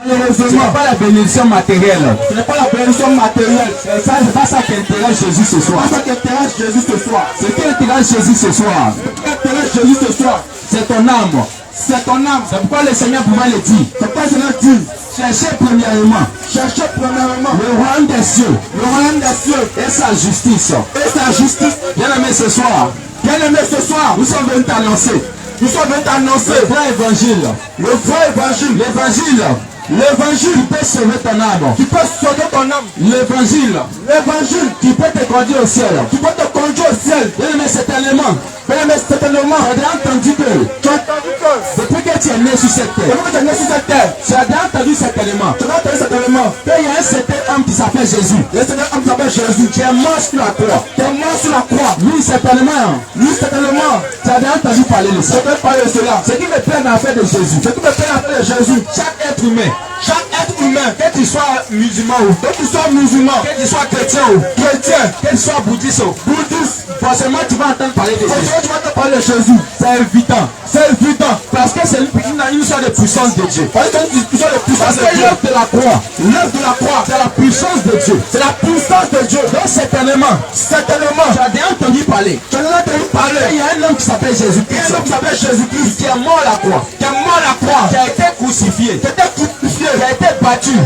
Ce n'est pas la bénédiction matérielle. Ce n'est pas la bénédiction matérielle. C'est pas ça qui intéresse Jésus ce soir. C'est ça qui intéresse Jésus ce soir. Ce qui intéresse Jésus ce soir. Ce qui intéresse Jésus ce soir. C'est ton âme. C'est ton âme. C'est pourquoi le Seigneur pouvait le dire. C'est pourquoi le Seigneur dit. Cherchez premièrement. Cherchez premièrement le royaume des cieux. Le royaume des cieux. Et sa justice. Et sa justice. Bien aimé ce soir. Bien aimé ce soir. Nous sommes venus t'annoncer. Nous sommes venus t'annoncer. Le vrai évangile. Le vrai évangile. L'évangile. L'évangile qui peut sauver ton âme. Qui peut sauver ton âme. L'évangile. L'évangile qui peut te conduire au ciel. Qui peut te conduire au ciel. Bien aimé certainement. Bien aimé certainement. Tu as entendu que. Tu as entendu que. Depuis que tu es né sur cette terre. Depuis que tu es né sur cette terre. Tu as entendu certainement. Tu as entendu certainement. Il y a un certain homme qui s'appelle Jésus. Il y a un certain homme qui s'appelle Jésus. Qui est mort sur la croix. Qui est mort sur la croix. Lui certainement. Lui certainement. Tu as entendu parler de ça. Tu as parlé de cela. Ce qui me plaît dans l'affaire de Jésus. Ce qui me plaît dans l'affaire de Jésus. Chaque être humain. Chaque être humain, que tu sois musulman ou que tu sois musulman, que tu sois chrétien ou chrétien, que tu sois bouddhiste ou bouddhiste, forcément tu vas entendre parler de Jésus. Forcément tu vas entendre parler de Jésus. C'est évident. C'est évident. Parce que c'est une sorte de puissance de Dieu. Parce que c'est une sorte de puissance de Dieu. L'œuvre de la croix. L'œuvre de la croix, c'est la puissance de Dieu. C'est la puissance de Dieu. Donc certainement, tu as déjà entendu parler. Tu as déjà entendu parler. Il y a un homme qui s'appelle Jésus-Christ. Il y a un homme qui s'appelle Jésus-Christ qui est mort à la croix. Qui est mort à la croix. Qui a été crucifié. Qui a été crucifié. Qui a été battu.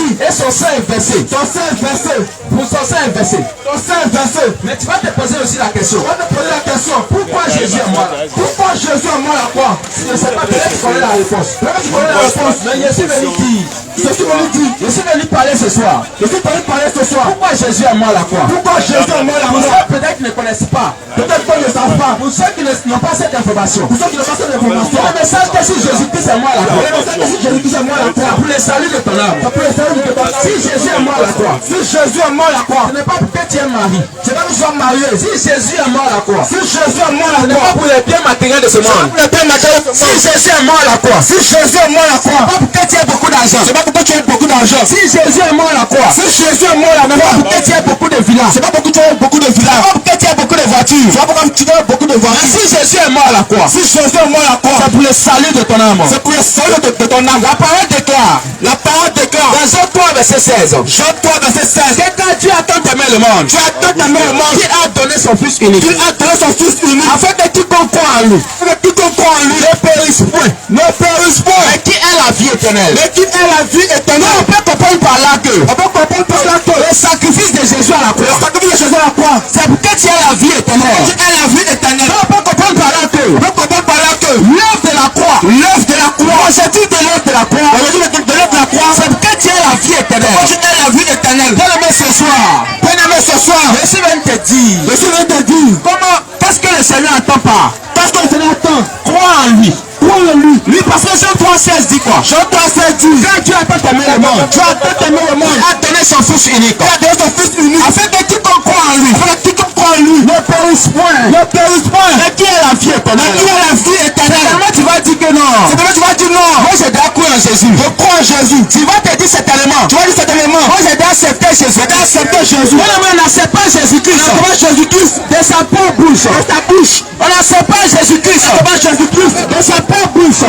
Et son sang est versé. Son sang est versé. Pour son sang est versé. Son sang est versé. Mais tu vas te poser aussi la question. Tu vas te poser la question. Pourquoi Jésus est mort? Pourquoi Jésus est mort à la croix? Si je ne sais pas, peut-être tu connais la réponse. Peut-être tu connais la réponse. Mais je suis venu dire. Je suis venu dire. Je suis venu parler ce soir. Je suis venu parler ce soir. Pourquoi Jésus est mort à la croix? Pourquoi Jésus est mort à la croix? Peut-être qu'ils ne connaissent pas. Peut-être qu'ils ne savent pas. Pour ceux qui n'ont pas cette information. Pour ceux qui n'ont pas cette information. Le message que si Jésus-Christ est mort à la croix. Le message que si Jésus-Christ est mort à la croix. Pour le salut de ton âme. Si Jésus est mort à la croix, si Jésus est mort à la croix, ce n'est pas pour que tu es marié, c'est pas que tu sois marié. Si Jésus est mort à la croix, si Jésus est mort à la croix, ce n'est pas pour les biens matériels de ce monde. Si Jésus est mort à la croix, si Jésus est mort à la croix, c'est pas pour que tu aies beaucoup d'argent, c'est pas pour que tu aies beaucoup d'argent. Si Jésus est mort à la croix, si Jésus est mort à la croix, c'est pas pour que tu aies beaucoup de villas, c'est pas pour que tu aies beaucoup de villas, c'est pas pour que tu aies beaucoup de voitures, c'est pas pour que tu aies beaucoup de voitures. Si Jésus est mort à la croix, si Jésus est mort à la croix, c'est pour le salut de ton âme, c'est pour le salut de ton âme. La parole déclare dans Jean 3 verset 16. Jean 3 verset 16. Que quand Dieu a tant aimé le monde, Dieu a tant aimé le monde, il a donné son fils unique. Il a donné son fils unique. Afin que quiconque croit en lui, ne périsse point. Ne périsse point. Mais qui est la vie éternelle. Mais qui est la vie éternelle. On peut comprendre par là que le sacrifice de Jésus à la croix. Le sacrifice de Jésus à la croix. C'est pour que tu aies la vie éternelle. Tu aies la vie éternelle. On peut comprendre par là que l'œuvre de la croix. L'œuvre de la croix. L'objectif de l'œuvre de la croix. L'objectif de l'œuvre de la croix. C'est pour que tu aies la vie éternelle. Tu aies la vie éternelle. Bien-aimé ce soir. Bien-aimé ce soir. Je suis venu te dire. Je suis venu te dire. Comment? Qu'est-ce que le Seigneur attend pas? Qu'est-ce que le Seigneur attend? Crois en lui. Crois en lui. Lui parce que Jean 3,16 dit quoi? Jean 3,16 dit. Quand Dieu a tant aimé le monde. Dieu a tant aimé le monde. Il a donné son fils unique. Il a donné son fils unique. Afin que quiconque croit en lui. Afin que quiconque croit en lui. Ne périsse point. Ne périsse point. Mais qui est la vie éternelle? Mais qui est la vie éternelle? Comment tu vas dire que non? Certainement tu vas dire non. Moi j'ai déjà cru en Jésus. Je crois en Jésus. Tu vas te dire certainement. Tu vas dire certainement. Moi j'ai déjà accepté Jésus. J'ai déjà accepté Jésus. Non mais on n'accepte pas Jésus-Christ. On n'accepte pas Jésus-Christ de sa propre bouche. De sa bouche. On n'accepte pas Jésus-Christ. On n'accepte pas Jésus-Christ de sa propre bouche.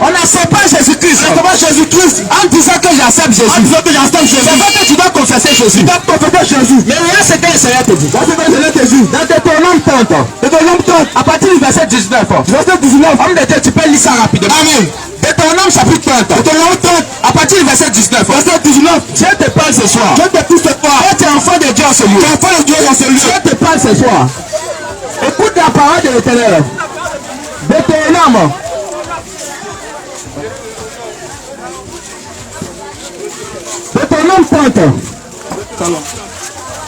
On n'accepte pas Jésus-Christ. On n'accepte pas Jésus-Christ en disant que j'accepte Jésus. En disant que j'accepte Jésus. C'est vrai que tu dois confesser Jésus. Tu dois confesser Jésus. Mais regarde ce que le Seigneur te dit. Regarde ce que le Seigneur te dit. Dans Deutéronome 30. Deutéronome 30. À partir du verset 19. Verset 19. Homme de Dieu, tu peux lire ça rapidement. Amen. Deutéronome chapitre 30. Deutéronome 30. À partir du verset 19. Verset 19. Dieu te parle ce soir. Dieu te parle ce soir. Tu es enfant de Dieu en ce lieu. Tu es enfant de Dieu en ce lieu. Dieu te parle ce soir. Écoute la parole de l'Éternel. Deutéronome. Deutéronome 30.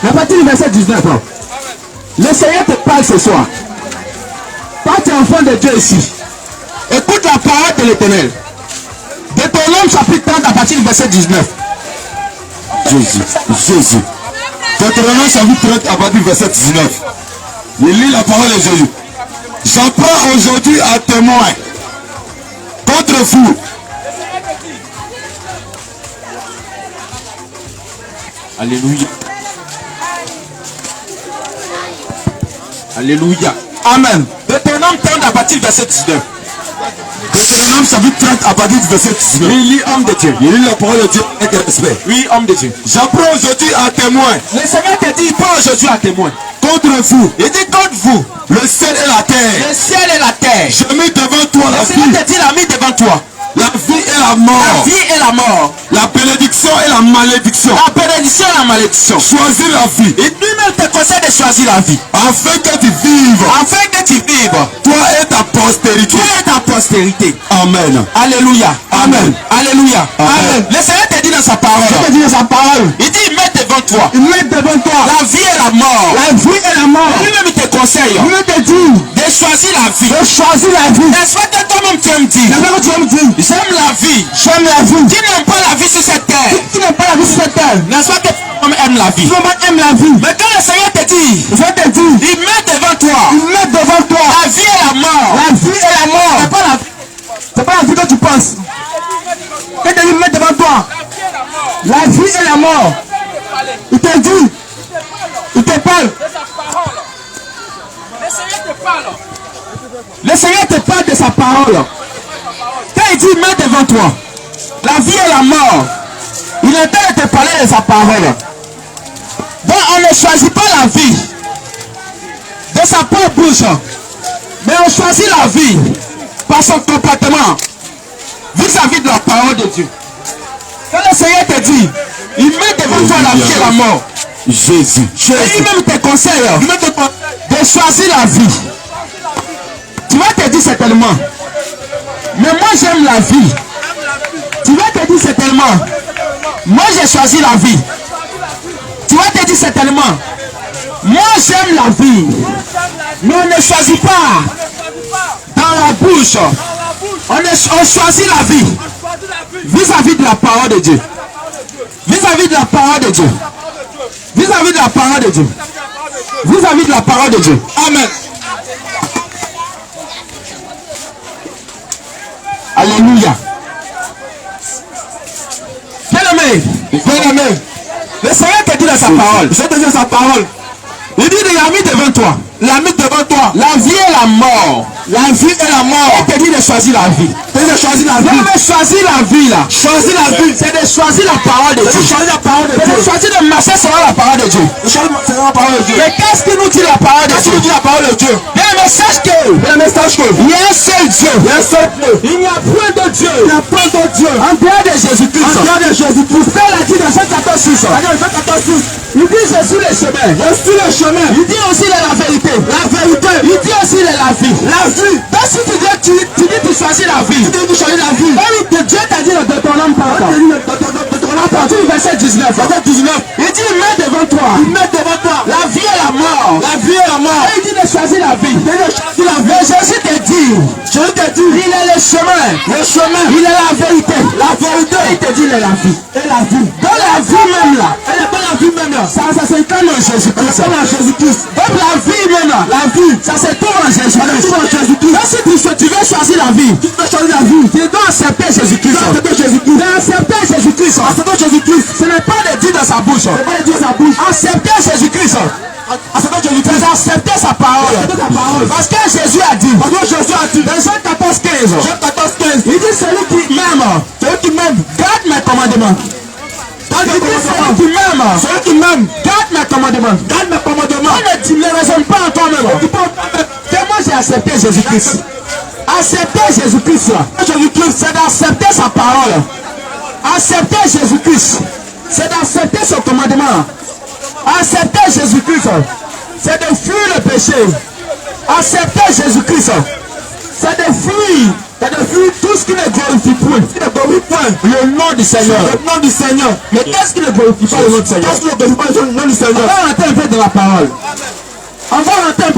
À partir du verset 19. Le Seigneur te parle ce soir. Toi tu es enfant de Dieu ici. Écoute la parole de l'Éternel. Deutéronome chapitre 30 à partir du verset 19. Jésus. Deutéronome chapitre 30 à partir du verset 19. Je lis la parole de Jésus. J'en prends aujourd'hui à témoin contre vous. Alléluia. Alléluia. Amen. Deutéronome 30 à partir du verset 19. Deutéronome chapitre 30 à partir du verset 19. Il lit homme de Dieu. Il lit la parole de Dieu avec respect. Oui, homme de Dieu. J'apprends aujourd'hui à témoin. Le Seigneur te dit, pas aujourd'hui à témoin. Contre vous. Il dit contre vous. Le ciel et la terre. Le ciel et la terre. Je mets devant toi la Le Seigneur vie. te dit, l'a mis devant toi. La vie et la La mort. vie et la mort. La bénédiction et la malédiction. La bénédiction et la malédiction. Choisis la vie. Et lui-même te conseille de choisir la vie. Afin que tu vives. Afin que tu vives. Toi et ta postérité. Toi et ta postérité. Amen. Alléluia. Amen. Alléluia. Amen. Le Seigneur te dit dans sa parole. Il te dit dans sa parole. Il dit, il met devant toi. Il met devant toi La vie et la mort. la vie et la mort. Lui-même il te conseille Il te dit de choisir la vie. de choisir la vie. N'est-ce pas que toi-même tu me dis? C'est ce que tu vas me dire. J'aime la vie. J'aime la vie. Qui n'aime pas la vie sur cette terre? Tu n'aimes pas la vie sur cette terre. N'est-ce pas que toi-même aime la vie? Tu aimes la vie. Mais quand le Seigneur te dit, Je te dis, il met devant toi il met devant toi la vie et la mort. la vie et la mort. C'est pas la vie. C'est pas la vie que tu penses. Il te dit, met devant toi la vie et la mort. Il te dit, il te parle. Le Seigneur te parle de sa parole. Quand il dit mets devant toi la vie et la mort, il est en train de te parler de sa parole. Donc on ne choisit pas la vie de sa propre bouche, mais on choisit la vie par son comportement vis-à-vis de la parole de Dieu. Quand le Seigneur te dit, il met devant toi la vie et la mort. Jésus. Et lui-même te conseille de choisir la vie. Tu vas te dire certainement, mais moi j'aime la vie. Tu vas te dire certainement, moi j'ai choisi la vie. Tu vas te dire certainement, moi j'aime la vie. Mais on ne choisit pas dans la bouche. On choisit la vie vis-à-vis de la parole de Dieu. Vis-à-vis de la parole de Dieu. Vis-à-vis de la parole de Dieu. Vis-à-vis de la parole de Dieu. Amen. Alléluia. Bien-aimé, le Seigneur te dit dans sa parole. Je te dis sa parole. Il dit, il a mis devant toi. Il a mis devant toi la vie et la mort. La vie et la mort. Il te dit de choisir la vie. Il de choisir la vie. Mais choisir la vie là. Choisir la vie. C'est de choisir la parole de Dieu. Choisir la parole de Dieu. C'est de choisir de marcher selon la parole de Dieu. Selon la parole de Dieu. Mais qu'est-ce que nous dit la parole de Dieu? Qu'est-ce que nous dit la parole de Dieu? Bien, mais sache que il y a un seul Dieu. Il y a un seul Dieu. Il n'y a point de Dieu. Il n'y a point de Dieu. En dehors de Jésus-Christ. En dehors de Jésus-Christ. Frère l'a dit dans Jean 14:6. Il dit je suis le chemin. Je suis le chemin. Il dit aussi la vérité. La vérité. Il dit aussi la vie. La vie. Donc si tu dis tu choisis la vie. Tu choisis la vie. Dieu t'a dit dans Deutéronome 30. Verset 19. Il dit mets devant toi. Il met devant toi la vie et la mort. La vie et la mort. Et il dit de choisir la vie. Mais Jésus te dit. Il est le chemin. Le chemin. Il est la vérité. La vérité. Il te dit il est la vie. Et la vie. Dans la vie même là. Elle est dans la vie même là. Ça s'incarne en Jésus-Christ. Donc la vie même là. La vie. Ça se trouve en Jésus-Christ. Donc si tu veux choisir la vie. Tu veux choisir la vie. Tu dois accepter Jésus-Christ. Accepter Jésus-Christ. Ce n'est pas de dire dans sa bouche. Accepter Jésus-Christ. Accepter sa parole. Parce que Jésus a dit. Dans Jean 14:15. Il dit celui qui m'aime garde mes commandements. Celui qui m'aime garde mes commandements. Tu ne raisonnes pas en toi-même. Que moi j'ai accepté Jésus-Christ. Accepter Jésus-Christ, c'est d'accepter sa parole. Accepter Jésus-Christ, c'est d'accepter son commandement. Accepter Jésus-Christ, c'est de fuir le péché. Accepter Jésus-Christ, c'est de fuir tout ce qui ne glorifie point. Le nom du Seigneur. Mais qu'est-ce qui ne glorifie pas le nom du Seigneur? On va rentrer un peu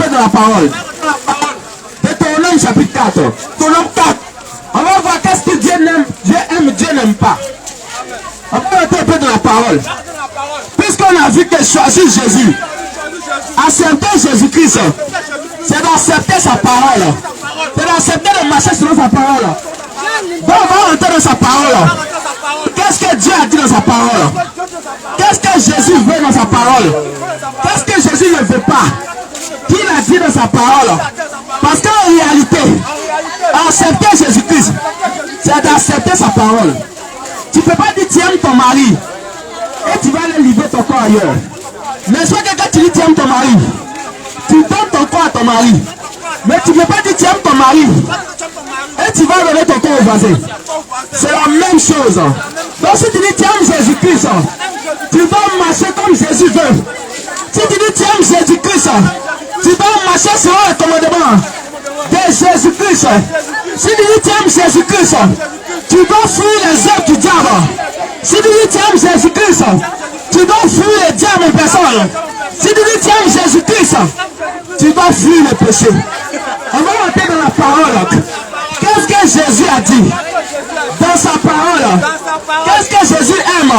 dans la parole. Deutéronome chapitre 4. On va voir qu'est-ce que Dieu aime, Dieu n'aime pas. On va rentrer un peu dans la parole. Puisqu'on a vu que choisir Jésus, accepter Jésus-Christ, c'est d'accepter sa parole. C'est d'accepter de marcher selon sa parole. Donc on va rentrer dans sa parole. Qu'est-ce que Dieu a dit dans sa parole? Qu'est-ce que Jésus veut dans sa parole? Qu'est-ce que Jésus ne veut pas? Qu'il a dit dans sa parole? Parce qu'en réalité, accepter Jésus-Christ, c'est d'accepter sa parole. Tu ne peux pas dire tu aimes ton mari et tu vas aller livrer ton corps ailleurs. Mais soit que quand tu dis tu aimes ton mari, tu donnes ton corps à ton mari. Mais tu ne peux pas dire tu aimes ton mari et tu vas donner ton corps au voisin. C'est la même chose. Donc si tu dis tu aimes Jésus-Christ, tu dois marcher comme Jésus veut. Si tu dis tu aimes Jésus-Christ, tu dois marcher selon le commandement de Jésus-Christ. Si tu dis tu aimes Jésus-Christ, tu dois fuir les œuvres du diable. Si tu dis tu aimes Jésus-Christ, tu dois fuir les diables en personne. Si tu dis tu aimes Jésus-Christ, tu dois fuir le péché. On va monter dans la parole. Qu'est-ce que Jésus a dit dans sa parole? Qu'est-ce que Jésus aime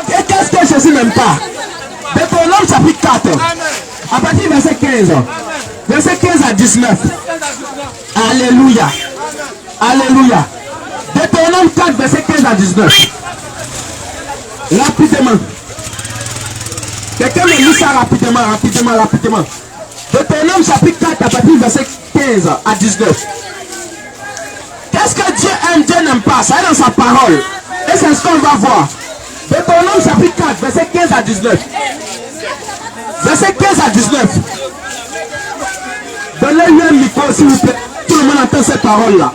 et qu'est-ce que Jésus n'aime pas? Deutéronome chapitre 4, à partir du verset 15. Verset 15 à 19. Alléluia. Alléluia. Deutéronome 4, verset 15 à 19. Rapidement. Quelqu'un me lit ça rapidement. Deutéronome chapitre 4, à partir du verset 15 à 19. Qu'est-ce que Dieu aime, Dieu n'aime pas? Ça est dans sa parole. Et c'est ce qu'on va voir. Deutéronome chapitre 4, verset 15 à 19. Verset 15 à 19. Donnez-lui un micro s'il vous plaît. Tout le monde entend ces paroles-là.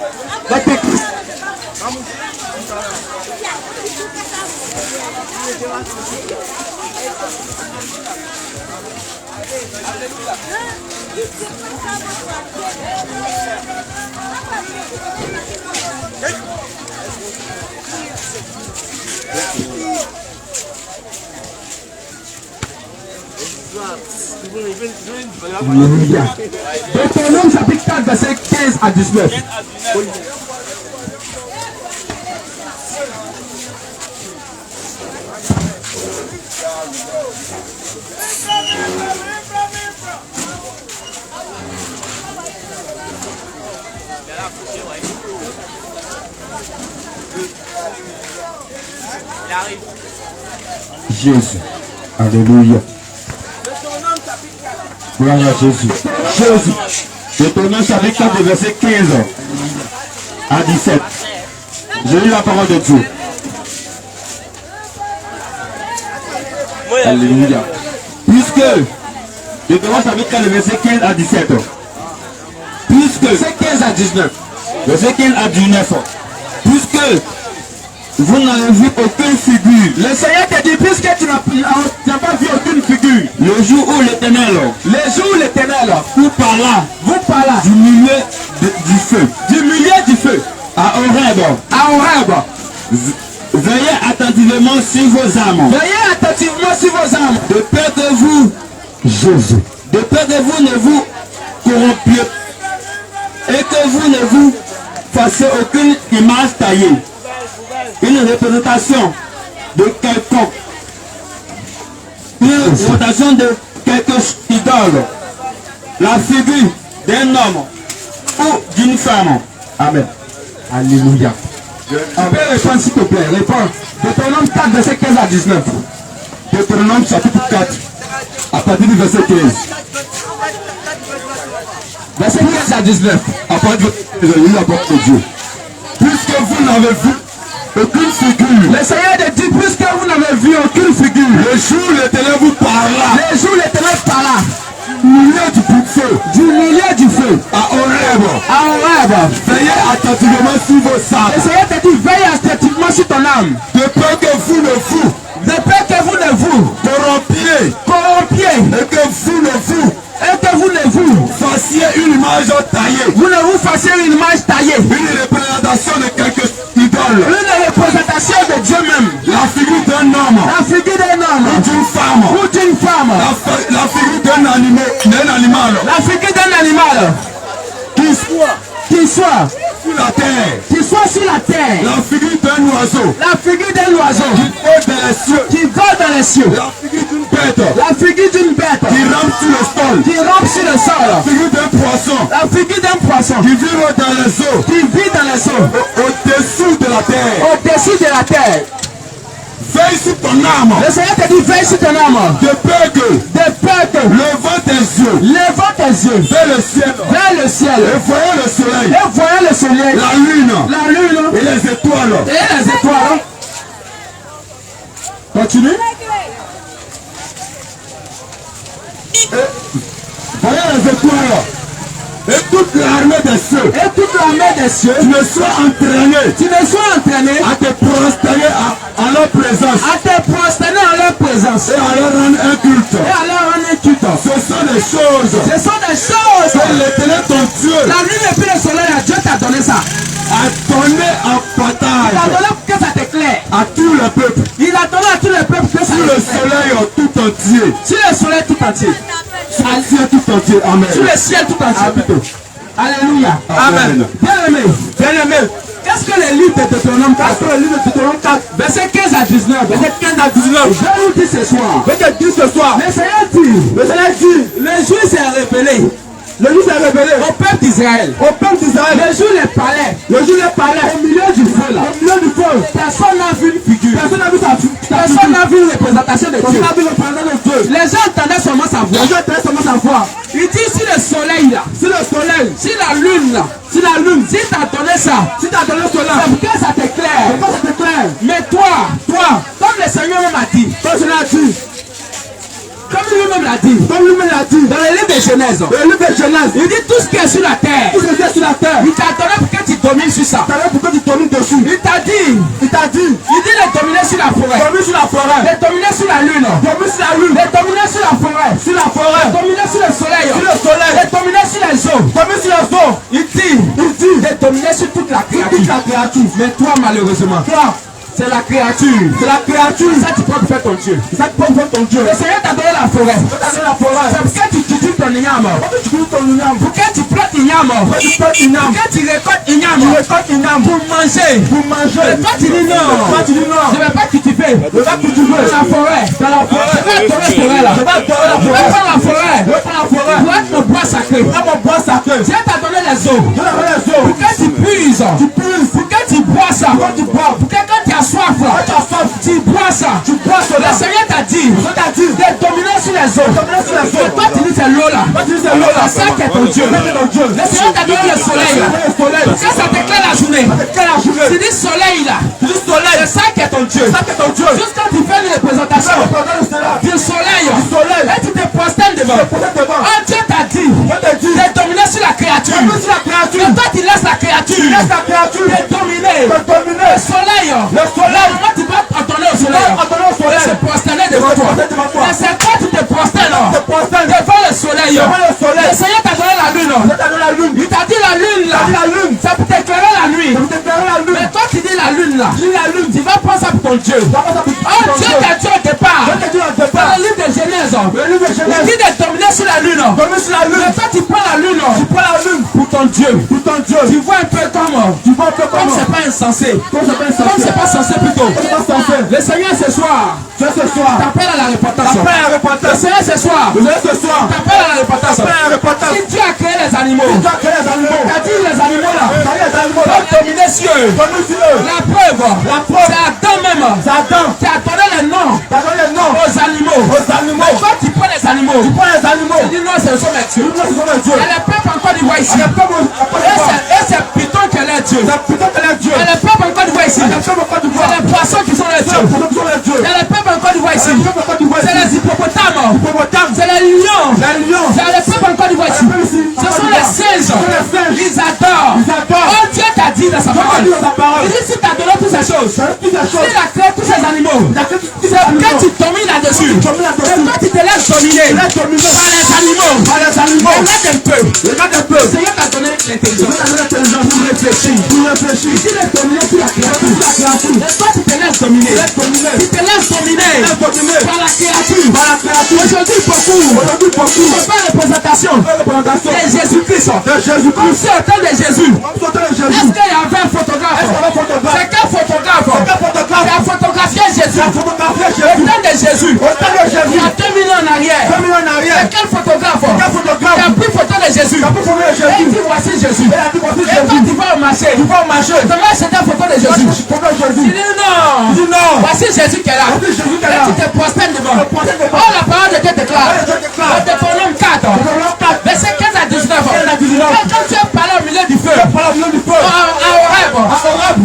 Deutéronome chapitre 4, verset 15 à 19. Jésus. Alléluia. Gloire à Jésus. Jésus. Deutéronome chapitre 4, verset 15 à 17. Je lis la parole de Dieu. Alléluia. Puisque, Deutéronome chapitre 4, verset 15 à 17. Puisque, Verset 15 à 19. verset 15 à 19. Puisque vous n'avez vu aucune figure. Le Seigneur te dit, puisque tu n'as pas vu aucune figure, Le jour où l'Éternel vous parla du milieu du feu du feu à Horeb, veillez attentivement sur vos âmes, de peur que vous, Jésus, ne vous corrompiez et que vous ne vous fassiez aucune image taillée, une représentation de quelconque, une représentation de quelque idole, la figure d'un homme ou d'une femme. Amen. Alléluia. Tu peux répondre s'il te plaît. Réponds. Deutéronome 4, verset 15 à 19. Deutéronome chapitre 4, à partir du verset 15. Verset 15 à 19. À partir du verset 15, la parole de Dieu. Puisque vous n'avez vu aucune figure, Le Seigneur te dit, puisque vous n'avez vu aucune figure, le jour où l'Éternel vous parla le jour où l'Éternel parla du milieu du feu à Horeb, veillez attentivement sur vos le âmes, Seigneur te dit, veille attentivement sur ton âme, de peur que vous ne vous corrompiez et que vous ne vous fassiez une image taillée, vous ne vous fassiez une image taillée, une représentation de quelque idole, une représentation de Dieu même, la figure d'un homme la figure d'un homme ou d'une femme, la figure d'un animal la figure d'un animal qui soit sur la terre, la figure d'un oiseau qui vole dans les cieux, la figure d'une bête qui rampe sur le sol, la figure d'un poisson qui vit dans les eaux, au-dessus de la terre. veille sur ton âme. Le Seigneur te dit, veille sur ton âme. De peur que levant tes yeux vers le ciel. Et voyant le soleil. La lune. Et les étoiles. Continue. Voyant les étoiles. Et toute l'armée des cieux. Tu me sois entraîné. À te prosterner à leur présence. Et à leur rendre un culte. Ce sont des choses. Que l'Éternel ton Dieu. La lune et puis le soleil, Dieu t'a donné ça. A donné en partage. Il a donné pour que ça t'éclaire. À tout le peuple. Il a donné à tous les peuples que ça Sur le soleil tout entier. Sur le soleil tout entier. Sur le ciel tout entier. Amen. Sur le ciel tout entier. Alléluia. Amen. Bien-aimé. Qu'est-ce que les livres de Deutéronome 4, verset 15 à 19. Je vous dis ce soir. Le Seigneur dit, le jour s'est révélé. Au peuple d'Israël. Le jour les parlait. Au milieu du feu là. Personne n'a vu une figure. Personne n'a vu une représentation de Dieu. Les gens entendaient seulement sa voix. Il dit si le soleil là. Si la lune là. Si t'as donné ça. C'est pour que ça t'éclaire. Mais toi, comme le Seigneur m'a dit. Comme lui-même l'a dit, dans le livre de Genèse, il dit tout ce qui est sur la terre, il t'a donné pour que tu domines sur ça. Il t'a dit, de dominer sur la forêt, de dominer sur la lune, de dominer sur la forêt, de dominer sur le soleil, de dominer sur les eaux. Il dit de dominer sur toute la créature. Mais toi, malheureusement, c'est la créature. Ça, tu peux faire ton Dieu. Le Seigneur t'a donné la forêt. C'est pour que tu cultives ton igname. Pour que tu plantes igname. Pour que tu récoltes igname. Pour manger. Et toi, tu dis non. Je ne vais pas cultiver. Dans la forêt. Je vais prendre la forêt. Pour être mon bois sacré. Dieu t'a donné les eaux. Pour que tu puises. Pour que tu bois ça. Pour que quand tu as soif, tu bois ça. Le Seigneur t'a dit de dominer sur les eaux. Et toi tu dis c'est l'eau là. C'est ça qui est ton Dieu. Le Seigneur t'a donné le soleil là. Quand ça t'éclaire la journée, tu dis soleil là. C'est ça qui est ton Dieu. Juste quand tu fais une représentation du soleil et tu te prosternes devant. Dieu t'a dit de dominer sur la créature. Et toi tu laisses la créature de dominer. Le soleil. Moi tu vas attendre au soleil. Se prosterner devant toi. Mais c'est toi tu te prosternes devant le soleil. Le Seigneur t'a donné la lune. Il t'a dit la lune là. Ça peut t'éclairer la nuit. Mais toi tu dis la lune là. Tu vas prendre ça pour ton Dieu. Dieu t'a dit au départ. Dans le livre de Genèse. Il dit de dominer sur la lune. Mais toi tu prends la lune. Pour ton Dieu. Tu vois un peu comme c'est pas insensé. Comme c'est pas censé plutôt. Le Seigneur ce soir t'appelle à la repentance. Le Seigneur ce soir t'appelle à la repentance. Si Dieu a créé les animaux, t'as dit les animaux là vont dominer sur eux. La preuve c'est Adam même qui a donné les noms aux animaux. Mais toi tu prends les animaux. Tu dis non ce sont mes dieux. Et les peuples encore du voient ici. Et c'est Python qui est leur Dieu. Et les peuples encore du voient ici. C'est les poissons qui sont les dieux. Et les peuples encore du voient ici. C'est les hippopotames. C'est les lions. C'est les peuples encore du voient ici. Ce sont les singes. Ils adorent. Oh Dieu t'a dit dans sa parole. Il dit si tu as donné toutes ces choses. S'il a créé tous ces animaux. C'est que tu domines là-dessus. Et toi tu te laisses dominer par les animaux. Regarde un peu. Le Seigneur t'a donné l'intelligence. Pour réfléchir. Il dit de dominer sur la créature. Et toi tu te laisses dominer. Tu te laisses dominer par la créature. Aujourd'hui beaucoup ne font pas représentation de Jésus-Christ. Comme si au temps de Jésus. Est-ce qu'il y avait un photographe? C'est quel photographe qui a photographié Jésus? Au temps de Jésus. Il y a 2000 ans en arrière. C'est quel photographe qui a pris photo de Jésus? Et il dit voici Jésus. Et toi tu vas au marché. Tu vas acheter une photo de Jésus. Il dit non. non. Dis non. Voici Jésus qui est là. Voici Jésus qui est Et là. tu te prosternes devant. te prosternes devant. Oh, la parole de Dieu déclare. Dieu déclare. Dans Deutéronome 4. Deutéronome 4. Verset 15 à 19. 15 à 19. Quand tu es parlé au milieu du feu. Par la du feu. À Horeb.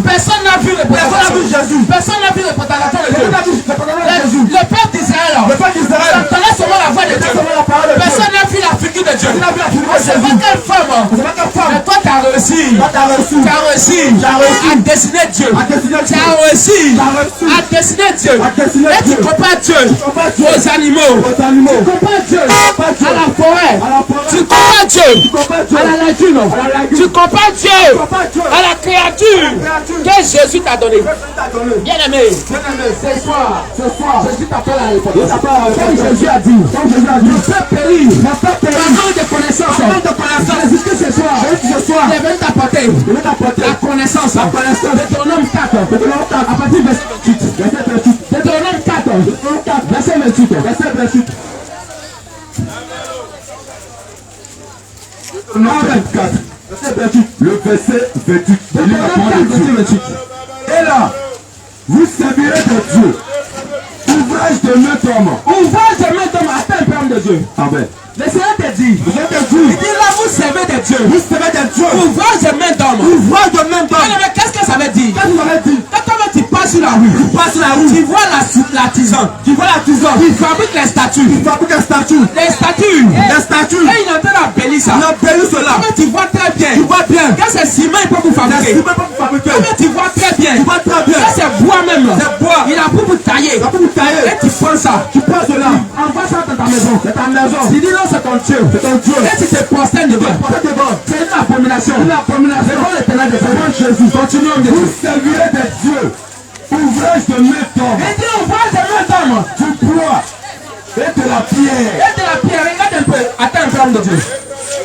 Personne n'a vu le Personne n'a vu Jésus. Personne n'a vu le protecteur de Dieu. Personne n'a vu le protecteur de Jésus. Le peuple d'Israël. Le peuple d'Israël. Entendait seulement la voix de Dieu. Seulement la parole de Dieu. Personne n'a vu la figure de Dieu. Personne n'a vu la figure de C'est pas Jésus. quelle femme. C'est pas quelle femme. Mais toi, tu as réussi. Toi, tu as reçu. Tu as réussi. Tu as réussi. À dessiner Dieu. À dessiner Tu Dieu. as réussi. Tu as reçu. À dessiner Dieu. À dessiner Et tu Dieu. compares Dieu compares Dieu aux animaux. aux animaux. Tu compares Dieu compares Dieu à la forêt. à la forêt. Tu compares Dieu compares Dieu à la lagune. à la lagune. Tu compares Dieu compares Dieu à la créature créature que Jésus t'a donnée. t'a donné. Bien aimé, Bien-aimé, ce soir, Jésus t'appelle à il répondre. t'appelle à répondre. Comme Jésus a dit, Comme Jésus a dit, le peuple périt mon peuple par périt. manque de connaissance. Par manque de connaissance. Jésus que ce soir, Ce soir, il est venu t'apporter il va t'apporter la connaissance. la connaissance. Deutéronome 4, Deutéronome 4, à partir du verset 28. verset 28. Deutéronome 4, Deutéronome 4, verset 28. verset 28. Deutéronome 24, verset 28. Le verset 28. Il lit la parole de Dieu. 28. Et là, vous servirez de Dieu. Ouvrage de main d'homme. Ouvrage de main d'homme, attends un peu de Dieu. Amen. Le Seigneur te dit, Vous êtes de il Dieu. dit là, vous servez de Dieu. Vous servez de Dieu. Ouvrage de main d'homme. Ouvrage de main d'homme. Mais qu'est-ce que ça veut dire? Qu'est-ce que vous avez dit? Quand tu passes sur la rue, Tu passes sur la rue. tu vois l'artisan. Tu vois l'artisan. Il fabrique les statues. Il fabrique un statut. Les statues. Les statues. Et il est en train d'embellir ça. Il a payé cela. Mais tu vois très bien. Tu vois bien. Quand c'est ciment, il peut vous C'est fabriquer. si même pas pour fabriquer. Mais tu vois très bien. Tu vois très bien. Quand c'est bois même. Là. C'est bois. Il a pour vous tailler. Il a pour vous tailler. Et tu prends ça. Tu prends cela. Envoie ça dans ta maison. C'est ta maison. Tu dis non, c'est ton Dieu. C'est ton Dieu. Et tu te prosternes devant. Portez devant. C'est une abomination. Une abomination. Devant l'éternel de Devant Jésus. Continuons de Vous Dieu. servirez de Dieu. Ouvrage de main d'homme. Il dit ouvrage de main d'homme. Du bois et de la pierre. Et de la pierre. Regarde un peu. Attends un peu, homme de Dieu.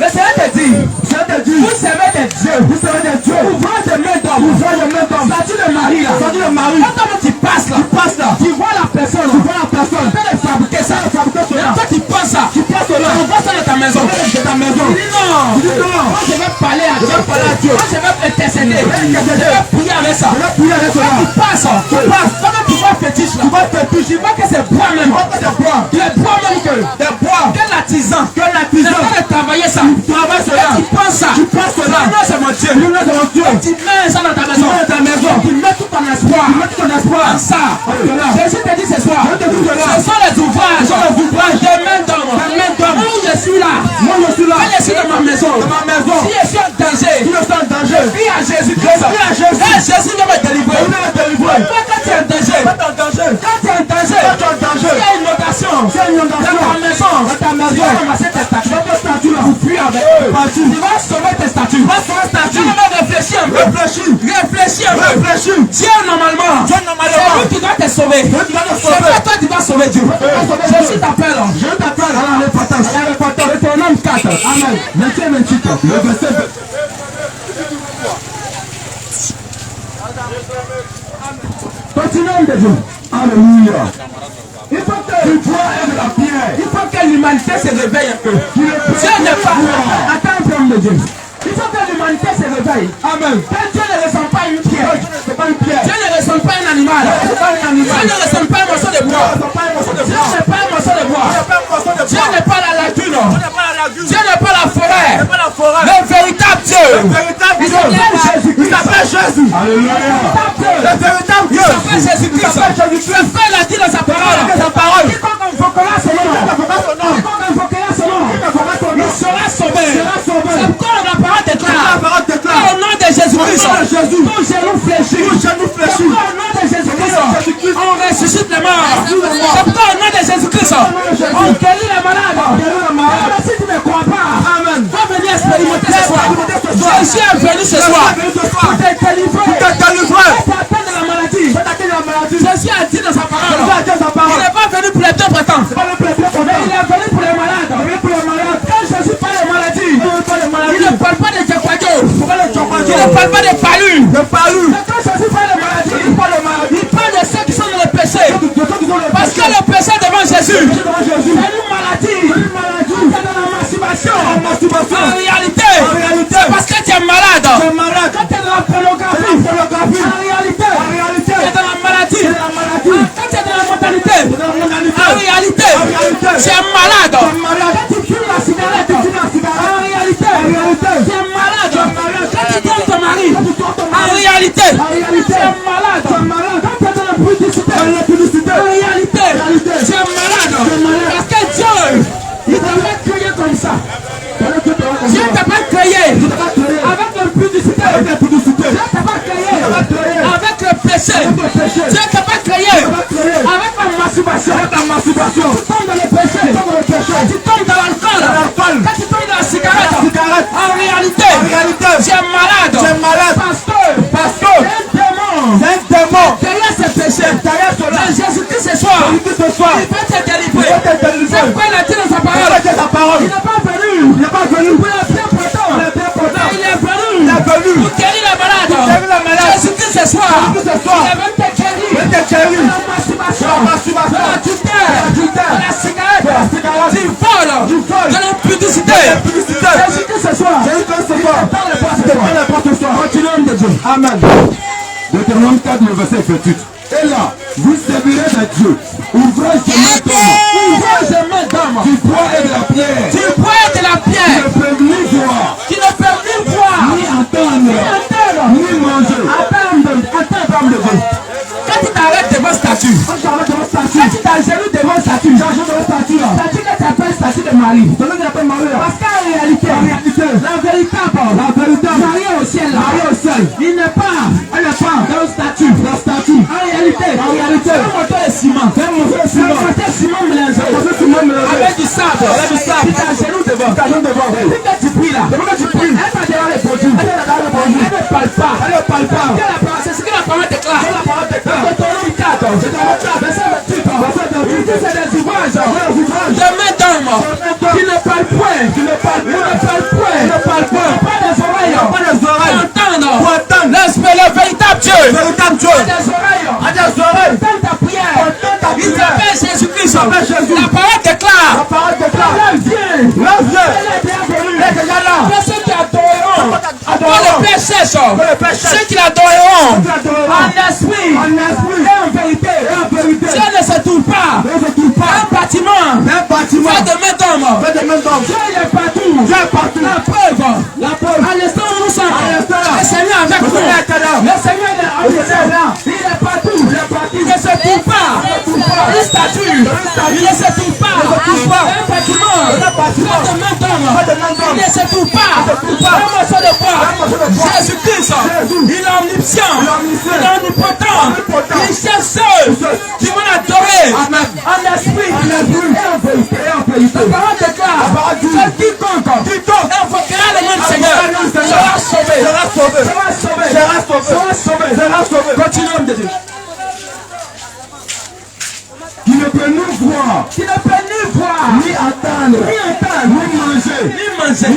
Le Seigneur te dit, C'est de Dieu. vous servez de Dieu. Vous servez de Dieu. Ouvrage de main d'homme. Ouvrage de main d'homme. Statue de Marie là. Statue de Marie. Quand tu passes là, Tu passes là. tu vois la personne. Tu vois la personne. Tu peux fabriquer ça. Tu fabriques cela. Toi tu penses ça. Tu passes Tu là. envoies ça dans ta maison. C'est ta maison. Tu dis non. Tu dis non. Moi je vais parler à Dieu. vais parler à Dieu. Moi je vais intercéder. Je vais prier avec ça. Je vais prier avec cela. Tu passes. Tu passes. Quand tu vois fétiche là. Tu vois tes Tu vois que c'est bois même. des bois. Le bois même que. Des bois. Que l'artisan. Que l'artisan. C'est de travailler ça. Travaille Et cela. tu penses ça. Tu penses cela. Non, c'est mon Dieu. Lui, là, c'est mon Dieu. Tu mets ça dans ta Tu maison. mets dans ta maison. Tu mets tout ton espoir. Tu mets tout ton espoir. En ça. Cela. Jésus te dit ce soir. Je te dis cela. Ce sont les ouvrages. Ce sont les ouvrages. Des mains d'homme. Des mains d'homme. Où je suis là. Moi, je suis là. Quand je suis dans ma maison. Dans ma maison. Si je suis en danger. Tu es en danger. Prie à Jésus-Christ. Prie à Jésus. Et Jésus va me délivrer. Il va te délivrer. Toi, quand tu es en danger. Quand tu es en danger. Quand tu es en danger. Quand tu es en danger. Il y a une inondation. Tu as une inondation. Dans ta maison. Dans ta maison. Tu vas ramasser tes statues. Tes statues là. Vous fuir avec eux. Partout. Tu vas sauver tes statues. Va sur un statut. Tu vas réfléchir un peu. Réfléchis. Réfléchis un peu. Réfléchis. Dieu normalement. Dieu, normalement. C'est lui qui doit te sauver. Dieu, tu vas te C'est sauver. pas toi qui dois sauver Dieu. Jésus t'appelle. Je t'appelle à la repentance. À la repentance. Deutéronome 4. Amen. Verset 28. Le verset 20. Continuons de Dieu. Alléluia. Il faut que, Du bois et de la pierre. il faut que l'humanité se réveille un peu. Dieu n'est pas. Attends un peu, homme de Dieu. Il faut que l'humanité se réveille. Amen. Que Dieu ne ressemble pas à une pierre. C'est pas une pierre. Dieu ne ressemble pas à un animal. C'est pas un animal. Dieu ne ressemble pas à un morceau de bois. C'est pas un morceau de Dieu bois. n'est pas un morceau de bois. C'est pas un morceau de Dieu bois. n'est pas la lagune. C'est pas la lagune. Dieu n'est pas la forêt. C'est pas la forêt. Le véritable Dieu. Le véritable Il Dieu. s'appelle Jésus-Christ. Il s'appelle Jésus. Alléluia. Le véritable Dieu. Il s'appelle Jésus-Christ. Il s'appelle Jésus-Christ. Le Père l'a dit dans sa parole. Sa parole. Quiconque invoquera son nom. Quiconque invoquera son nom. Il sera sauvé. C'est pourquoi la parole déclare. La parole déclare. Au nom de Jésus-Christ. Au nom de Jésus. Tout genou fléchit. Tout genou fléchit. C'est pourquoi au nom de Jésus-Christ. Au nom de Jésus-Christ. On ressuscite les morts. C'est pourquoi au nom de Jésus-Christ. On guérit les malades. Mais si tu ne crois pas. Amen. Va venir expérimenter ce soir. Jésus est venu ce soir. Pour te délivrer. Pour te délivrer. T'attends de la maladie. maladie. Jésus a dit dans sa parole. Jésus a dit dans sa parole. Il n'est pas venu pour les deux prétends. Pas le peuple qu'on Mais il est venu pour les malades. Quand Jésus parle de maladie, il ne parle pas de Djekwadjo. Il ne parle pas de palu. Mais quand Jésus parle de maladie, il parle de ceux qui sont dans le péché. Parce que le péché devant Jésus, c'est une maladie. C'est dans la masturbation. En réalité, c'est parce que tu es malade. Quand tu es dans la pornographie, en réalité, c'est dans la maladie. péché. Dieu t'a pas créé avec la masturbation. Tu tombes dans le péché. Tu tombes dans l'alcool. Quand tu tombes dans la cigarette. En réalité, tu es malade. Pasteur. C'est un démon. Derrière ce péché. Jésus-Christ ce soir. Il peut te délivrer. C'est quoi il a dit dans sa parole. Il n'est pas venu. Pour le bien pourtant. Il est venu. Pour guérir les malades. Jésus-Christ ce soir. Il est venu te guérir. La masturbation. La cigarette. Du vol. De l'impudicité. Jésus-Christ ce soir. Continuons de Dieu. Amen. Deutéronome 4, le verset 28. Et là, vous servirez de Dieu. Ouvrage de main d'homme. Du bois et de la pierre. Qui ne peut ni voir. Ni entendre. Ni manger. Attends de Dieu. Quand tu t'arrêtes devant statue, quand tu t'agenouilles devant statue, statue que tu appelles statue de Marie. Parce qu'en réalité, la véritable mariée au ciel, il n'est pas dans statue. En réalité, c'est un moteur de ciment. Avec du sable. Tu t'agenouilles devant. Dès que tu pries là, elle va devoir les produits. Elle ne parle pas. C'est ce que la parole déclare. C'est des ouvrages de main d'homme qui ne parlent point. Pas des oreilles. Entendre. Le véritable Dieu. A des oreilles. Entendre ta prière. Il s'appelle Jésus-Christ. La parole déclare. L'homme vient. Elle est déjà là. Pour ceux qui adoreront. Pour le péché. Ceux qui l'adoreront. En esprit. Et en vérité. Dieu ne se tourne pas. Un bâtiment. Fait de main d'homme. Dieu est partout. La preuve. À l'instant où nous sommes. Le Seigneur avec nous. Le Seigneur est là. Il est partout. Il ne se tourne pas. Une statue. Il ne se tourne pas. Un bâtiment. Fait de main d'homme. Il ne se tourne pas. Un morceau de bois. Jésus-Christ. Il est omniscient. Il est omnipotent. Il cherche ceux qui vont l'adorer. En esprit. La parole déclare. Quiconque invoquera le nom du Seigneur sera sauvé. Continuons de dire. Qui ne peut ni voir. Ni entendre. Ni manger.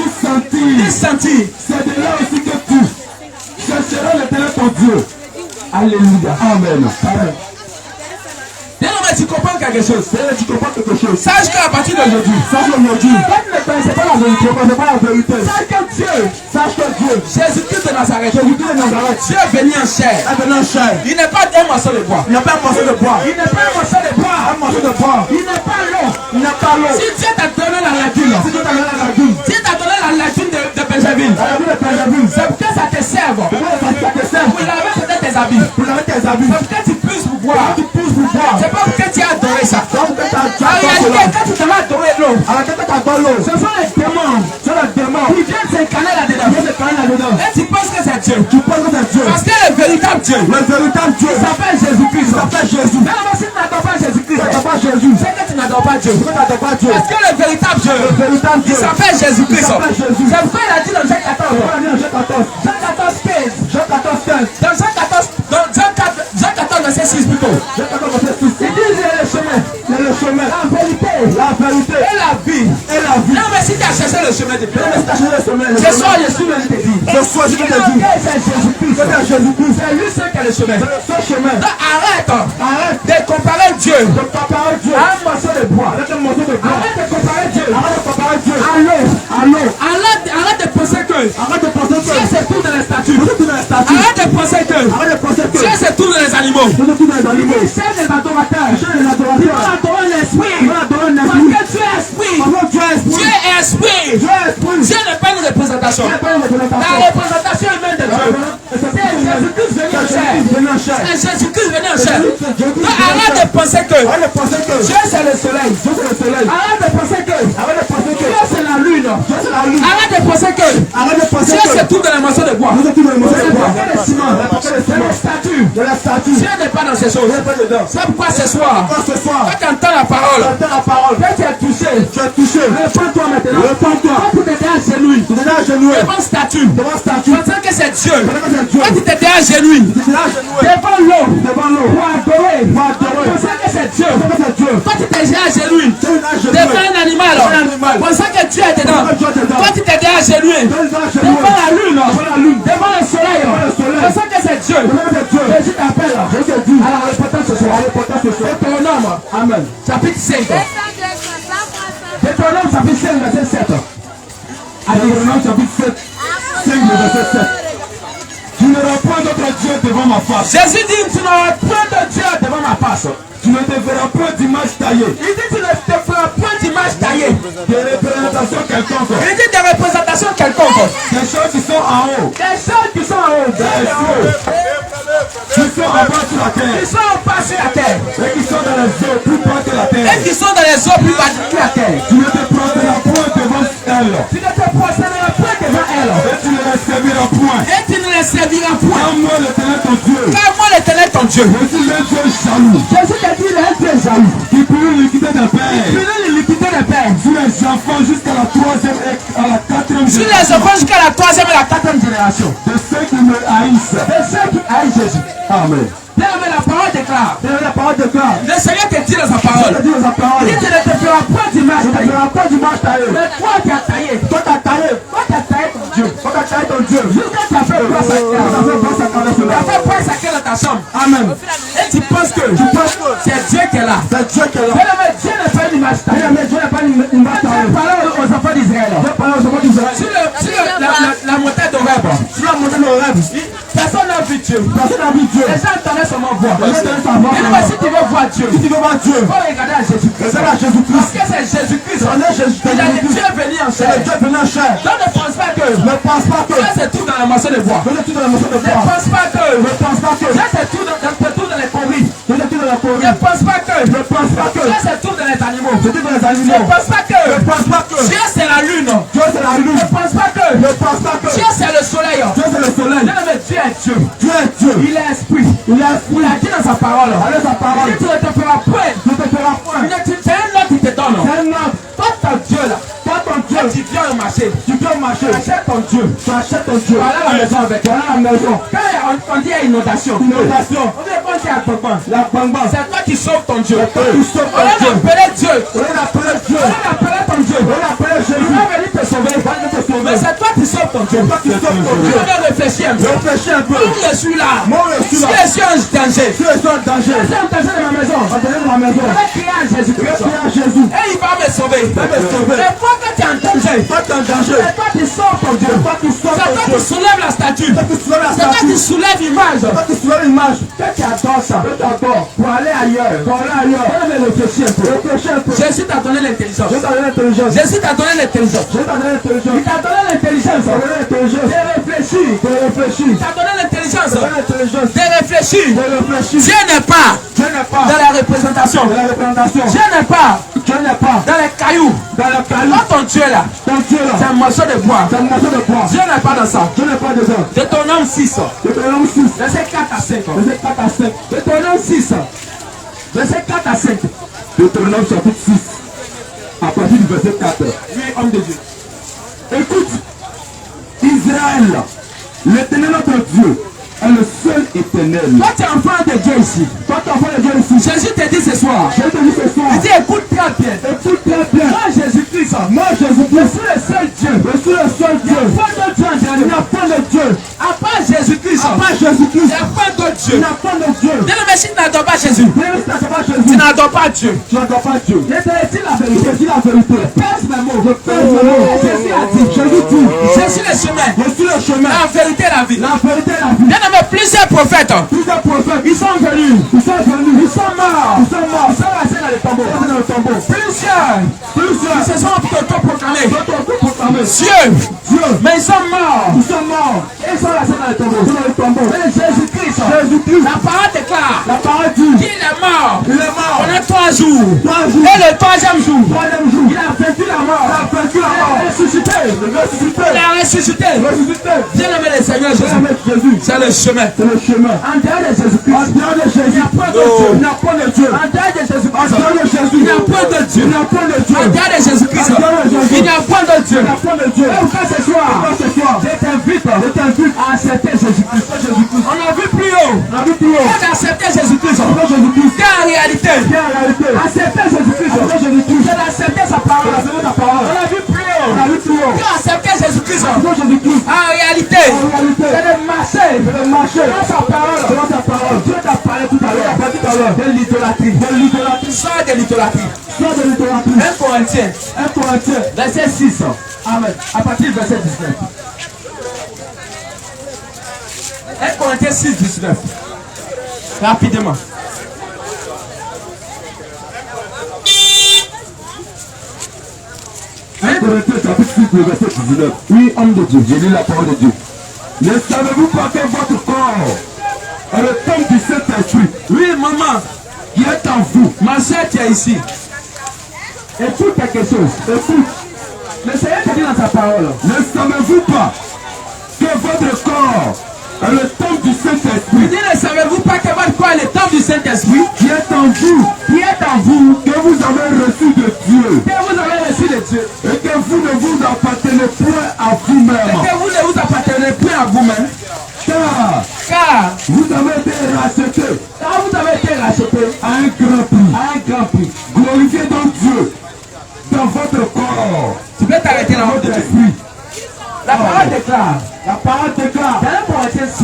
Ni sentir. C'est de là aussi que tu chercheras l'Éternel ton Dieu. Alléluia. Amen. Bien, tu comprends quelque chose. Sache qu'à partir d'aujourd'hui, Quand tu ne connaissais pas la vérité, sache que Dieu, Jésus-Christ de Nazareth, Dieu est venu en chair. Il n'est pas un morceau de bois. Il n'est pas un morceau de bois. Il n'est pas l'eau. Si Dieu t'a donné la lagune, de Benjamin, c'est pour que ça te serve. Pour laver peut-être tes habits. C'est pour que tu puisses boire. C'est pas pour que tu aies adoré ça. En réalité, quand tu t'as adoré l'eau, ce sont les démons qui viennent s'incarner là-dedans. Et tu penses que c'est Dieu. Parce que le véritable Dieu, il s'appelle Jésus-Christ. Mais si tu n'adores pas Jésus-Christ, c'est que tu n'adores pas Dieu. Parce que le véritable Dieu, il s'appelle Jésus-Christ. C'est pourquoi il a dit dans Jean 14. Dans Jean 14, verset 6 plutôt. Il dit le chemin, la vérité et la vie. Non, mais si tu as cherché le chemin de Dieu, ce soir je suis venu te dire. C'est Jésus-Christ. C'est lui seul qui a le chemin. Donc arrête de comparer Dieu à un morceau de bois. Arrête de comparer Dieu à l'eau. Arrête de penser que Dieu se tourne dans les statues. Arrête de penser que Dieu se tourne dans les animaux. C'est des adorateurs. Ils vont adorer l'esprit. Parce que Dieu est esprit. Dieu n'est pas une représentation. La représentation humaine de Dieu, c'est Jésus-Christ venu en chair. Donc arrête de penser que Dieu c'est le soleil. Arrête de penser que Dieu c'est la lune. Arrête de penser que Dieu se tourne dans les morceaux de bois. C'est le ciment. C'est les statues. De la statue. Dieu n'est pas dans ces choses. C'est pourquoi ce soir, quand tu entends la parole, que tu es touché. Réponds-toi maintenant. Quand tu t'étais agenouillé, devant statue, pensant que c'est Dieu. Quand tu t'étais agenouillé, devant l'eau, pour adorer, pensant que c'est Dieu. Quand tu t'étais agenouillé, devant un animal, pensant que Dieu est dedans. Quand tu t'étais agenouillé, devant la lune, devant le soleil, pensant que c'est Dieu. Jésus t'appelle à la repentance ce soir. Deutéronome, amen. Chapitre 5. Deutéronome chapitre 5, verset 7. Deutéronome chapitre 7, 5, verset 7. Tu n'auras point d'autre Dieu devant ma face. Jésus dit, tu n'auras point de Dieu devant ma face. Tu ne te feras point d'image taillée. Il dit, tu ne te feras point d'image taillée. De représentation quelconque. Il dit, des représentations quelconques. Des choses qui sont en haut. Des choses qui sont en haut. Des cieux. Qui sont en bas sur la terre. Qui sont en bas sur la terre. Et qui sont dans les eaux plus bas que la terre. Et qui sont dans les eaux plus bas que la terre. Tu ne te prosterneras point devant elle. Tu ne te prosterneras point devant elle. Et tu ne les serviras point. Et tu ne les serviras point. Car moi l'Éternel ton Dieu. Car moi l'Éternel ton Dieu. Je suis un Dieu jaloux. Jésus t'a dit, il est un Dieu jaloux. Qui peut liquider des pères. Tu veux l'iniquité des pères. Sur les enfants jusqu'à la 3e et à la 4e Sur les enfants jusqu'à la 3e et la 4e génération. De ceux qui me haïssent. De ceux qui haïssent Jésus. Amen. Mais la parole déclare. La parole déclare. Le Seigneur te dit dans sa parole. Il dit dans sa parole. Il dit, tu ne te feras point d'image taillée. taillée. Mais toi qui as taillé. Toi tu as taillé. Toi qui as taillé ton Dieu. Toi tu as taillé ton Dieu. Jusqu'à tu as fait point sacré. Tu as fait point sacré dans ta chambre. Amen. Et tu penses que c'est Dieu qui est là. C'est Dieu qui est là. Mais Dieu n'est pas une image taillée. Dieu n'est pas une image taillée. Dieu parle aux enfants d'Israël. Dieu parle aux enfants d'Israël. Sur la montagne d'Horeb. Sur la montagne d'Horeb. Personne n'a vu Dieu. Personne n'a vu Dieu. Les gens entendaient seulement voix. Les gens entendaient seulement voix. Mais si tu veux voir Dieu, Si tu veux voir Dieu, faut regarder à Jésus-Christ. regarde à Jésus-Christ. Parce que c'est Jésus-Christ. On est Jésus-Christ. Il a dit Dieu est venu en C'est chair. le Dieu venu en chair. Donc ne pense pas que Ne pense pas que Dieu c'est tout dans la moisson de bois. Dieu est tout dans la moisson de Ne bois. pense pas que Ne pense pas que Dieu c'est tout dans les conneries. Dieu est tout dans la forêt. Ne pense pas que Ne pense pas que Dieu c'est tout dans les animaux. Dieu est tout dans les Ne animaux. pense pas que Ne pense pas que Dieu c'est la lune. Dieu c'est la lune. Ne pense pas que Ne pense pas que Dieu c'est le soleil. Dieu c'est le soleil. Non mais Dieu est Dieu. Dieu est Dieu. Il est esprit. Il est esprit. Il a dit dans sa parole. Allez sa parole. Il dit, tu ne te feras point. Tu te feras point. C'est un autre qui te donne. C'est un autre. Toi ton Dieu là. Toi ton Dieu. Tu viens au marché. Tu peux marcher. Achète ton Dieu. Tu achètes ton Dieu. Voilà la maison avec. Voilà la maison. Quand on dit inondation. Inondation. On dit quand tu as ton La bamba. c'est toi qui sauves ton Dieu. toi qui sauves ton On Dieu. a appelé Dieu. On appelle Dieu. On a appelé ton Dieu. On appelle Il Jésus. va venir te sauver. Mais c'est toi qui sauves ton Dieu. Toi qui sauves ton Tu Dieu. vas réfléchir un peu. Réfléchis un peu. Où je suis là. Moi je suis Si là. je suis en danger. Tu es en danger. Je suis en danger de ma maison. Attendez dans la maison. Je vais crier à Jésus-Christ. Prie à Jésus. Et il va me sauver. va me sauver. Mais toi quand tu es en danger. Toi tu es en danger. C'est toi qui sauves ton Dieu. Toi qui sauves C'est ton toi Dieu. qui soulève la statue. Toi qui soulèves la C'est toi statue. qui soulève l'image. Toi qui soulèves l'image. Toi qui adores ça. Toi qui adores. Pour aller ailleurs. Pour aller ailleurs. On va réfléchir un peu. Réfléchis un peu. Jésus t'a donné l'intelligence. Dieu t'a donné l'intelligence. Jésus t'a donné l'intelligence. Dieu t'a donné l'intelligence. Il t'a donné l'intelligence. Il t'a donné l'intelligence. De réfléchir. De réfléchir. Il t'a donné l'intelligence. Il t'a donné l'intelligence. De réfléchir. De réfléchir. Dieu n'est pas Dieu n'est pas dans la représentation. dans la représentation. Dieu n'est pas Dieu n'est pas dans les cailloux. dans la caillou. Quand ton Dieu est là, Ton Dieu c'est là. un morceau de bois. C'est une nation de bois. Dieu n'est pas dans ça. Dieu n'est pas dedans. Deutéronome 6. Deutéronome 6. Verset 4 à 5. Verset 4 à 5. Deutéronome 6. Verset 4 à 5. Deutéronome chapitre 6. À partir du verset 4. Lui est homme de Dieu. Écoute, Israël, l'Éternel notre Dieu est le seul éternel. Toi tu es enfant de Dieu ici. Toi tu enfant de Dieu ici. Jésus te dit ce soir. Je te dis ce soir. Il dit écoute très bien. Écoute très bien. Moi Jésus-Christ. Moi Je Jésus-Christ. suis le seul Dieu. Je suis le seul Il n'y Dieu. a pas de Dieu en Il n'y général. a pas de Dieu. À part Jésus-Christ. À part Il Jésus-Christ. n'y a pas d'autre Il Dieu. n'y a pas de Dieu. Bien mais si tu n'adores pas Jésus, Dieu ne t'attend pas tu Jésus. n'adores pas Dieu. Tu n'adores pas Dieu. Je te dis la Je vérité. dis la vérité. Pèse mes mots. Je pèse mes mots. Jésus a dit. Jésus dit. Je suis le chemin. Je suis le chemin. La vérité et la vie. La vérité et la vie. Bien aimé, plusieurs prophètes. Plusieurs prophètes. Ils sont venus. Ils sont venus. Ils sont morts. Ils sont morts. Ils sont restés dans les tombeaux. Ils sont dans le tombeau. Plusieurs. Plusieurs. Ils se sont autoproclamés. D'autres proclamés. Dieu. Mais ils sont morts. Ils sont morts. Et ils sont restés dans le tombeau. Dans le tombeau. Mais Jésus-Christ. La parole déclare. La parole dit. Qu'il est mort. Il est mort. Pendant 3 jours. 3 jours. Et le 3e jour. 3e jour. Il a vaincu la mort. Il a vaincu la mort. Il a ressuscité. Il a ressuscité. Il a ressuscité. Ressuscité. Bien aimé le Seigneur Jésus. C'est le chemin. C'est le chemin. En dehors de Jésus-Christ. En dehors de Jésus. Il n'y a point de Dieu. Il n'y a point de Dieu. En dehors de Jésus-Christ. En dehors de Jésus. Il n'y a point de Dieu. Il n'y a point de Dieu. En dehors de Jésus-Christ. Il n'y a point de Dieu. Il n'y a point de Dieu. Et pourquoi ce soir? Je t'invite à accepter Jésus-Christ. On a vu plus haut. On a vu plus haut. D'accepter Jésus-Christ. Car en réalité, accepter Jésus-Christ, c'est d'accepter sa parole. On a vu plus haut. Car accepter Jésus-Christ, en réalité, c'est de marcher dans sa parole. Dieu t'a parlé tout à l'heure de l'idolâtrie. Sors de l'idolâtrie. 1 Corinthiens, verset 6. Amen. À partir du verset 19. 1 Corinthiens 6, 19. Rapidement. Corinthiens chapitre 6, le verset 19. Oui, homme de Dieu, j'ai lu la parole de Dieu. Ne savez-vous pas que votre corps est le temple du Saint-Esprit? Oui, maman, Qui est en vous? ma soeur, tu es ici. Écoute quelque chose. Écoute. Le Seigneur te dit dans sa parole. Ne savez-vous pas que votre corps est le temple du Il Saint-Esprit? dit, ne savez-vous pas que votre corps est le temple du Saint-Esprit? Qui est en vous? Qui est en vous? Que vous avez reçu de Dieu. Que vous avez reçu de Dieu. Et que vous ne vous appartenez point à Et vous-même. que vous ne vous appartenez plus à vous-même. Car Vous avez été rachetés quand vous avez été racheté à un grand prix. Glorifiez donc Dieu dans votre corps, tu peux t'arrêter là. votre esprit. La parole déclare. La parole déclare, Dans 1 Corinthiens 6,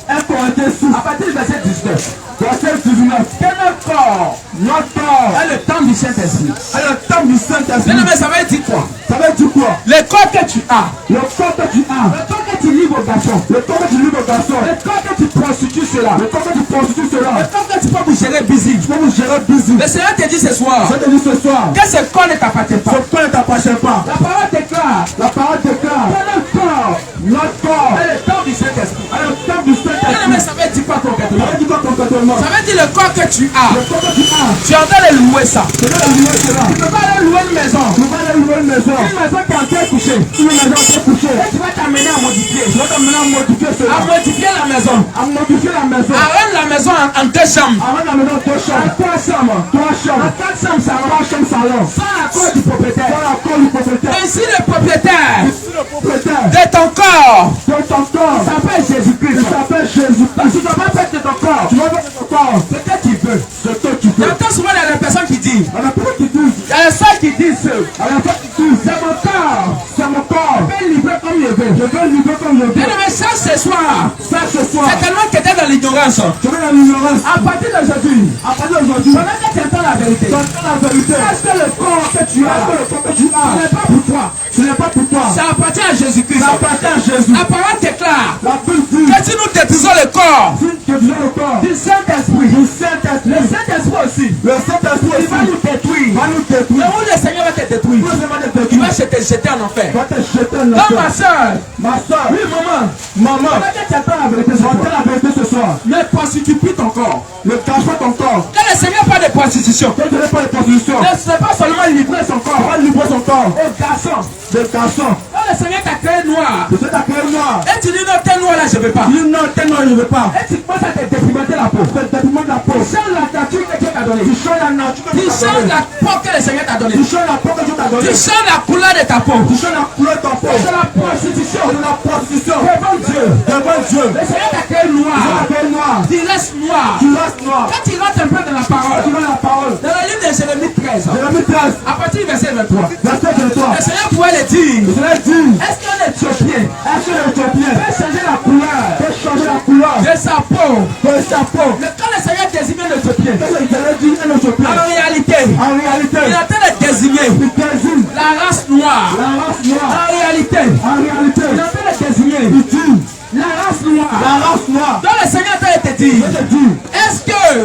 1 Corinthiens 6, à partir du verset 19, verset 19. que notre corps Notre corps est le temple du Saint-Esprit. est le temple du Saint-Esprit. Bien aimé, ça veut dire quoi? Ça veut dire quoi? Le corps que tu as, Le corps que tu as, le corps que tu livres aux garçons, le corps que tu livres aux garçons, le corps que tu prostitues cela, le corps que tu prostitues le cela, corps que tu peux vous gérer busy. tu peux vous gérer busy. Le Seigneur te dit ce soir Je te dis ce soir, que ce corps ne t'appartient pas. ce corps ne t'appartient pas. La parole déclare La parole déclare, que notre corps notre corps est le temple du Saint-Esprit. est le temple du Bien aimé, Saint-Esprit. ça veut dire quoi Ça concrètement? veut dire quoi concrètement? Ça veut dire le corps que tu as. Le corps que tu as, Tu es en train de louer ça. tu dois le louer cela. Tu ne peux pas aller louer une maison. Tu vas aller louer une maison. Une maison qui est en train de coucher. Une maison qui est couchée. Et tu vas t'amener à modifier. Tu vas t'amener à modifier À cela. modifier la maison. À modifier la maison. À rendre la maison en 2 chambres. Avant la maison, 2 En chambres. 3 chambres. 3 chambres. En 4 chambres salon. 3 chambres salon. Sans l'accord du propriétaire. Dans l'accord du propriétaire. Ainsi le propriétaire Ici le propriétaire de ton corps de ton corps s'appelle Jésus-Christ. il s'appelle Jésus. Tu ne dois pas faire de ton corps Tu vas faire de ton corps ce que tu veux. ce que tu veux. J'entends souvent les personnes qui disent, On a plus qui disent, il y a les sœurs qui disent, à la fois qui disent, c'est mon corps. c'est mon corps. Je vais livrer comme je veux. Je vais vivre comme je Bien veux. aimé, ça ce soir, Ça ce soir, c'est tellement que tu es dans l'ignorance. je vais dans l'ignorance. À partir d'aujourd'hui, À partir d'aujourd'hui, pendant que tu entends la vérité, tu entends la vérité. est-ce que le corps que tu as, Est-ce que le corps que tu ce as, n'est pas pour toi, ce n'est pas pour toi. ça appartient à Jésus-Christ. Ça appartient à Jésus. La parole déclare La Bible dit, que si nous détruisons le corps si tu dis le corps du Saint-Esprit, du Saint-Esprit, le Saint-Esprit aussi, le Saint-Esprit il va aussi nous détruire. va nous Et détruire. où le Seigneur va te détruire, Nous allons te il détruire. va te jeter en enfer. Va te jeter en Donc ma enfer. soeur, Ma soeur, oui maman, maman, pendant que tu entends la vérité, tu entends la vérité ce soir. ne prostitue plus ton corps. Ne cache pas ton corps. Que le Seigneur parle de prostitution. Ne tenez pas les prostitutions. Ne c'est pas seulement livrer son Tu corps vas livrer son corps. aux garçons. Des garçons. Quand le Seigneur t'a créé noir, Je sais ta créé noir. et tu dis non, t'es noir là, je ne veux pas. Dis non, t'es noir, je ne veux pas. Et tu commences à te dépimenter la peau. Fais le détriment de la peau. Tu changes la nature que Dieu t'a donnée. Tu changes la nature que Tu Dieu t'a changes donnée. la peau que le Seigneur t'a donnée. Tu changes la peau que Dieu t'a Tu donnée. changes la couleur de ta peau. Tu changes la couleur de ton peau. C'est la prostitution. C'est de la prostitution. Devant Dieu. Devant Dieu. Le Seigneur t'a créé Tu noir. t'appelles noir. Tu restes noir. Tu restes noir. Quand tu rentres un peu dans la parole, Tu veux la parole. dans le livre de Jérémie 13, Jérémie 13, à partir du verset 23, verset 23. le Seigneur pouvait le dire. Je l'ai dit. Est-ce qu'un Éthiopien Est-ce que l'Éthiopien peut changer la couleur peut changer la couleur de sa peau? de sa peau? Mais quand le Seigneur désigne l'Éthiopien, Qu'est-ce que je l'ai dit un Éthiopien? en réalité, En réalité, il est en train de désigner il désigne la race noire. la race noire. En réalité, En réalité, il est en train de désigner il dit la race noire. la race noire. Donc le Seigneur est en train de te dire, Je te dis, est-ce que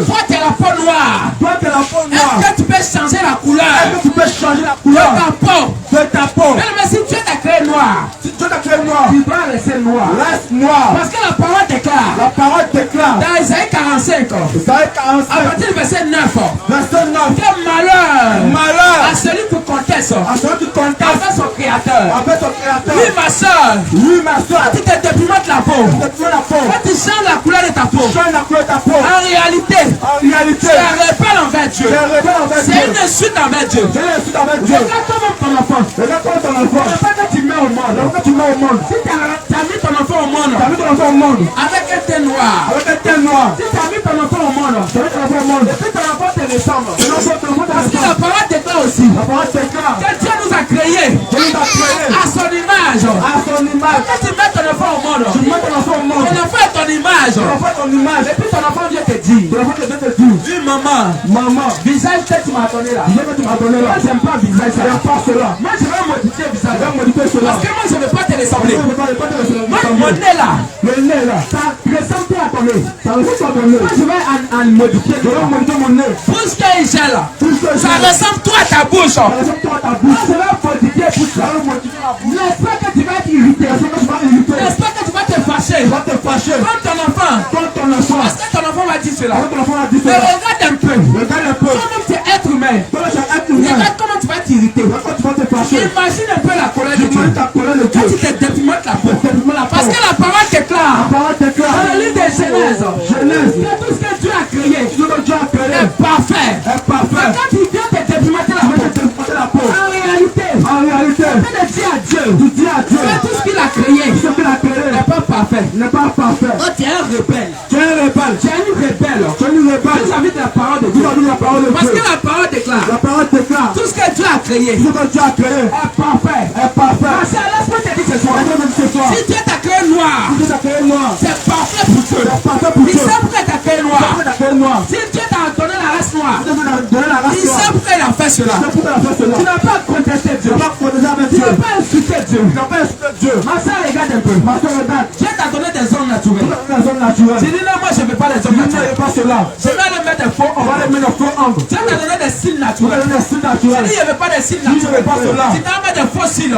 toi tu as la peau noire. Est-ce que tu peux changer la couleur de ta peau? Mais si Dieu t'a créé noir, tu dois rester noir. Parce que la parole déclare dans Isaïe 45, à partir du verset 9, quel malheur à celui qui conteste avec son créateur. Oui, ma soeur, quand tu te dépimentes la peau, quand tu changes la couleur de ta peau, en réalité, tu es rebelle envers Dieu. C'est une insulte envers Dieu. Regarde ton enfant. Tu mets au monde. Si tu as mis ton enfant au monde avec un teint noir, si tu as mis ton enfant au monde, et puis ton enfant te ressemble. Parce que la parole déclare aussi que Dieu nous a créés à son image. Quand tu mets ton enfant au monde, ton enfant est ton image. Et puis ton enfant vient te dire, dis maman, visage que tu m'as donné là. Moi j'aime pas visage, moi je vais modifier visage. Parce que moi je ne veux pas te ressembler. Moi mon nez là, ça ressemble à ton nez. Moi je vais en modifier. Bouche qu'il gèle, ça ressemble toi à ta bouche. Moi je vais modifier bouche. J'espère que tu vas être irrité. J'espère que tu vas te fâcher. Comme ton enfant. Parce que ton enfant va dire cela. Mais regarde un peu. Toi-même tu es être humain. Regarde comment tu vas t'irriter. Imagine un peu la colère de Dieu. Quand tu te dépimentes la peau. Parce que la parole déclare dans le livre de Genèse que tout ce que Dieu a créé est parfait. Mais quand tu viens te dépimenter la peau, en réalité, tu dis à Dieu que tout ce qu'il a créé n'est pas parfait. Oh, tu es un rebelle. Tu es une rebelle. Vis-à-vis de la parole de Dieu. Parce que la parole déclare tout ce que Dieu a créé est parfait. Laisse-moi te dire ce soir. Si Dieu t'a créé noir, c'est parfait pour Dieu. Il sait pourquoi il t'a créé noir. Si Dieu t'a donné la race noire, il sait pourquoi il a fait cela. Tu n'as pas contesté Dieu. Tu n'as pas insulté Dieu. Ma soeur, regarde un peu. Dieu t'a donné des hommes naturels. Tu dis non, moi je ne veux pas les hommes naturels. Je vais le mettre des faux ongles. Dieu t'a donné des cils naturels. Tu dis je ne veux pas des cils naturels. Tu t'as mis des faux cils.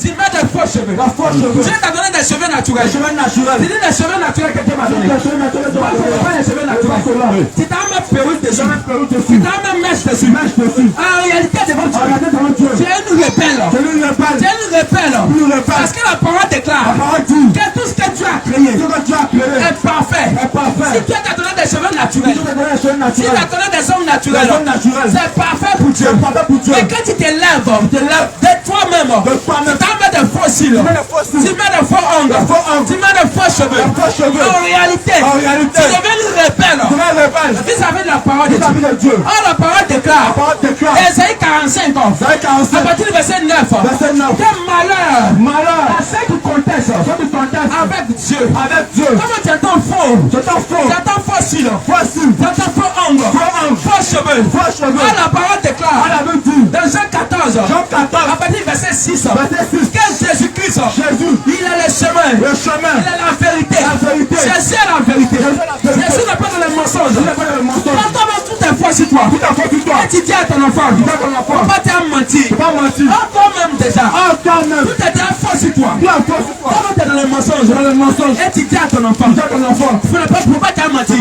Tu mets des faux cheveux. Dieu t'a donné des cheveux naturels. Tu dis des cheveux naturels que Dieu m'a donné. Moi je ne veux pas les cheveux naturels. Tu t'as mis perruque dessus. Tu t'as mis mèche dessus. En réalité devant Dieu, tu es une rebelle. Parce que la parole déclare que tout ce que Dieu a créé est parfait. Si Dieu t'a donné des cheveux naturels, si tu as donné des hommes naturels, c'est parfait pour Dieu. Mais quand tu te lèves de toi-même, tu t'en mets des faux cils, tu mets des faux ongles, tu mets des faux cheveux. En réalité, tu deviens une rebelle vis-à-vis de la parole de Dieu. Or la parole déclare, Isaïe 45, à partir du verset 9, quel malheur à ceux qui contestent avec Dieu. Comment tu entends faux? Tu entends faux cils, tu entends faux ongles, faux cheveux. Or la parole déclare dans Jean 14, à partir du verset 6, que Jésus-Christ, il est le chemin, il est la vérité. Jésus est la vérité. Jésus n'est pas dans les mensonges. Quand toi-même tout est faux sur toi, et tu dis à ton enfant, faut pas te mentir. Toi-même déjà, tout est déjà faux sur toi. Toi-même tu es dans les mensonges, et tu dis à ton enfant, faut pas te mentir.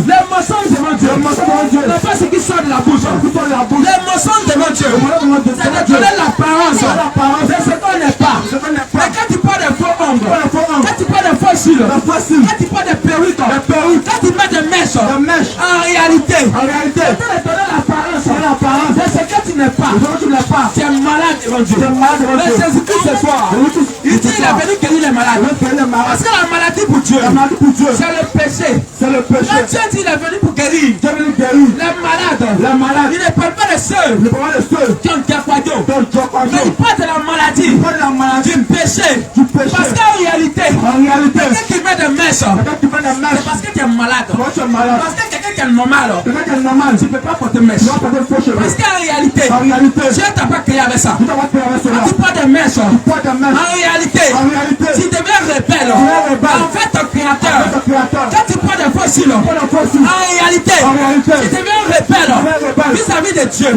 Les mensonges devant Dieu, n'est pas ce qui sort de la bouche. Les mensonges devant Dieu, c'est de donner l'apparence de ce qu'on n'est pas. Mais quand tu parles de faux ongles, quand tu parles de faux cils, quand tu parles de perruques, quand tu mets des mèches, en réalité, c'est de donner l'apparence de ce que tu n'es pas. Tu es malade devant Dieu. Mais Jésus-Christ ce soir, il dit il est venu guérir les malades. Parce que la maladie pour Dieu, c'est le péché. Quand Dieu dit il est venu pour guérir les malades, il ne parle pas de ceux qui ont diaquadio, mais il parle de la maladie, du péché. Parce qu'en réalité, quelqu'un qui met des mèches, c'est parce que tu es malade. Parce que quelqu'un qui est normal, tu ne peux pas porter mèche. Parce qu'en réalité, Dieu t'a pas créé avec ça. Quand tu portes des mèches, en réalité, tu deviens rebelle. En fait, ton créateur, quand tu portes des fossiles, en réalité, tu deviens rebelle vis-à-vis de Dieu.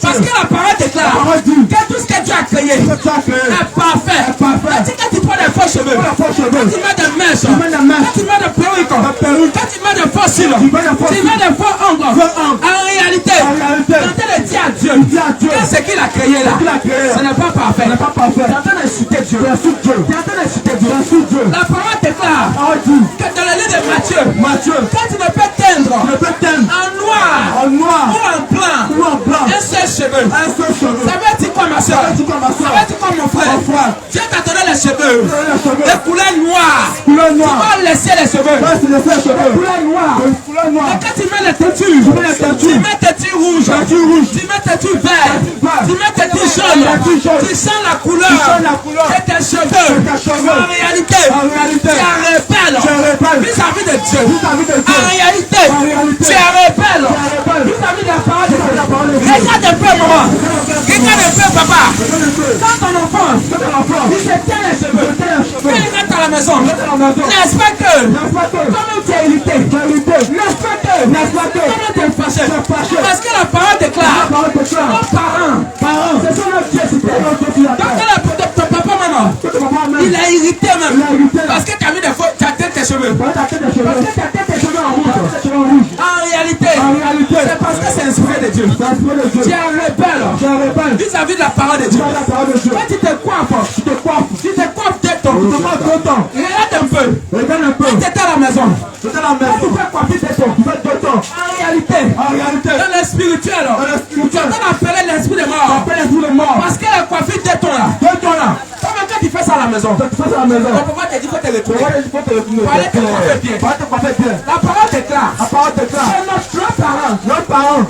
Parce que la parole déclare que tout ce que Dieu a créé est parfait. Quand tu prends des faux cheveux, quand tu mets des mèches, quand tu mets des perruques, quand tu mets des fossiles, tu mets des faux ongles. En réalité, tu es en train de dire à Dieu que ce qu'il a créé là, ce n'est pas parfait. Tu es en train d'insulter Dieu. Tu es en train d'insulter Dieu. La parole déclare que dans le livre de Matthieu, quand tu ne peux teindre en noir ou en blanc un seul cheveu, ça veut dire quoi ma soeur? Ça veut dire quoi mon frère? Dieu t'a donné les cheveux de couleur noire. Tu vas laisser les cheveux de couleur noire. Et quand tu mets les têtures, tu mets tes têtures rouges, tu mets tes têtures vertes, tu mets tes têtures jaunes, tu sens la couleur de tes cheveux. En réalité, tu es rebelle vis-à-vis de Dieu. En réalité, tu es rebelle vis-à-vis de la parole de Dieu. Regarde un peu, maman. Regarde un peu, papa. Quand ton enfant, il se tient les cheveux, quand il rentre à la maison, n'est-ce pas que, comme tu es irrité, n'est-ce pas que, comme tu es fâché, parce que la parole déclare, nos parents, ce sont nos dieux. Donc ton papa, maman, il est irrité même, parce que tu as mis des fois, tu as tête tes cheveux, parce que tu as tête tes cheveux en rouge. En réalité, c'est parce que c'est inspiré de Dieu. Tu es rebelle vis-à-vis de la parole de Dieu. Quand tu te coiffes dès ton regarde un peu. Quand tu étais à la maison, quand tu fais coiffer dès ton en réalité, dans le spirituel, tu es en train d'appeler l'esprit de mort. Parce que la coiffure dès ton là, quand tu fais ça à la maison, ton papa te dit qu'il faut te retourner. Fallait te coiffer bien. La parole déclare que nos parents,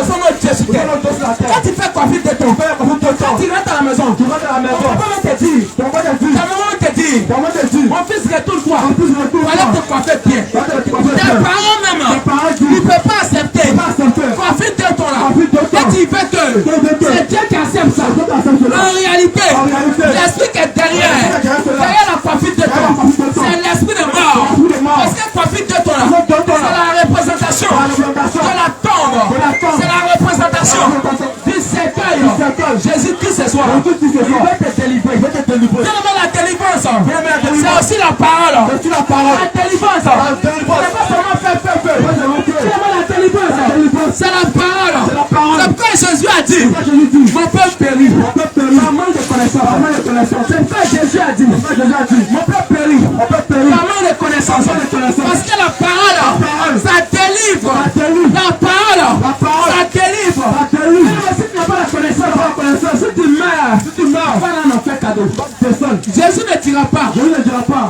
ce sont nos dieux sur terre. Quand tu fais coiffer de ton, quand tu rentres à la maison, ton papa va te dire, ta maman va te dire, mon fils retourne-toi, fallait te coiffer bien. Tes parents même, ils ne peuvent pas accepter coiffer de ton là. Quand tu veux que c'est Dieu qui accepte ça. En réalité, l'esprit qui est derrière la coiffure de ton, c'est l'esprit de mort. Parce que coiffure de ton là, c'est la représentation de la tombe. C'est la représentation du cercueil. Jésus-Christ ce soir, il veut te délivrer. La délivrance, c'est aussi la parole. La délivrance, c'est pas seulement faire peur. La délivrance, c'est la parole. C'est pourquoi Jésus a dit, mon peuple périt par manque de connaissance. C'est pourquoi Jésus a dit, mon peuple périt par manque de connaissance. Parce que la parole, ça délivre. La parole, ça délivre. Si tu n'as pas la connaissance, si tu meurs, pas dans enfer cadeau. Jésus ne dira pas.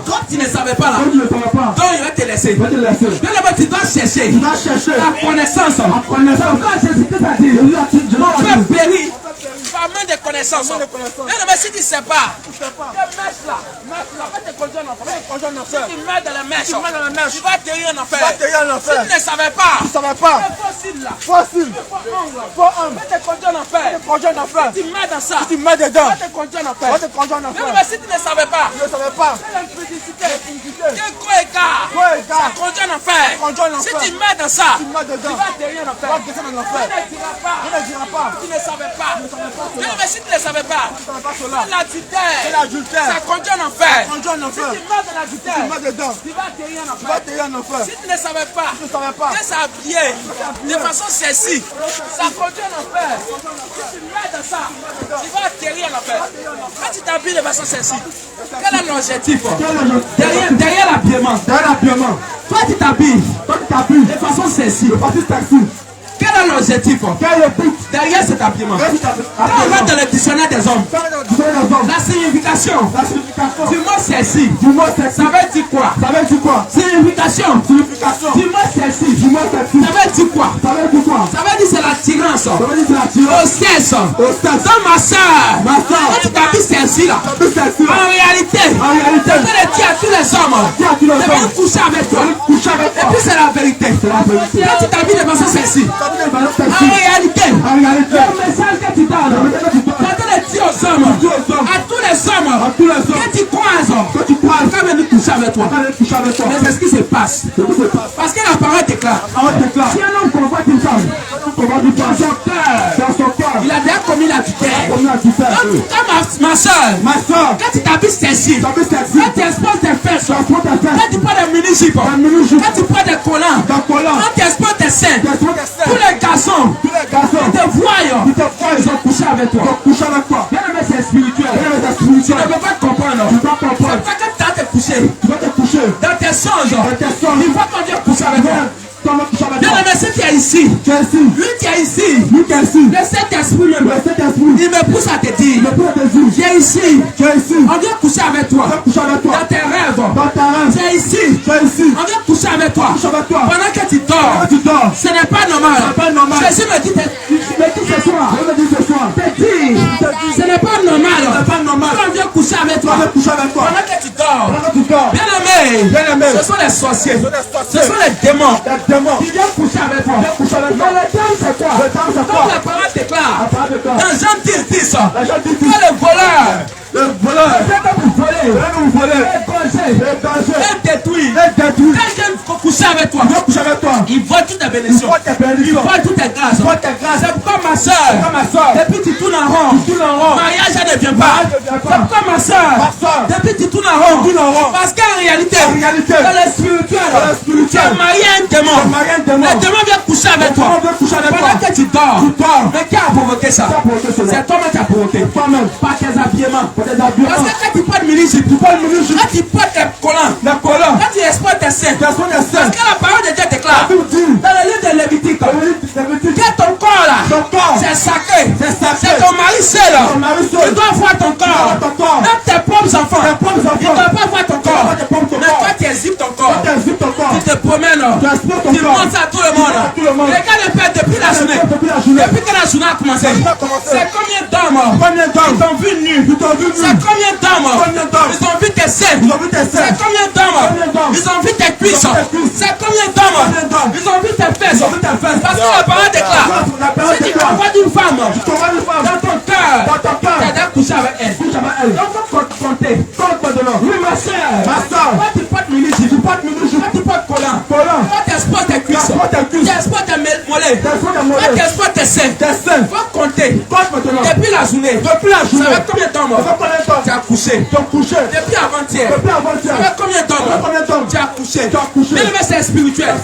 Quand tu ne savais pas là, donc il va te laisser. Tu dois chercher la connaissance. Quand Jésus-Christ a dit, mon peuple périt par manque de connaissance. Mais si tu ne sais pas, mèche là, va te conduire en enfer. Si tu mets dans la mèche, tu vas atterrir en enfer. Si tu ne savais pas, fossile là, va te conduire en enfer. Si tu mets dans ça, va te conduire en enfer. Mais si tu ne savais pas, l'impudicité, quel gros écart, ça conduit en enfer. Si tu mets dans ça, tu vas atterrir en enfer. Tu ne diras pas, tu ne savais pas. Mais si tu ne savais pas, l'adultère, ça conduit en enfer. Si tu mets dans l'adultère, tu vas atterrir en enfer. Si tu ne savais pas, que ça habillé de façon sexy, ça conduit en enfer. Si tu mets dans ça, tu vas atterrir en enfer. Quand tu t'habilles de façon sexy, quel est l'objectif? Derrière l'habillement. Toi tu t'habilles de façon sexy. Quel est l'objectif? Derrière cet habillement. Quand on va dans le dictionnaire des hommes, la signification du mot celle-ci, ça veut dire quoi? Signification du mot celle-ci, ça veut dire quoi? Ça veut dire c'est l'attirance l'attirance Ça veut dire c'est l'attirance. au sexe. Au sexe. Donc ma soeur, Ma soeur. quand tu t'habilles celle-ci là, Ça veut dire c'est en réalité, En réalité. c'est que tu as tous les hommes. Tu as tous les de hommes. venir coucher avec toi. Coucher avec Et toi. puis c'est la vérité. C'est la vérité. Quand tu t'habilles de façon celle-ci, Ça veut dire c'est en l'attirance. réalité, En réalité. le message que tu donnes, tu as de dire aux hommes, dis aux hommes. à tous les hommes, À tous les hommes. que tu croises, Quand tu croises. quand venir coucher avec toi. Quand elle couche avec toi. Mais c'est ce qui se passe. C'est tout se passe. Parce que la parole déclare. On déclare. Si un homme convoite une femme, Comment tu dans penses? son cœur, Dans son cœur. il a déjà commis l'adultère. Combien tu fais? Quand ma soeur, Ma soeur. quand tu t'habilles celle-ci, Ça veut dire c'est quand tu exposes tes fesses, Transport tes fesses. quand tu prends des mini-jupes, Un mini-jupe. quand tu prends des collants, Dans collant. quand tu exposes tes seins, Transport tes fesses. tous les garçons Tous les garçons. qui te voient, Ils te voient. ils ont couché avec Ils toi. ont couché avec toi. Bien aimé, c'est spirituel. Bien aimé, c'est Tu spirituel. ne peux pas comprendre. Tu dois comprendre. C'est pas que tu as te coucher. Tu vas te coucher. Dans tes songes, Dans tes songes. il faut qu'on vienne coucher avec toi. Comment tu avec Bien toi? aimé, si tu es ici, Tu es ici. lui qui est ici, Lui qui est ici. le Saint-Esprit même, Le Saint-Esprit. il me pousse à te dire, Le Père des yeux. viens ici, Tu es ici. on vient coucher avec toi. Tu vas coucher avec toi. Dans tes rêves, Dans ta reine. tu es ici, Tu es ici. on vient coucher avec toi. Couche avec toi. Pendant que tu dors, Quand tu dors. ce n'est pas normal. Ce n'est pas normal. Jésus me dit, ce soir, Je me dis ce soir. te dit, ce n'est pas normal. Ce n'est pas normal. Quand on vient coucher avec toi, Je vais coucher avec toi. pendant que tu dors, Pendant que tu dors. bien aimé, Bien aimé. ce sont les sorciers, Ce sont les sorciers. ce sont les démons Les démons. qui viennent coucher avec toi. Viens coucher avec toi. Mais le terme c'est quoi? Le terme, c'est Comme quoi? la parole déclare, La parole déclare. dans Jean 10, La Jean 10, que le voleur, le voleur. c'est comme vous voler, Viens nous voler. étranger, Le danger. et détruire. Et détruire. Quand je viens coucher avec toi, Viens coucher avec toi. il vole toutes tes bénédictions, Vois tes il bénédictions. vole toutes tes grâces. Vois tes grâces. C'est pourquoi ma soeur, Comme ma soeur. depuis tu tournes en rond, Tu tournes en rond. mariage elle ne vient pas. Mariage ne vient pas. C'est pourquoi ma soeur, Ma soeur. depuis tu tournes en rond, Tu tournes en rond. parce qu'en réalité, En réalité, dans le spirituel, dans le spirituel, tu es marié à un démon. tu es marié à un démon. Le démon vient coucher avec Le toi. démon vient coucher avec toi. Pendant que tu dors, Tu dors. mais qui a provoqué ça? Qui a provoqué cela? C'est toi-même qui a provoqué. Toi-même. Pas tes habillements. Pour tes habillements. Parce que quand tu portes le mini-jupe, Tu prends le mini-jupe. quand tu portes tes collants, Les collants. quand tu exposes tes seins, Tu exposes tes seins. parce que la parole de Dieu déclare, La Bible dit. dans le livre de Lévitique, C'est que ton corps là, ton corps. c'est sacré. C'est sacré. C'est ton mari seul. Ton mari seul. Tu dois voir ton corps. Ton corps. Même tes propres enfants. Tes propres enfants. Ils ne doivent pas voir ton corps. pas tes propres Mais corps. toi, tu exhibes ton corps. Tu exhibes ton corps. Tu te promènes. Tu exposes ton Tu corps. montres ça à tout le monde. montres à tout le monde. Regarde le père depuis la journée. Depuis la journée. Depuis que la journée a commencé. Depuis a commencé. C'est combien d'hommes Combien d'hommes? ils t'ont vu nu? Ils t'ont vu nu. C'est combien d'hommes Combien d'hommes? ils ont vu tes seins? Ils ont vu tes seins. C'est combien d'hommes Combien d'hommes? ils ont vu tes cuisses? Ils ont vu tes cuisses. C'est combien Combien d'hommes d'hommes? ils ont vu tes fesses? Ils ont vu tes fesses. Parce que la parole déclare, La parole si tu déclare. envoies d'une femme Tu vois une femme. dans ton cœur, Dans ton cœur. tu as déjà couché avec elle. Couche avec elle. Donc faut compter. Compte maintenant. Oui, ma soeur. Ma soeur. Toi, tu portes mini-jupe. Tu portes mini-jupe. Toi, tu portes collant. Collant. Toi, tu exposes tes cuisses. Tu exposes tes cuisses. Tu exposes tes mollets. Tu exposes tes Toi, mollets. tu exposes tes seins. Tes seins. Faut compter. Compte maintenant. Depuis la journée. Depuis la Ça journée. fait combien de temps, Ça fait combien de temps? tu as couché? Tu as couché. Depuis avant-hier. Depuis avant-hier. Ça fait combien de temps? Ça fait combien de temps? Tu as couché. Tu as couché. Bien aimé, c'est spirituel.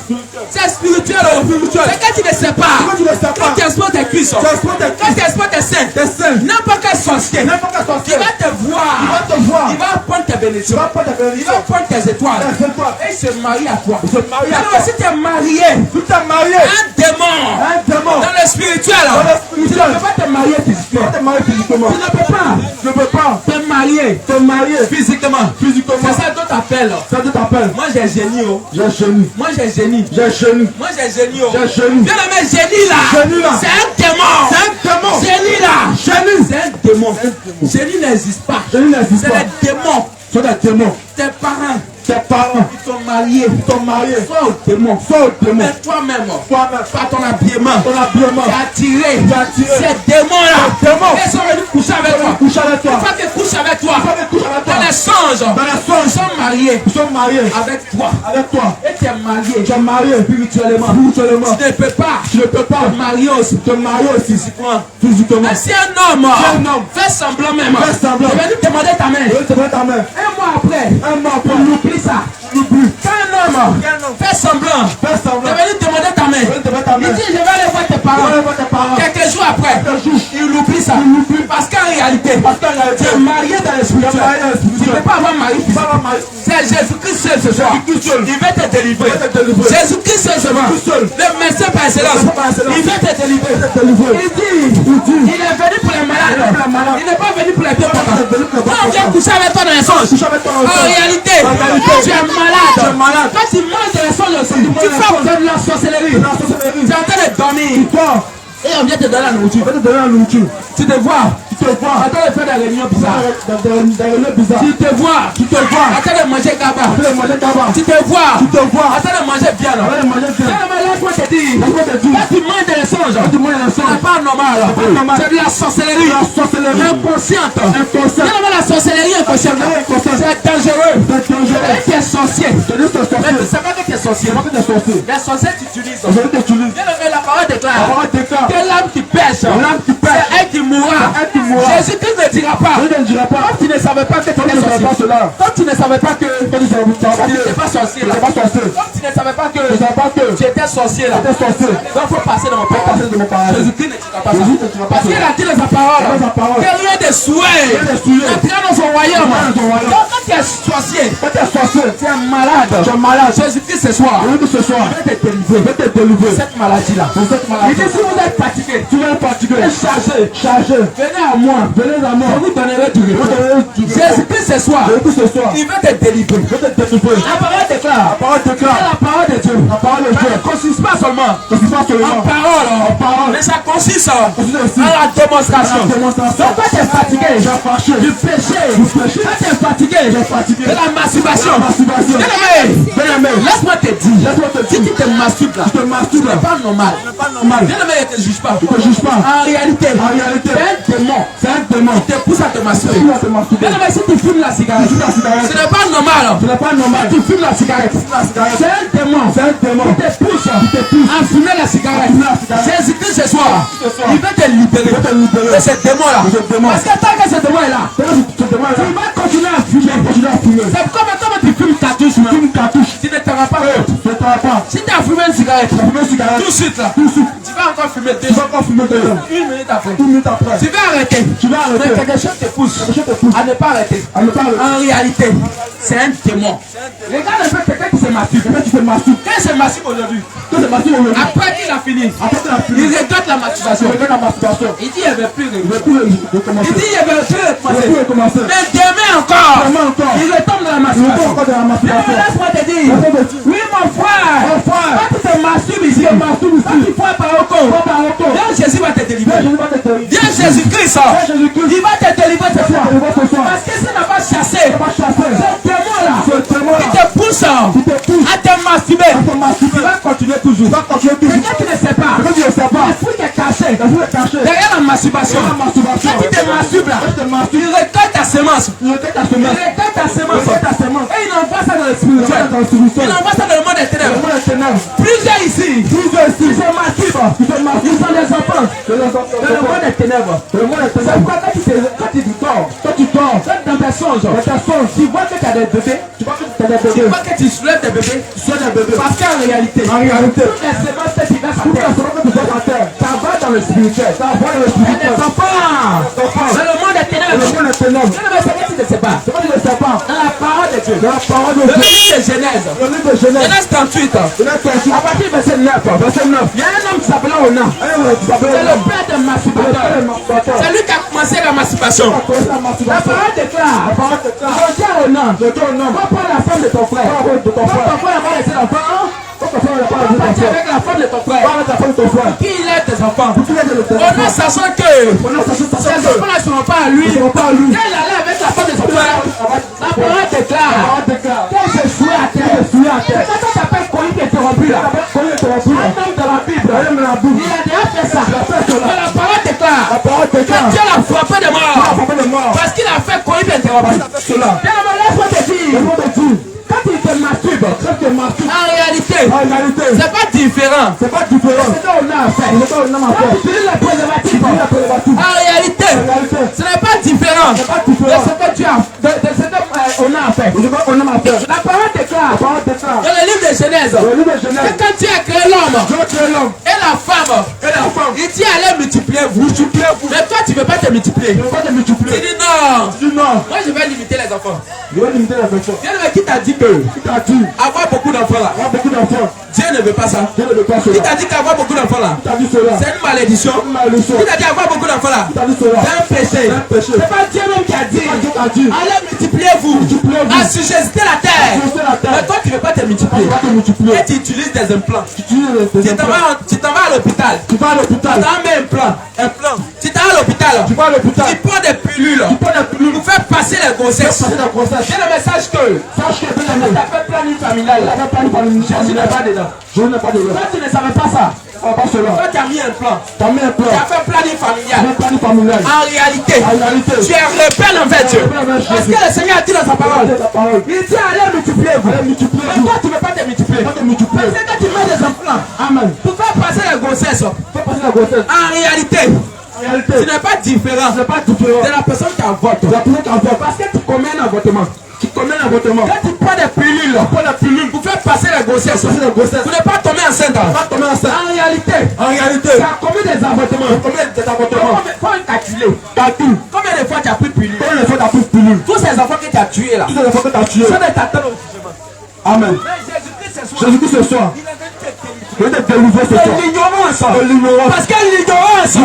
C'est spirituel. Oh. spirituel. C'est quand tu ne sais pas. Quand tu ne sais pas. Quand tu exposes tes cuisses. Tu exposes tes Quand tu exposes tes seins. Tes seins. N'importe quel sorcier. N'importe quel sorcier. Il va te voir. Il va te voir. Il va prendre tes Tu bénédictions. vas prendre tes Il va bénédictions. prendre tes étoiles. Tes étoiles. Et il se marie à toi. Il se marie à Alors, toi. si tu es marié, Tu t'es marié. un démon, Un démon. dans le spirituel, Dans le tu ne spirituel. peux pas te marier Tu physiquement. vas te marier physiquement. Tu ne peux pas Tu ne peux pas te marier te marier physiquement. physiquement. C'est ça dont t'appelles. Ça te t'appelle. Moi j'ai génie. Oh. J'ai génie. Moi j'ai génie. J'ai génie. Moi j'ai génie. Oh. J'ai génie. Bien aimé, génie là. Génie là. C'est un démon. C'est un démon. Génie là. Génie. C'est un démon. Génie n'existe pas. Génie n'existe C'est pas. les démons. Ce sont des démons. Tes parents, Tes parents. ils sont mariés. Ils sont mariés. Soit au démon. Soit au démon. Mais toi-même, Toi-même. par ton habillement, Ton habillement. tu as attiré Tu as attiré. ces démons-là. Ces démons. Ils sont venus coucher avec toi. Couche avec toi. Une fois qu'ils couchent avec toi, Une fois qu'ils couchent avec toi. dans les songes, Dans les songes. ils sont mariés Ils sont mariés. avec toi. Avec toi. Et tu es marié Tu es marié spirituellement. spirituellement. Tu ne peux pas Tu ne peux pas te marier aussi te marier aussi physiquement. physiquement. Mais si un homme fait semblant même, Fais semblant. il va nous demander ta main. Je te prends ta main. Un mois après, Un mois après. on oublie ça. Quand un homme fait semblant, Fais il semblant. va nous demander ta main. Je te prends ta main. Il dit, je vais aller voir tes Tu vas parents. aller voir tes parents. Quelques jours après, Quelques jours. il oublie ça. Parce qu'en réalité, Parce qu'en réalité, tu es marié dans le spirituel. tu es marié dans le Tu ne spirituel. peux pas avoir mari Tu vas physique. avoir marié. C'est Jésus-Christ seul ce soir. Jésus-Christ seul. Il veut te délivrer. Il veut te délivrer. Jésus-Christ seul ce soir. Jésus seul. Le médecin par excellence. Le médecin par excellence. Il veut te délivrer. Il veut te délivrer. Il dit, il est venu pour les malades. Il est venu pour les malades. Il n'est pas venu pour les bien portants. Il est venu pour les bien Quand on vient portants. coucher avec toi dans les songes, Couche avec toi dans le en songe. réalité, En réalité, tu es malade. tu es malade. Quand tu manges dans les songes aussi, tu manges dans les fais songes. de la sorcellerie. De la sorcellerie. Tu es en train de dormir. Toi, Et on vient te donner la nourriture. On va te donner la nourriture. Tu te vois. Tu te vois. Attends de faire des réunions bizarres. Dans des réunions bizarres. Tu te vois. Tu te vois. Attends de manger gaba. Tu te manger gaba. Tu te vois. Tu te vois. Attends de manger bien. On va manger bien. Laisse-moi te dire. Laisse-moi te dire. Quand tu manges des songes, Quand tu manges des songes, c'est pas normal. C'est de la sorcellerie. La sorcellerie. Inconsciente. Inconsciente. La sorcellerie inconsciente. C'est dangereux. C'est dangereux. Tu es sorcier. Tu es sorcier. Mais tu sais pas que tu es sorcier. C'est pas que tu es sorcier. Les sorciers tu utilises. Aujourd'hui, tu utilises. La parole déclare. La parole déclare. Que l'âme qui pêche. L'âme qui pêche. C'est elle qui mourra. C'est elle qui mourra. Jésus-Christ ne dira pas. Je ne dirai pas. Quand tu ne savais pas que tu étais sorcier. Quand tu ne savais pas que tu n'étais pas sorcier là. Quand tu ne savais pas que tu étais sorcier là. Donc il faut passer dans mon parole. Jésus-Christ ne dira pas ça. Parce qu'il a dit dans sa parole que rien de souhait n'entrera dans son royaume. Donc quand tu es sorcier, tu es malade. Jésus-Christ ce soir, il va te délivrer. Cette maladie là. Il dit si vous êtes fatigué, chargé, venez à moi. Je vous donnerai du repos. Jésus-Christ ce soir, il veut te délivrer. La parole déclare. La parole de Dieu. Ne consiste pas seulement en parole, mais ça consiste en la démonstration. Donc quand tu es fatigué du péché, quand tu es fatigué de la masturbation, bien-aimé, laisse-moi te dire, si tu te masturbes là, ce n'est pas normal. Bien-aimé, ne te juge pas. En réalité, c'est un démon qui te pousse à te masturber. Bien-aimé, si tu fumes la cigarette, ce n'est pas normal. Si tu fumes la cigarette, c'est un démon qui te pousse à fumer la cigarette. Jésus-Christ ce soir, il veut te libérer de ce démon-là. Parce que tant que ce démon est là, tu vas continuer à fumer. C'est comme quand tu fumes cartouche, tu ne te rends pas compte. Si tu as fumé une cigarette, tout de suite là, tu vas encore fumer 2 jours. Une minute après, tu vas arrêter. Mais quelque chose te pousse à ne pas arrêter. En réalité, c'est un démon. Regarde un peu quelqu'un qui se masturbe. Quand il se masturbe aujourd'hui, après qu'il a fini, il regrette la masturbation. Il dit il ne veut plus recommencer. Il dit il ne veut plus recommencer. Mais demain encore, il retombe dans la masturbation. Laisse-moi te dire, oui mon frère, quand tu te masturbes ici, quand tu prends par au corps, viens Jésus va te délivrer. Viens Jésus-Christ, il va te délivrer ce soir. Parce que s'il n'a pas chassé ce démon-là, qui te pousse à te masturber, tu vas continuer toujours. Quelqu'un qui ne sait pas, le fruit qui est caché derrière la masturbation. Quand tu te masturbes là, il récolte ta semence. Et il envoie ça dans le spirituel. Il envoie ça dans le monde des ténèbres. Plusieurs ici, ils se masturbent. Ils sont des enfants. Dans le monde des ténèbres. C'est pourquoi quand tu dors, dans tes songes, tu vois que tu as des bébés. Tu vois que tu soulèves des bébés. Parce qu'en réalité, toutes les semences que tu verses à terre, ça va dans le spirituel. Et les enfants, dans le monde des ténèbres. C'est que tu ne sais pas. Dans la parole de Dieu. Le livre de Genèse 38. À partir du verset 9. Il y a un homme qui s'appelait Onan. C'est le père de masturbation. C'est lui qui a commencé la masturbation. La parole déclare. Je dis à Onan, va prendre la femme de ton frère. Ton frère va laisser l'enfant. Va partir avec la femme de ton frère. Qui il est tes enfants? On a sachant que ces enfants ne seront pas à lui. Quand il allait avec la femme de son frère, la parole déclare que je suis à terre. Quand ça s'appelle colis qui est interrompu là, un homme de la Bible, il a déjà fait ça. Mais la parole déclare que Dieu l'a frappé de mort parce qu'il a fait colis qui est interrompu. Bien, laisse-moi te dire, quand il te masturbe, en réalité, c'est pas différent. C'est ce qu'on a fait. Quand tu utilises le préservatif, en réalité, ce n'est pas différent de ce que tu as, de ce qu'on a fait. La parole déclare dans le livre de Genèse que quand tu as créé l'homme et la femme, il dit allez multiplier vous. Mais toi tu ne veux pas te multiplier. Tu dis non. Moi je vais limiter les enfants. Bien mais qui t'a dit que avoir beaucoup d'enfants là, Dieu ne veut pas ça. Qui t'a dit qu'avoir beaucoup d'enfants là, c'est une malédiction. Qui t'a dit avoir beaucoup d'enfants là, c'est un péché. C'est pas Dieu même qui a dit allez multipliez-vous, assujettez la terre. Mais toi tu ne veux pas te multiplier. Et tu utilises des implants. Tu t'en vas à l'hôpital. vas à l'hôpital. Tu as un plan. Tu vas à l'hôpital. Tu vas à l'hôpital. Tu prends des pilules. Tu prends des pilules. Pour faire passer les grossesses. Passer la grossesse. J'ai le message que. Sache que tu as fait planning familial. Tu as fait planning familial. Je n'ai pas dedans. Je n'ai pas dedans. Toi, tu ne savais pas ça. Pas cela. Toi, tu as mis un plan. Tu as mis un plan. Tu as fait planning familial. Un planning familial. En réalité, tu es rebelle envers Dieu. Parce que le Seigneur a dit dans sa parole, il dit allez multiplier-vous. Mais toi, tu ne veux pas te multiplier. Parce que quand tu mets des enfants, Amen. pour faire passer la grossesse, en réalité, tu n'es pas différent de la personne qui avorte. Parce que tu commets un avortement. Quand tu prends des pilules pour faire passer la grossesse, pour ne pas tomber enceinte. En réalité, tu as commis des avortements. Faut calculer. Combien de fois tu as pris pilule? Tous ces enfants que tu as tués là, ça ne t'attend au jugement. Amen. Mais Jésus-Christ ce soir. de l'ignorance. Parce que l'ignorance,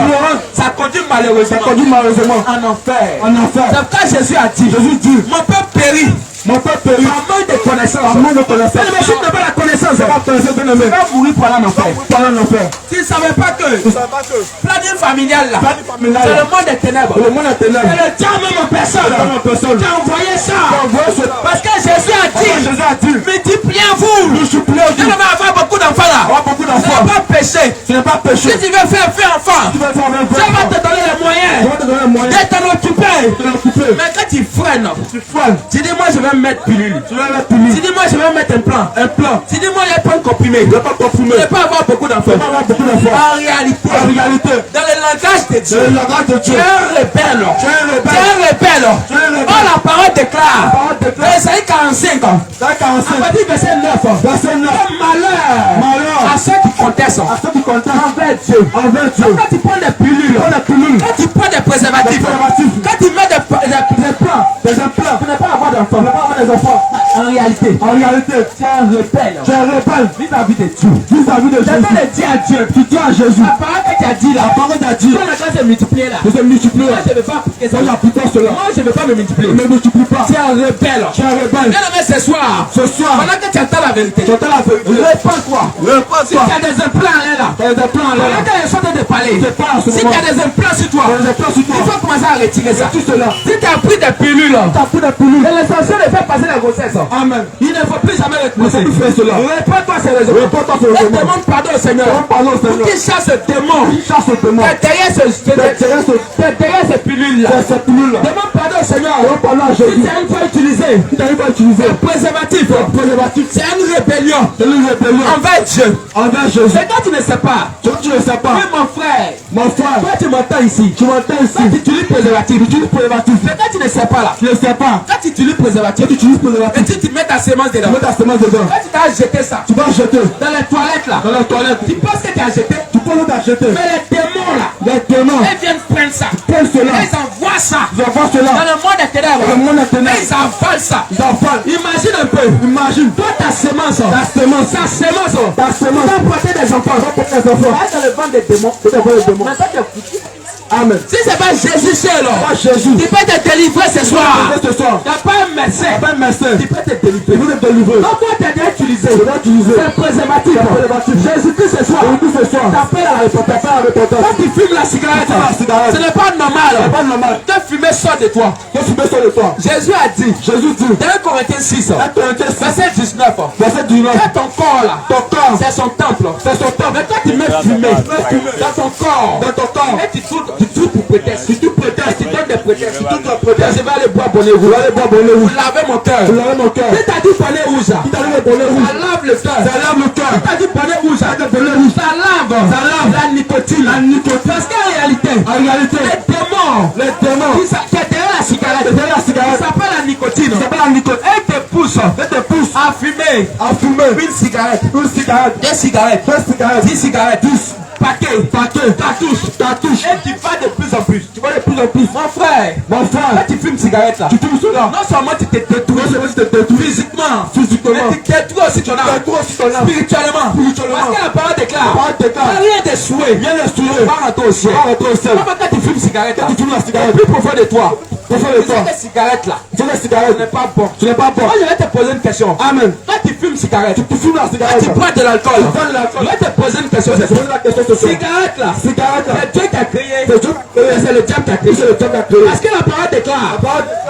ça conduit malheureusement en enfer. C'est pourquoi Jésus a dit, mon peuple périt. Mon peuple périt. Par manque de connaissance. Mais si tu n'as pas la connaissance, tu vas mourir pour aller en enfer. Tu ne savais pas que planning familial là, c'est le monde des ténèbres. C'est le diable même en personne qui a envoyé ça. Parce que Jésus a dit, multipliez-vous. Je ne vais avoir beaucoup d'enfants là. Ce n'est pas péché. Si tu veux faire enfant, Dieu va te donner les moyens de t'en occuper. Mais quand tu freines, tu dis moi je vais mettre pilule. Tu dis moi je vais mettre un plan. Tu dis moi je vais prendre comprimé. Je ne vais pas avoir beaucoup d'enfants. En réalité, dans le langage de Dieu, tu es un rebelle. Oh, la parole déclare. Esaïe 45. À partir du verset 9. Malheur à ceux qui contestent envers Dieu. Quand tu prends des pilules, quand tu prends des préservatifs, quand tu mets des implants, tu n'as pas avoir d'enfants. En réalité, tu es un rebelle vis-à-vis de Dieu. Je vais le dire à Dieu. Tu dis à Jésus. La parole que tu as dit là. Quand la grâce est multipliée là. Moi je ne vais pas appliquer ça. Moi je ne vais pas me multiplier. Tu es un rebelle. Bien aimé ce soir. Pendant que tu entends la vérité. Réponds quoi. Si tu as des implants là. Pendant que les gens te parler. Si tu as des implants sur toi. Il faut commencer à retirer ça. Si tu as pris des pilules. Et l'essentiel de faire passer la grossesse. Amen. Il ne faut plus jamais recommencer. Réponds-toi ces raisons. Et demande pardon au Seigneur. Pour qu'il chasse ce démon. Derrière ces pilules là. Demande pardon au Seigneur. Si tu as une fois utilisé un préservatif, c'est une rébellion envers Dieu. C'est quand tu ne sais pas. Oui, mon frère. Toi tu m'entends ici. Toi tu utilises préservatif. Mais quand tu ne sais pas là. Quand tu utilises préservatif. Et tu mets ta sémence dedans. Quand tu t'as jeté ça. Tu vas jeter. Dans les toilettes là. Tu penses que tu as jeté. Mais les démons là. Ils viennent prendre ça. Ils envoient ça. Dans le monde des ténèbres. Ils avalent ça. Imagine un peu. Toi ta sémence. Tu vas porter des enfants. Dans le ventre des démons. Maintenant tu es foutu. Amen. Si c'est pas Jésus seul, tu peux te délivrer ce soir. Tu n'as pas un médecin. Tu peux te délivrer. Donc toi tu as déjà utilisé. C'est préservatif. Jésus-Christ ce soir. T'appelles à la repentance. Quand tu fumes la cigarette, ce n'est pas normal. Que fumer sort de toi. Jésus a dit. Dans 1 Corinthiens 6. Verset 19. Que ton corps là. C'est son temple. Mais toi tu mets fumé dans ton corps. Et tu tout pour prétexte. Tu donnes des prétextes. Je vais aller boire bonnet rouge. Vous lavez mon cœur. Si t'as dit bonnet rouge, ça lave le cœur. Si t'as dit bonnet rouge, ça lave la nicotine. Parce qu'en réalité, les démons qui est derrière la cigarette, ça s'appelle la nicotine. Et te pousse à fumer une cigarette, 2 cigarettes, 10 cigarettes, 10 paquets, cartouches. Et tu vas de plus en plus. Mon frère, quand tu fumes une cigarette là, non seulement tu te détruis physiquement, mais tu détruis aussi ton âme, spirituellement. Parce que la parole déclare, rien de souhait, va rentrer au ciel. Quand tu fumes une cigarette, plus profond de toi, Pour faire le toit. Cette cigarette là. Cette cigarette. Ce n'est pas bon. Ce n'est pas bon. Moi, je vais te poser une question. Amen. Quand tu fumes cigarette, Tu fumes la cigarette. quand tu bois de l'alcool, Tu bois de l'alcool. je vais te poser une question. Je vais te poser la question ce soir. Cigarette là. Cigarette là. C'est Dieu qui a créé. C'est Dieu qui a créé. C'est le diable qui a créé. C'est le diable qui a créé. Parce que la parole déclare.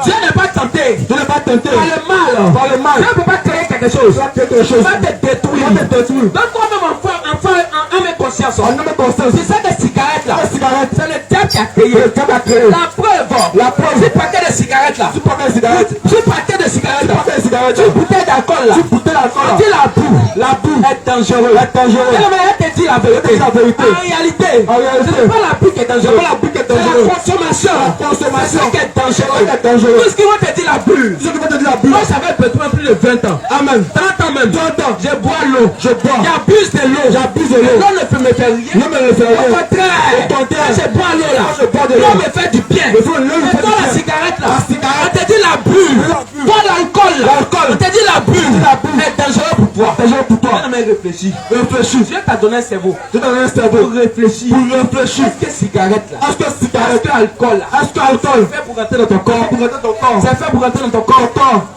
Dieu n'est pas tenté. Dieu n'est pas tenté. Par le mal. Par le mal. Dieu ne peut pas créer quelque chose. Tu vas créer quelque chose. Il va te détruire. Il va te détruire. Donc toi-même en mes conscience. En nomme conscience. C'est ça des cigarettes là. La cigarette. C'est le diable qui a créé. Le diable a créé. La preuve. La preuve. Ce paquet de cigarettes là. Tu prends la cigarette. Ce paquet de cigarettes là. Tu prends la cigarette. Une bouteille d'alcool là. Tu bouteille d'alcool là. Tu la boue. La boue est dangereux. est dangereux. Et le meilleur te dit la vérité. La vérité. En réalité. En réalité. Ce n'est pas la boue qui est dangereuse. C'est pas la boue qui est C'est dangereuse. la consommation. La consommation. C'est ce qui est dangereux. C'est ce qui est dangereux. Tout ce qui va te dire la bulle. Ce qui va te dire la bulle. Moi j'avais besoin plus de 20 ans. Amen. 30 ans même. 30 ans. Je bois l'eau. Je bois. J'abuse de l'eau. J'abuse de l'eau. L'eau ne peut me faire rien. Ne me le fais rien. Au contraire. Au contraire. Quand je bois l'eau là. Quand je bois de l'eau l'eau me fait du bien. l'eau me Mais fait toi du la bien. cigarette là. La cigarette. On te dit la bulle. La bulle. Toi l'alcool là. L'alcool. On te dit la bulle. La bulle. est dangereux pour toi. Dangereux pour toi. Non mais réfléchis. Réfléchis. Dieu t'a donné un cerveau. Je donne un cerveau. Pour réfléchir. Pour réfléchir. Est-ce que cigarette là? Est-ce que Est-ce cigarette. que alcool là? Est-ce que alcool. C'est fait pour rentrer dans ton corps. Pour rentrer dans ton corps. C'est fait pour rentrer dans ton corps.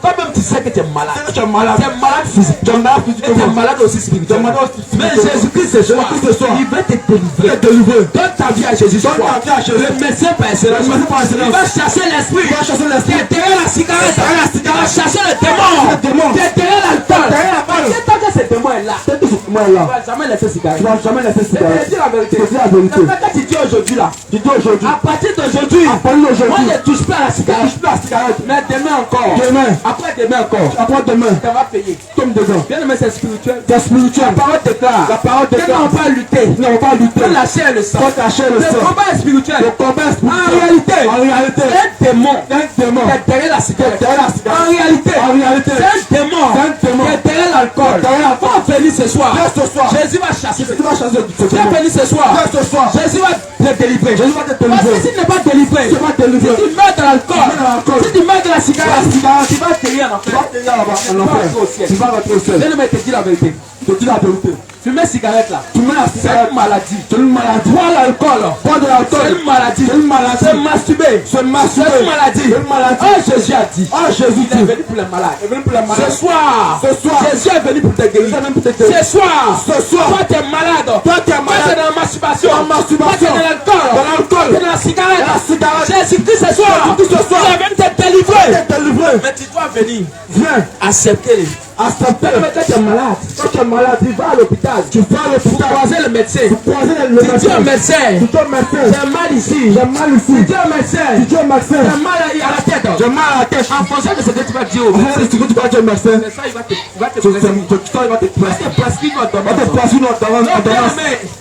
Toi-même tu sais que tu es malade. C'est que tu es malade. Tu es malade physique. Tu es malade Et tu es physiquement. malade aussi spirituellement. Tu es malade aussi Mais spirituellement. Jésus-Christ ce soir, Jésus-Christ ce soir, il veut te délivrer. te délivrer. Donne ta vie à Jésus ce Donne soir. ta vie à Jésus. Le médecin par excellence. Le médecin par excellence. Il va chasser l'esprit. Il va chasser l'esprit. Qui est derrière la cigarette. Derrière la cigarette. Il va chasser le démon. Le démon. Qui est derrière l'alcool. Derrière l'alcool. Parce que tant que ce démon est là, C'est tout ce moi tu là. ne vas jamais laisser cigarette. Tu vas jamais laisser Je te cigarette. dis la vérité. Je te dis la vérité. C'est quand tu dis aujourd'hui là. Tu dis aujourd'hui. À partir d'aujourd'hui, À partir d'aujourd'hui. moi je ne touche pas à la cigarette. Touche pas à la cigarette. Mais demain encore. Demain. Après demain encore. Après demain. Tu vas payer. Comme dedans. Bien aimé, c'est spirituel. C'est spirituel. La parole déclare. La parole Que déclare. nous on va lutter. Non, on va lutter. Contre la chair et le sang. Contre la chair et le Le sang. combat est spirituel. Le combat est spirituel. En réalité, En réalité. un démon Un démon. qui est derrière la cigarette. Derrière la cigarette. En réalité, En réalité. c'est un démon C'est un démon. qui est derrière l'alcool. Derrière l'alcool. Va venir ce soir. Viens ce soir. Jésus va chasser. Tu vas chasser ce Viens démon. venir ce soir. Viens ce soir. Jésus va te délivrer. Jésus va te Parce que délivrer. si tu n'es pas délivré, Tu vas te délivrer. si tu meurs de l'alcool, Tu meurs de l'alcool. si tu meurs de la cigarette, La cigarette. tu vas atterrir en Tu enfer. vas te dire là-bas Tu en vas enfer. rentrer au ciel. Tu vas rentrer au ciel. Bien aimé, te dis la vérité. Je te dis la vérité. Fumer cigarette là, Tu mets la c'est cigarette. une maladie. C'est une maladie. Boire l'alcool, Boire de l'alcool. c'est une maladie. C'est une maladie. Se masturber, Se masturber. c'est une maladie. C'est une maladie. Oh, Jésus a dit. Ah, Jésus Il est dit. venu pour les malades. Il est venu pour les Ce malades. soir, Ce soir. Jésus est venu pour te guérir. Il est venu pour te guérir. Ce soir, Ce soir. toi tu es malade. Toi, tu es Toi malade. tu es dans la masturbation. Dans la masturbation. Toi tu es dans l'alcool. Dans l'alcool. Tu es dans la cigarette. Dans la cigarette. Jésus-Christ ce soir. Jésus-Christ ce soir. Il est venu te délivrer. Tu es délivré. Mais tu dois venir Viens. accepter. Accepter. Mais quand tu es malade, Quand tu es malade, tu vas à l'hôpital. tu vas à Pour l'hôpital. croiser le médecin. Croiser le Tu dis au médecin. médecin, Tu dis au médecin. j'ai mal ici. J'ai mal ici. Tu dis au médecin, Tu dis au médecin. j'ai mal à la tête. J'ai mal à la tête. En fonction de ce que tu vas dire au C'est médecin, ce que tu vas dire au médecin. le médecin il va te Ça, il va te prescrire prescrire. une On te ordonnance. prescrit une ordonnance.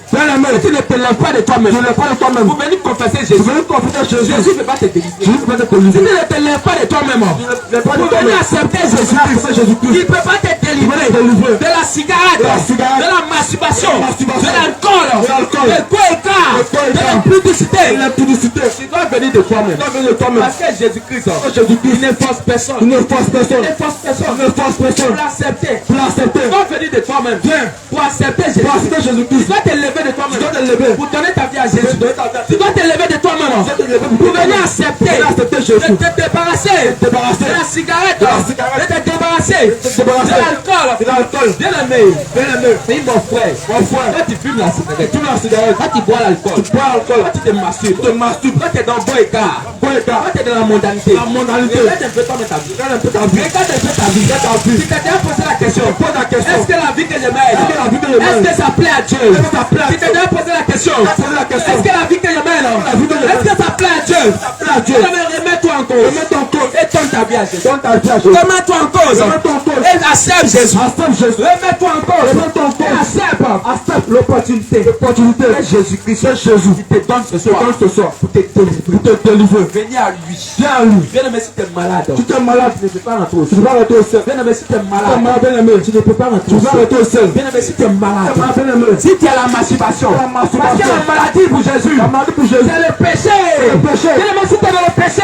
Bien aimé, si tu ne te lèves pas de toi-même, Tu ne l'es pas de toi-même. pour venir confesser Tu Jésus, veux confiter Jésus. Jésus ne va pas te délivrer. Jésus va te Si tu délivrer. ne te lèves pas de toi-même, l'es pas de pour venir toi-même. accepter Accepter Jésus-Christ, Jésus-Christ. il ne peut pas te délivrer délivrer. de la cigarette, De la cigarette. de la masturbation, De la masturbation. de l'alcool, De l'alcool. de coéca, De coéca. de l'impudicité. La publicité. Tu dois venir de toi-même. Tu dois venir de toi-même. Parce que Jésus-Christ, Jésus-Christ. il ne force personne. Il ne force personne. Il ne force personne. Il ne force personne. Pour l'accepter. Pour l'accepter. Tu dois venir de toi-même. Viens. Pour accepter Jésus. Pour accepter Jésus-Christ. Tu dois te lever de toi-même. Tu dois te lever. Pour donner ta vie à Jésus. Donner ta vie à Tu dois te lever de toi-même. Tu dois te lever Pour venir accepter. Pour accepter Jésus. De te débarrasser. Débarrasser. De la cigarette. De la cigarette. De te débarrasser. te débarrasser. De l'alcool. De l'alcool. Bien aimé. Bien aimé. C'est mon frère. Mon frère. Quand tu fumes la cigarette. Tu fumes la cigarette. Quand tu bois l'alcool. Tu bois l'alcool. Quand tu te masturbes. Tu te masturbes. Quand tu es dans bon écart. Bon état. Quand tu es dans la mondanité. La mondanité. Regarde un peu ta vie. Regarde un peu ta vie. Regarde un peu ta vie. Regarde ta vie. Tu t'es déjà posé la question. Pose la question. Est-ce que la vie que je mène, Est-ce que la vie que je mène, est-ce que ça plaît à Dieu? est-ce que ça plaît à Tu t'es Dieu? déjà posé la question. Tu t'es posé la question. Est-ce que la vie que je mène, la vie que je mène, est-ce que ça plaît à Dieu? ça plaît à Dieu? Remets-toi en cause. Remets-toi en cause. Et donne ta vie à Jésus. Donne ta vie à Jésus. Remets-toi en cause. Remets-toi en cause. Et accepte Jésus. Accepte Jésus. Remets-toi en cause. Remets-toi en cause. Et accepte. Accepte L'opportunité. l'opportunité. Que Jésus-Christ, C'est Jésus. il te donne ce Je te soir donne ce soir. pour te délivrer. Pour te délivrer. Venez à lui. Viens à lui. Bien aimé, si tu es malade, Tu t'es malade. tu ne peux pas rentrer au Tu ciel. vas rentrer au ciel. Bien aimé, si tu es Tu es malade, malade, bien aimé. tu ne peux pas rentrer Tu au vas ciel. rentrer au ciel. Bien aimé, si tu es Tu malade, es malade, bien aimé. si tu as la masturbation, La masturbation. parce qu'il y a la maladie pour Jésus, La maladie pour Jésus. c'est le péché. le péché. Bien aimé, si tu es dans le péché,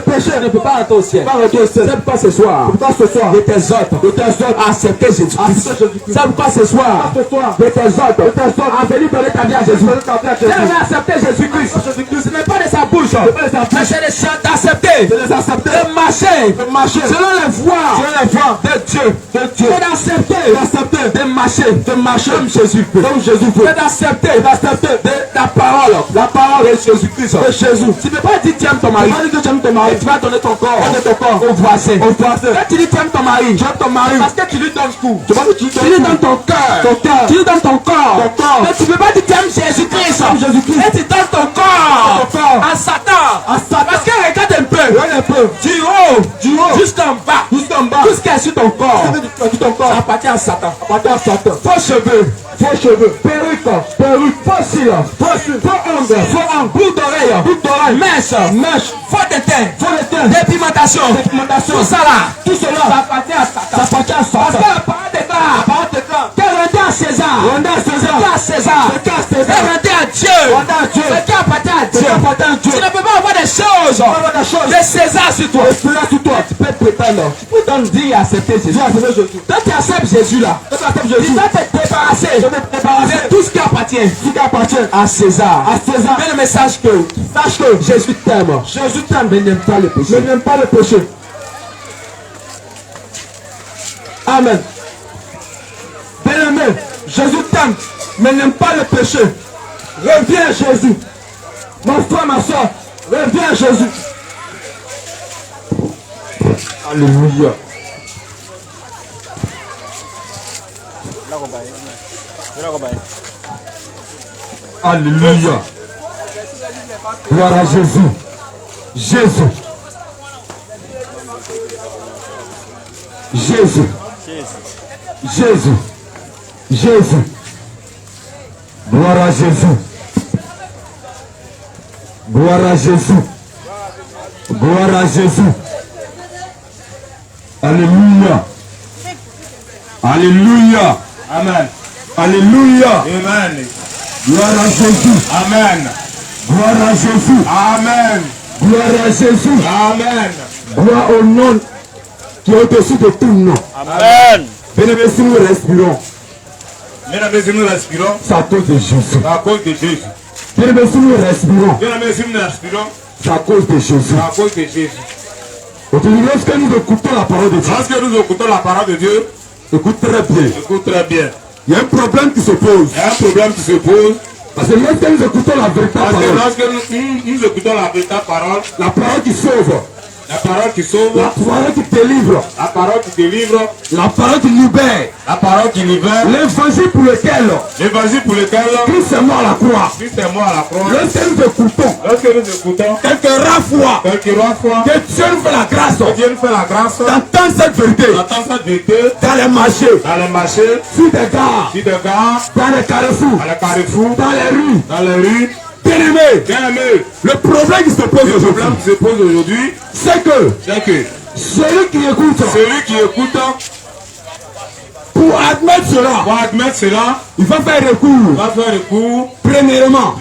péché ne peut pas rentrer au ciel. C'est pourquoi ce soir, de de tes autres, accepter Jésus-Christ. C'est pourquoi ce soir, de tes autres, à venir donner ta vie à Jésus. C'est accepter Jésus-Christ. Ce n'est pas de sa bouche, mais c'est d'accepter, de marcher selon les voies de Dieu. C'est d'accepter, de marcher comme Jésus fait. C'est d'accepter la parole de Jésus-Christ. Tu ne peux pas dire tu aimes ton mari, et tu vas donner ton corps au voisin. Quand tu dis tu aimes ton mari, parce que tu lui donnes tout. Tu lui donnes ton cœur, tu lui donnes ton corps. Mais tu ne peux pas dire tu aimes Jésus-Christ, et tu donnes ton corps à Satan. Parce que regarde un peu, du haut jusqu'en bas, tout ce qui est sur ton corps, ça appartient à Satan. Faux cheveux, perruque, faux cils, faux ongles, boucle d'oreille, mèche, faux déteint, dépigmentation, tout ça là, ça appartient à Satan. Parce que la parole déclare que rendez à César, et rendez à Dieu, ce qui appartient à Dieu. Tu ne peux pas avoir des choses de César sur toi. Tu peux prétendre dire accepter Jésus. Quand tu acceptes Jésus là, tu vas te débarrasser de tout ce qui appartient à César. Mais le message sache que Jésus t'aime, mais n'aime pas le péché. Amen. Bien-aimé, Jésus t'aime, mais n'aime pas le péché. Reviens à Jésus. Mon frère, ma soeur, reviens à Jésus. Alléluia. Alléluia. Gloire à Jésus. Jésus. Gloire à Jésus. Gloire à Jésus. Alléluia. Amen. Alléluia. Amen. Gloire à Jésus. Amen. Gloire à Jésus. Amen. Gloire à Jésus. Amen. Gloire au nom qui est au-dessus de tout nom. Amen. Bien-aimés, si nous respirons, Mesdames, si nous respirons, c'est à cause de Jésus. à cause de Jésus. Bien-aimés, si nous respirons, Mesdames, si nous respirons, c'est à cause de Jésus. à cause de Jésus. Aujourd'hui, lorsque nous écoutons la parole de Dieu, Lorsque nous écoutons la parole de Dieu, écoute très bien. écoute très bien. Il y a un problème qui se pose. Il y a un problème qui se pose. Parce que lorsque nous écoutons la véritable Parce que parole, lorsque nous écoutons la véritable parole, la parole qui sauve, la parole qui sauve, la parole qui délivre, la parole qui délivre, la parole qui libère, la parole qui libère, l'évangile pour lequel l'évangile pour lequel Christ est mort à la croix. Christ est mort à la croix. Lorsque nous écoutons, Lorsque nous écoutons, quelques rares fois quelques fois, que Dieu nous fait la grâce Dieu nous fait la grâce d'entendre cette vérité d'entendre cette vérité dans les marchés, dans les marchés, sur des gares, sur des gares, dans les carrefours, dans les carrefours, dans les rues. dans les rues. Bien-aimés, Bien aimé, le problème qui se pose le aujourd'hui, problème qui se pose aujourd'hui, c'est que c'est que celui qui écoute, celui qui écoute, pour admettre cela, pour admettre cela, il va faire recours, va faire recours, premièrement,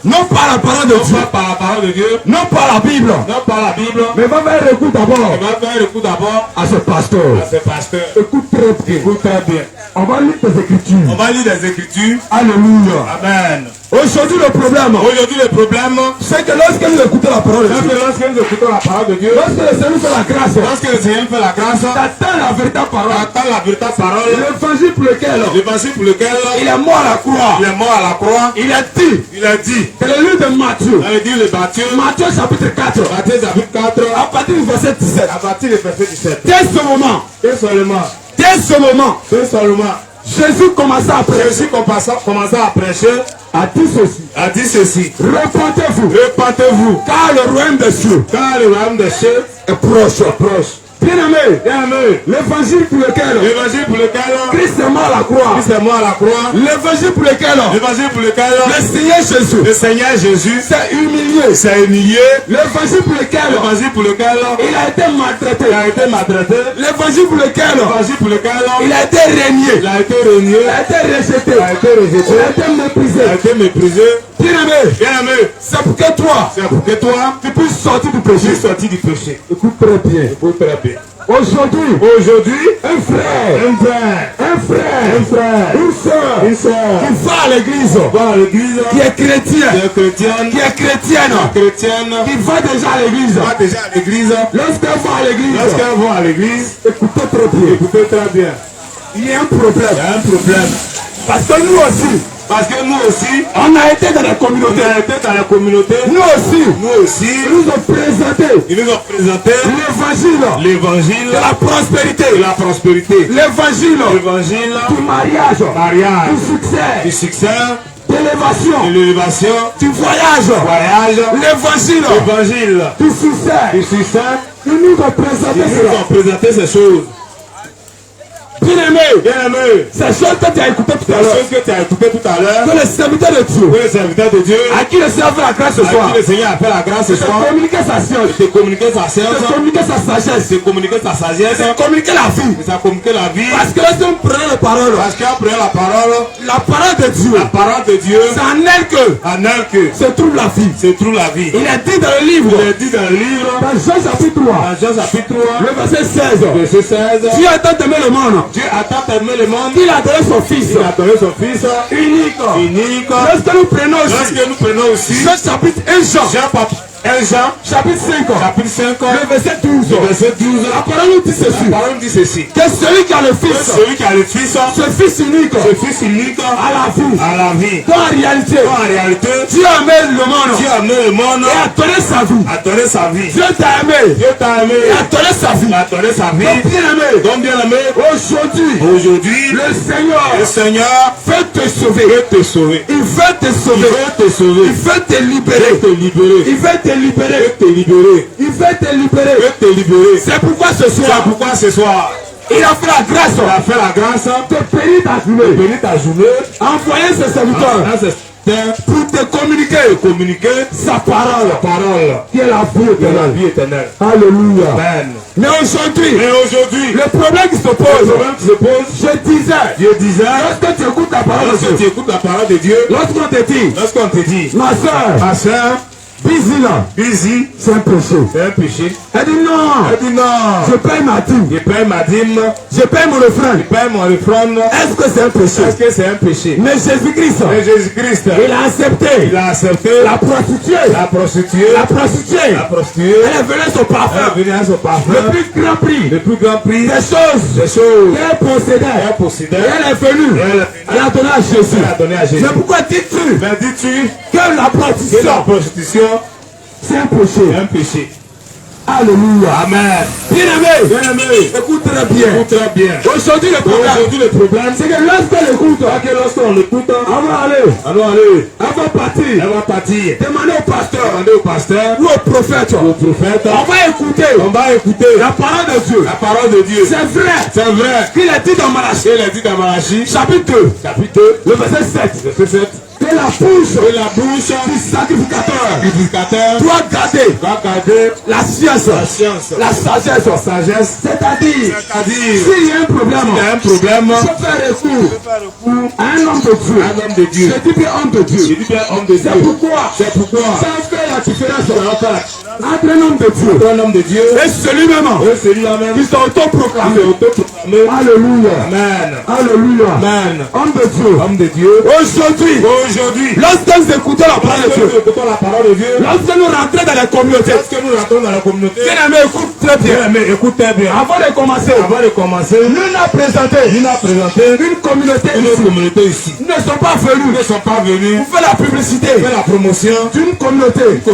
non pas à la parole de non Dieu, pas par la parole de Dieu, non pas à la Bible, non par la Bible, mais va faire recours d'abord il va faire recours d'abord à ce pasteur. à ce pasteur. Écoute très bien. Écoute très bien. On va lire les Écritures. On va lire les Écritures. Alléluia. Amen. Aujourd'hui, le problème, Aujourd'hui, le problème, c'est que lorsque nous écoutons la parole de c'est Dieu, que lorsque nous écoutons la parole de Dieu, lorsque le Seigneur fait la grâce, lorsque le Seigneur fait la grâce, t'attends la véritable parole, attend la véritable parole, l'évangile pour lequel l'évangile pour lequel il est mort à la croix, il est mort à la croix, il a dit, c'est le livre de Matthieu, dans le livre de Matthieu, Matthieu chapitre 4, Matthieu chapitre 4, à partir du verset 17, à partir du verset 17. dès ce moment, Dès seulement, Jésus commença à prêcher, Jésus commença à prêcher, a dit ceci, repentez-vous, car le royaume des cieux car le royaume des cieux est proche. Bien-aimé, l'évangile pour lequel Christ est mort à la croix. L'évangile pour lequel le Seigneur Jésus s'est humilié. L'évangile pour lequel il a été maltraité. L'évangile pour lequel il a été régné. Il a été rejeté. Il a été méprisé. Bien-aimé, c'est pour que toi, tu puisses sortir du péché. Écoute très bien. Aujourd'hui, un frère, une soeur qui va à l'église, qui est chrétienne, qui va déjà à l'église, lorsqu'elle va à l'église, écoutez très bien, il y a un problème. Parce que nous aussi, on a été dans la communauté. Nous aussi, ils nous ont présenté l'évangile de la prospérité. L'évangile du mariage, du succès, de l'élévation, du voyage, l'évangile du succès. Ils nous ont présenté ces choses. Bien-aimé, ces choses que tu as écoutées tout à l'heure, que le serviteur de Dieu, à qui le Seigneur fait la grâce ce soir, de communiquer sa science, de communiquer sa sagesse, de communiquer la vie, parce que lorsque nous prenons la parole, la parole de Dieu, c'est en elle que se trouve la vie. Il est dit dans le livre, dans Jean chapitre 3, le verset 16, Dieu a tant aimé le monde. Il a donné son fils unique. Lorsque nous prenons aussi Jean chapitre 1 Jean chapitre 5 le verset 12, la parole nous dit ceci, que celui qui a le fils, ce fils unique a la vie. Dans la réalité, Dieu a aimé le monde et a donné sa vie. Dieu t'a aimé et a donné sa vie. Donc bien aimé, aujourd'hui, le Seigneur veut te sauver. Il veut te sauver. Il veut te libérer. Il veut te libérer. C'est pourquoi ce soir, il a fait la grâce de bénir ta journée, envoyer ses serviteurs pour te communiquer sa parole qui est la vie éternelle. Alléluia. Amen. Mais aujourd'hui, le problème qui se pose, je disais, lorsque tu écoutes la parole de Dieu, lorsqu'on te dit, ma soeur, busy, c'est un péché. Elle dit non. Je paye ma dîme. Je paye mon offrande. Est-ce que c'est un péché? Mais Jésus-Christ, il a accepté la prostituée. Elle est venue à son parfum. Le plus grand prix des choses qu'elle possédait. Et elle est venue. Elle a donné à Jésus. Mais pourquoi dis-tu que la prostitution c'est un péché? Alléluia. Amen. Bien-aimé, écoute très bien. Aujourd'hui le problème, c'est que lorsqu'on l'écoute, on va aller. Elle va partir. Demandez au pasteur ou au prophète. On va écouter la parole de Dieu. C'est vrai. Qu'il a dit dans Malachie. Chapitre 2. Le verset 7. Que la bouche du sacrificateur doit garder la science, la sagesse. C'est-à-dire, s'il y a un problème, je fais recours à un homme de Dieu. Je dis bien homme de Dieu. C'est pourquoi sans faire la différence entre un homme de Dieu et celui-même qui s'auto-proclame. Alléluia. Amen. Homme de Dieu. Aujourd'hui, lorsque nous écoutons la parole de Dieu, lorsque nous rentrons dans la communauté, bien-aimé, écoute très bien. Avant de commencer, nous avons présenté une communauté ici. Nous ne sommes pas venus pour faire la publicité, la promotion d'une communauté ou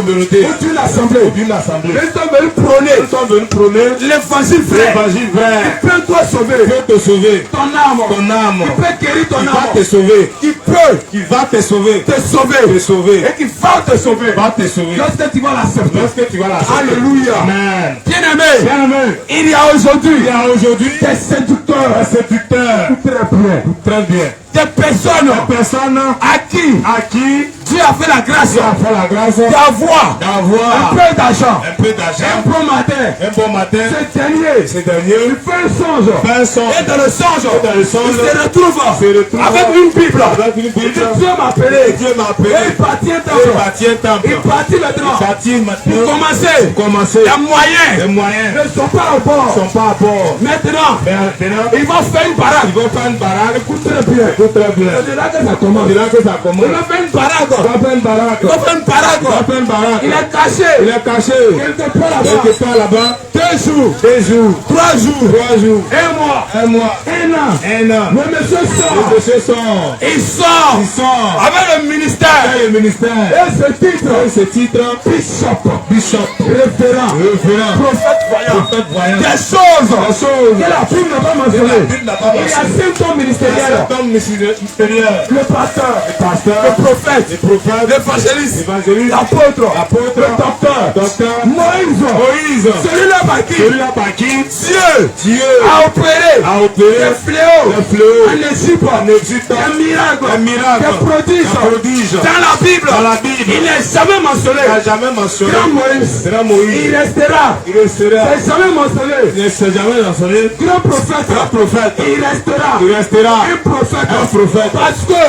d'une assemblée. d'une assemblée. Ils sont venus prôner. Ils sont venus prôner L'évangile vrai. l'évangile vrai. Il peut toi sauver. Il peut te sauver. Ton âme. Ton âme. Il peut guérir ton Il âme. va te sauver. Il peut Il va te sauver. te sauver. Te sauver. Et qu'il va te sauver. Va te sauver. Lorsque tu vas l'accepter. Lorsque tu vas l'accepter. Alléluia. Amen. Bien-aimé. Bien-aimé. Il y a aujourd'hui Il y a aujourd'hui des séducteurs. un séducteur. Très bien. Très bien. Des personnes Des personnes à qui Dieu a fait la grâce a fait la grâce d'avoir un peu d'argent. un peu d'argent. Un bon matin. Un bon matin. Ce dernier. Ce dernier. Il fait un songe. Fait un songe. Et dans le songe. Dans le songe. Il se retrouve avec une Bible. Avec une Bible. Il dit Dieu m'a appelé. Dieu m'a appelé. Et il partit un temple. Il partit un temple. Il partit maintenant. Il partit maintenant. Pour commencer. Commencer. Les moyens Les moyens ne sont pas au bord. sont pas à bord. Maintenant, Maintenant, il va faire une parade. ils vont faire une baraque. Écoute très bien. Écoute très bien. C'est là que ça commence. C'est là que ça Il commence. va faire une parade. Il va faire une baraque. Il va faire une parade. Il va faire une baraque. Il est caché. Il est caché. Quelque part là-bas. Quelque part là-bas. 2 jours. 2 jours. 3 jours. 3 jours. 1 mois. 1 mois. 1 an. 1 an. Le monsieur sort. Les dossiers sont. Il sort. Ils sont. Avec le ministère. Avec le ministère. Et ce titre. Et ce titre. Bishop. Bishop. Référent. Référent. Prophète voyant. Prophète voyant. Des choses. Des choses. Que la Bible n'a pas mentionné. La Bible n'a pas Il y a mentionné. 5 ans ministériels. Cet homme ministériel. Le pasteur. Le pasteur. Le prophète. Le prophète. L'évangéliste. L'évangéliste. L'apôtre. L'apôtre. Le docteur. Docteur. Moïse. Moïse. Celui-là par qui Celui-là par qui Dieu a opéré opéré des fléaux les fléaux en Égypte, en Égypte, des miracles, des miracles, des prodiges. Dans la Bible, il n'est jamais mentionné. Il n'a jamais mentionné. Grand Moïse, Grand Moïse. il restera. Il restera. C'est jamais mentionné. Il ne s'est jamais mentionné. Grand prophète, il restera. Il restera. Un prophète. Un prophète.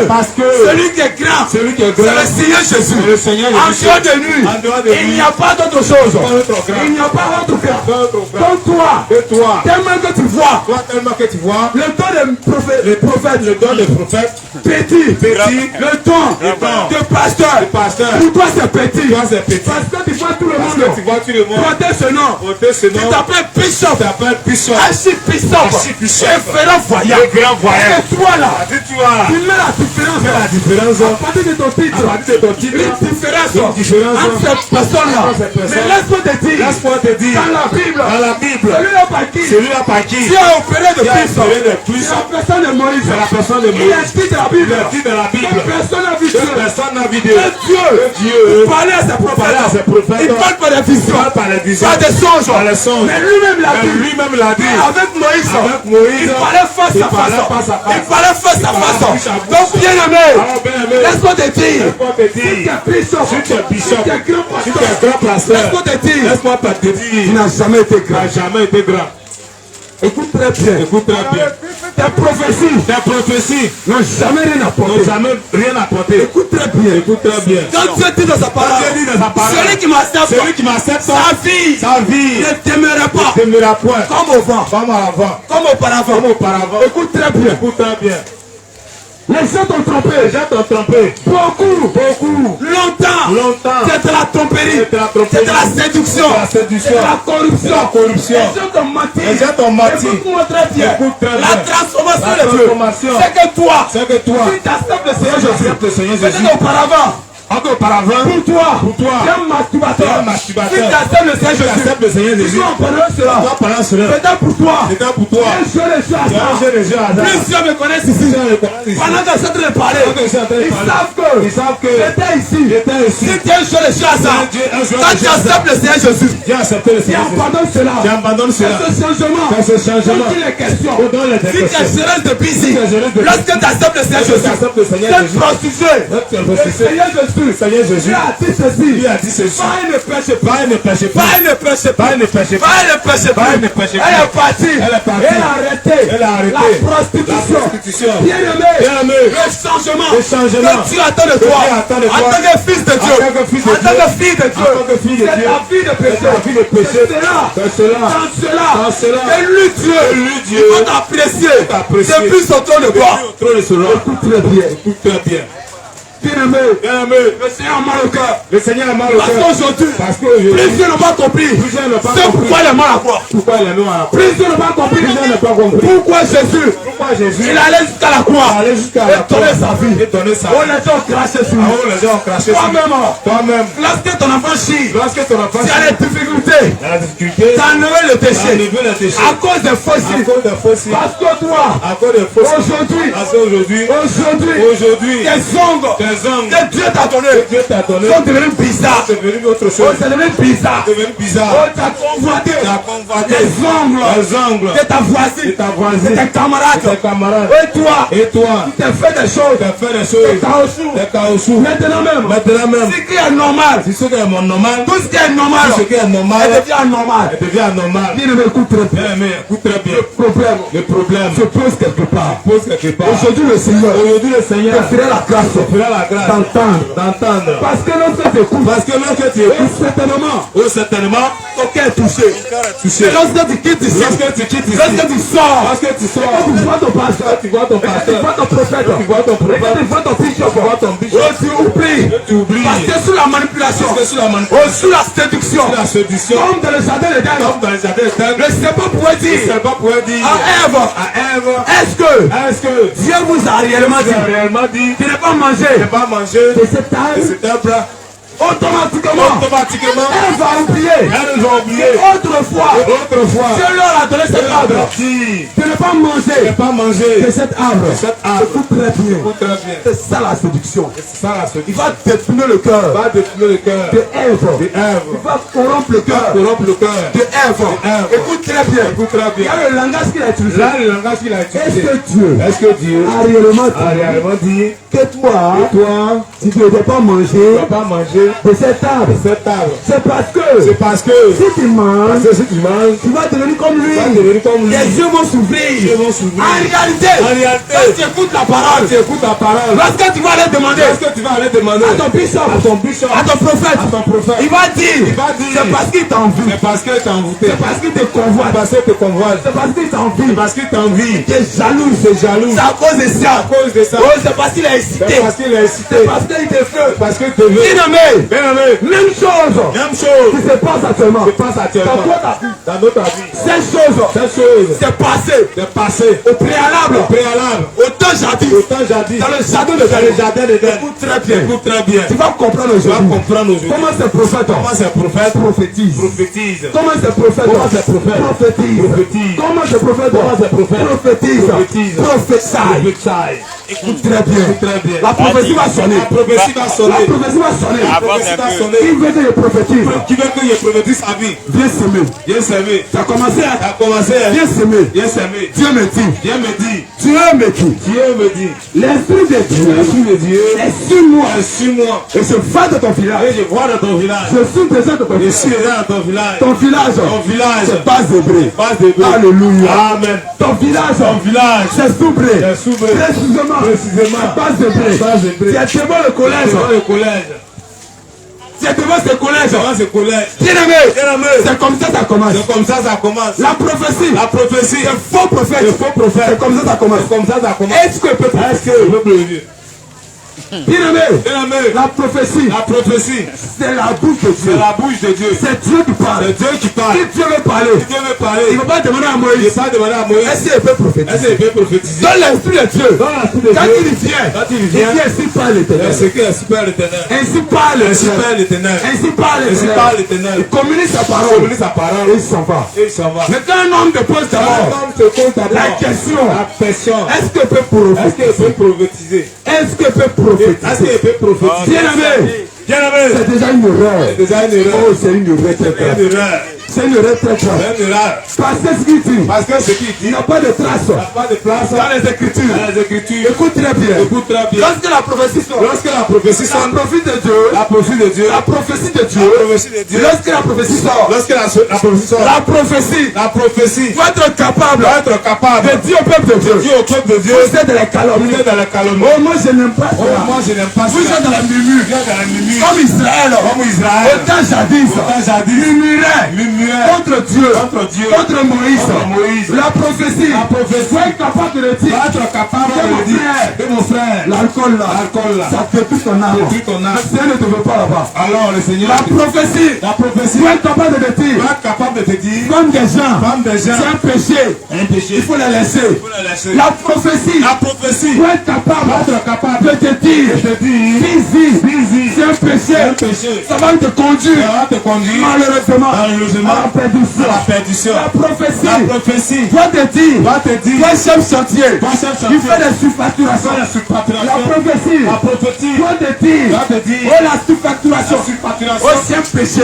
Parce que celui qui est grand, celui qui est c'est grand, le Seigneur Jésus. c'est le Seigneur En Jésus. dehors de lui, En dehors de il lui, n'y a pas d'autre chose. pas d'autre grand. Il n'y a pas d'autre grand. D'autre grand. Donc toi, Et toi, tellement que tu vois, toi tellement que tu vois, le don des prophètes, le don des prophètes, petit, le don de pasteur, pour toi c'est petit. toi c'est petit. Parce que tu vois tout le Parce monde que tu vois tout le monde. porter ce nom. Porter ce Tu nom. t'appelles Bishop, Tu t'appelles Bishop. Archibishop, Archibishop. référent voyant. Le grand voyant. Et toi là, Tu vois tu mets la différence. la différence À partir de ton titre, à partir de ton titre. une différence Une différence entre cette personne-là. entre cette personne. Mais laisse-moi te dire, Laisse-moi te dire, dans la Bible, dans la Bible, celui-là par qui celui-là par qui Dieu a opéré de Dieu a plus. opéré de plus. C'est la personne de Moïse. C'est la personne de Il Moïse. a dit dans la Bible. Il a dit dans la Bible. Que personne n'a vu Que Dieu. personne n'a vu Dieu. Que Dieu. Dieu Parlait à ses parlait à ses prophètes. prophètes. Il parle par des visions. Il parle par les visions. Par des songes. Par les songes. Mais lui-même l'a Mais dit. lui-même l'a dit. Avec Moïse. Avec Moïse. Il parlait face Il à parlait face à face. face. Il parlait face à Il parlait face. bouche à bouche. Donc bien aimé. Alors, bien aimé, Laisse-moi te dire. laisse-moi te dire, Si tu es bishop. si tu es bishop, Si tu es grand si tu pasteur. es grand pasteur, Laisse-moi te dire. laisse-moi te Tu dire, n'as jamais été tu grand. n'as jamais été grand. Écoute très bien. Écoute très bien. Tes prophéties Tes prophéties n'ont jamais rien n'ont apporté. jamais rien apporté. Écoute très bien. Écoute très bien. Quand Dieu dit dans sa parole, Dieu dit dans sa parole, celui qui m'accepte, celui qui m'accepte, sa vie sa vie ne demeurera pas ne demeurera point comme au vent, comme avant, comme auparavant. comme auparavant. Écoute très bien. Écoute très bien. Les gens t'ont trompé. Les gens t'ont trompé. Beaucoup. Longtemps. Longtemps. C'est de la tromperie. C'est de la tromperie. C'est de la séduction. C'est de la séduction. C'est de la corruption. C'est de la corruption. Les gens t'ont menti. Les gens t'ont menti. Écoute-moi très bien. Écoute très bien. La transformation La de Dieu. transformation. C'est que toi. C'est que toi, Si tu acceptes le Seigneur si tu Jésus. acceptes le Seigneur Jésus, Peut-être auparavant. encore auparavant, Pour toi. Pour toi. Tu es un masturbateur. Tu es un masturbateur. Si tu acceptes le Seigneur si tu Jésus. acceptes le Seigneur Jésus, Tu dois en parler cela. toi pendant cela, Peut-être pour toi. c'est pour toi. Un jeu de choses. Il y a un jeu de jeu à hasard. Plusieurs me connaissent ici. Plusieurs me connaissent ici. Pendant que je suis en train de parler, Pendant que je suis en train de ils parler, savent que ils savent que j'étais ici. j'étais ici. Si tu es un jeu de choses, Un jeu de quand tu choses. acceptes le Seigneur Jésus, J'ai accepté le tu Seigneur Jésus. abandonnes cela. Tu abandonnes cela. C'est ce changement. C'est ce changement. Dont il est question. Dont il est Si tu es question. géreuse de busy, Si tu es géreuse de lorsque tu acceptes le Seigneur Lorsque tu Jésus, acceptes le Seigneur cette Jésus, prostituée, Cette le prostituée, Seigneur Jésus, le Seigneur Jésus, lui a dit ceci. lui a dit ceci. Va et ne pêche pas. Va et ne pêchez pas. Va et ne pêche pas. Va et ne pêchez pas. Va et ne pêche pas. Va et ne pêche pas. Elle est partie. Elle est partie. Elle a arrêté. Elle a arrêté. La prostitution. La prostitution. Bien aimé. Bien aimé. Le changement. Le changement. Que Dieu attend de Que toi. Dieu attend de En toi. tant que fils de Dieu. En tant que fils de En tant Dieu. que fille de Dieu. En tant que fille de C'est Dieu. la vie de péché. C'est la vie de péché. C'est cela. C'est cela. Dans cela. Dans cela. Et lui Dieu. Et lui, Dieu. Il va t'apprécier. T'apprécier. Depuis son trône de gloire. Depuis au trône de ce roi. Écoute très bien. Écoute très bien. Bien aimé. Bien aimé. Le Seigneur a mal au cœur. Le Seigneur a mal au Parce cœur. qu'aujourd'hui, Parce qu'aujourd'hui, plusieurs n'ont pas compris. Plusieurs n'ont pas C'est compris. pourquoi il est mal à voir. pourquoi il est noir. Plusieurs n'ont pas compris. Plusieurs n'ont pas compris. Pourquoi Jésus croix à Jésus. Il allait jusqu'à la croix. Il allait jusqu'à la et donner croix. sa vie. Et donner sa Oh, vie. les gens crachaient sur Ah, lui. oh, les gens ont craché sur lui. Toi-même. Lorsque ton enfant chie, Lorsque ton enfant tu as des difficultés. a la difficulté, Tu as enlevé le péché. enlevé le péché. À cause des À fossiles. cause des fossiles. Parce que toi, À cause des fossiles. aujourd'hui, Parce qu'aujourd'hui, tes ongles que Dieu t'a donné Dieu t'a donné, sont devenus bizarres. c'est devenu autre Oh, chose. c'est devenu bizarre. C'est devenu Oh, bizarre. tu as convoité Tu as convoité les ongles les ongles de ta voisine, de ta voisine, de tes camarades. tes camarades. Et toi, Et toi, tu t'es fait des choses. tu as fait des Des choses, caoutchoucs. des caoutchoucs. Maintenant même, Maintenant même, ce qui est normal, si ce qui est normal, tout ce qui est normal, tout ce qui est normal, elle devient normal. elle devient anormal. Bien aimé, écoute très bien. Bien aimé, écoute très bien. Le problème Le problème se pose quelque part. pose quelque part. Aujourd'hui, le Seigneur Aujourd'hui, le Seigneur te fera la grâce te fera la grâce d'entendre. Parce que lorsque tu écoutes, Parce que lorsque tu écoutes, certainement, certainement, ton cœur est touché. touché. Et lorsque tu quittes ici, Lorsque tu quittes ici, lorsque tu sors, lorsque tu quand sors, tu vois ton pasteur, tu vois ton tu pasteur, vois ton prophète, tu vois ton prophète, tu vois ton bishop, tu vois ton bishop, oh, tu oublies. tu oublies. Parce que sous la manipulation, Parce que sous la oh, manipulation, sous la séduction, sous la séduction, comme dans le jardin de Dieu, comme dans les jardins éternels, le Seigneur pourrait le dire serpent pourrait dire à Ève, à Ève, est-ce que Dieu vous a réellement tu as dit réellement dit de ne pas de manger ne pas manger de cet de arbre? cet arbre? Automatiquement, Automatiquement, elle va oublier. elles ont oublié. Autrefois, Autrefois, Dieu leur a donné cet arbre dit de ne pas de ne manger pas manger de cet arbre. cet arbre. Écoute très bien. Écoute très bien. C'est ça la séduction. C'est ça la Il séduction. va détourner le cœur Va détruire le cœur de Ève. de Ève. Il va corrompre le cœur de Corrompre le cœur Ève. Ève. Écoute très bien. Écoute très Il y bien. a le langage qu'il a utilisé. Là, le langage qu'il a Est-ce utilisé. que Dieu Est-ce que Dieu a réellement a dit réellement dit que toi, toi, si tu ne dois pas tu manger ne vas pas manger de cet arbre, cet arbre? c'est parce que C'est parce que si tu manges, si tu manges, tu vas devenir comme lui. tu vas devenir comme lui. Les yeux vont Dieu s'ouvrir. vont s'ouvrir. En réalité, En réalité, quand tu écoutes la parole, tu écoutes ta parole. lorsque tu vas aller demander Lorsque tu vas aller demander à ton bishop, à ton bishop, à ton prophète, à ton prophète, il va dire, c'est parce qu'il t'envie, c'est parce que tu as envoûté. c'est parce qu'il te convoite, C'est parce que tu convoites. c'est parce qu'il t'envie, C'est parce qu'il t'envie. il est jaloux, C'est jaloux. c'est à cause de À ça. cause de ça. Oh, c'est parce qu'il a C'est excité, parce qu'il a incité. c'est parce qu'il te fait. Parce que tu veux. Bien aimé, Bien aimé. même chose Même chose. qui se passe actuellement. Se passe actuellement. Dans toi, ta vie. Dans notre vie. Cette chose, Cette chose. c'est passé C'est passé. au préalable, Au préalable. au temps jadis, Autant jadis. dans le jardin de Dans le Dieu. jardin de Dieu. Écoute très bien. Écoute très bien. Tu vas comprendre Tu vas aujourd'hui comprendre aujourd'hui. comment ces prophètes Comment ces prophètes prophétisent. prophétisent. Comment ces prophètes Comment ces prophètes prophétisent. prophétisent. Comment ces prophètes Comment ces prophètes prophétisent. prophétisent. Prophétisent. Prophétisent. Écoute très bien. Écoute très bien. La prophétie va sonner. La prophétie va La sonner. prophétie va sonner. La prophétie va Qui sonner. veut que je prophétise? Qui veut que je prophétise sa vie? Viens s'aimer. Viens s'aimer. Ça a commencé à... Ça a commencé. Viens s'aimer. Viens s'aimer. Dieu me dit. Dieu me dit. Dieu me dit. Dieu me dit. L'esprit de Dieu L'esprit de Dieu est sur moi. suis-moi. Et je va de ton village. Et je vois dans ton village. Je suis présent de ton Je village. suis là dans ton village. Ton village. Ton village. C'est base hébreu. Base de Dieu. Alléluia. Amen. Ton village. Ton village. C'est soubré. C'est soubré. Précisément. Précisément. Base hébreu. Base hébreu. Tu es devant le collège. Devant le collège. Tu es devant ce collège. Devant ce collège. Bien aimé. Bien aimé. C'est comme ça commence. C'est comme ça commence. La prophétie. La prophétie. Le faux prophète. Le faux prophète. C'est comme ça commence. C'est comme ça commence. Est-ce que le peuple Est-ce que le peuple de Dieu? Bien aimé. Bien aimé. La prophétie. La prophétie. C'est la bouche de Dieu. C'est la bouche de Dieu. C'est Dieu qui parle. C'est Dieu qui parle. Si Dieu veut parler, Si Dieu veut parler, il ne va pas demander à il Moïse. n'est pas demandé à Moïse. Est-ce qu'il peut prophétiser? Est-ce qu'il peut prophétiser? Dans l'esprit de Dieu. Dans l'esprit de Quand Dieu. il vient, Quand il il vient, dit ainsi parle l'Éternel. c'est que l'Esprit Père l'éternel. Ainsi parle Ainsi l'Éternel. Père l'éternel. Ainsi parle Ainsi l'Éternel. parle l'éternel. Il communique sa Il parole. communique sa parole. Et il s'en va. Et il s'en va. Mais quand un homme te pose Un d'abord homme te pose d'abord la question, la question. est-ce qu'il peut Est-ce qu'il prophétiser? peut prophétiser? Est-ce qu'il peut Est-ce prophétiser? qu'il peut prophétiser? Bien aimé, Bien aimé. c'est déjà une erreur. C'est déjà une erreur. Oh, c'est une erreur très C'est grave. une erreur. C'est une erreur très grave. C'est une erreur. Parce que ce qu'il dit, Parce que ce qu'il il dit n'y a pas de trace n'a pas de place dans les Écritures. dans les Écritures. Écoute très bien. Écoute très bien. Lorsque la prophétie sort, Lorsque la prophétie la sonne, prophétie de Dieu, la prophétie de Dieu, la prophétie de la Dieu, prophétie de Dieu, lorsque la prophétie sort, lorsque la prophétie sort, la prophétie la prophétie doit être capable doit être capable de dire au peuple de Dieu, de dire au peuple de Dieu, vous êtes de la calomnie. vous êtes dans la calomnie. Oh, moi je n'aime pas Oh, ça. moi je n'aime pas ça. Vous êtes dans la murmure. Vous êtes dans la murmure. Comme Israël. Comme Israël. Autant jadis. Autant jadis. Murmurait. Murmurait. contre Dieu, contre Moïse. La prophétie. Faut être capable de le dire. Que mon frère, l'alcool là, ça détruit ton âme. Le Seigneur ne te veut pas là-bas. Alors le Seigneur. La prophétie. Faut être capable de le dire. Comme des gens. C'est un péché. Il faut les laisser. La prophétie. Faut être capable de te dire. Busy. C'est un péché. Ça va te conduire. Malheureusement. À la perdition. La prophétie. Doit te dire. Toi chef chantier. Il fait des surfacturations. La prophétie. Doit te dire. Oh la surfacturation. Oh c'est un péché.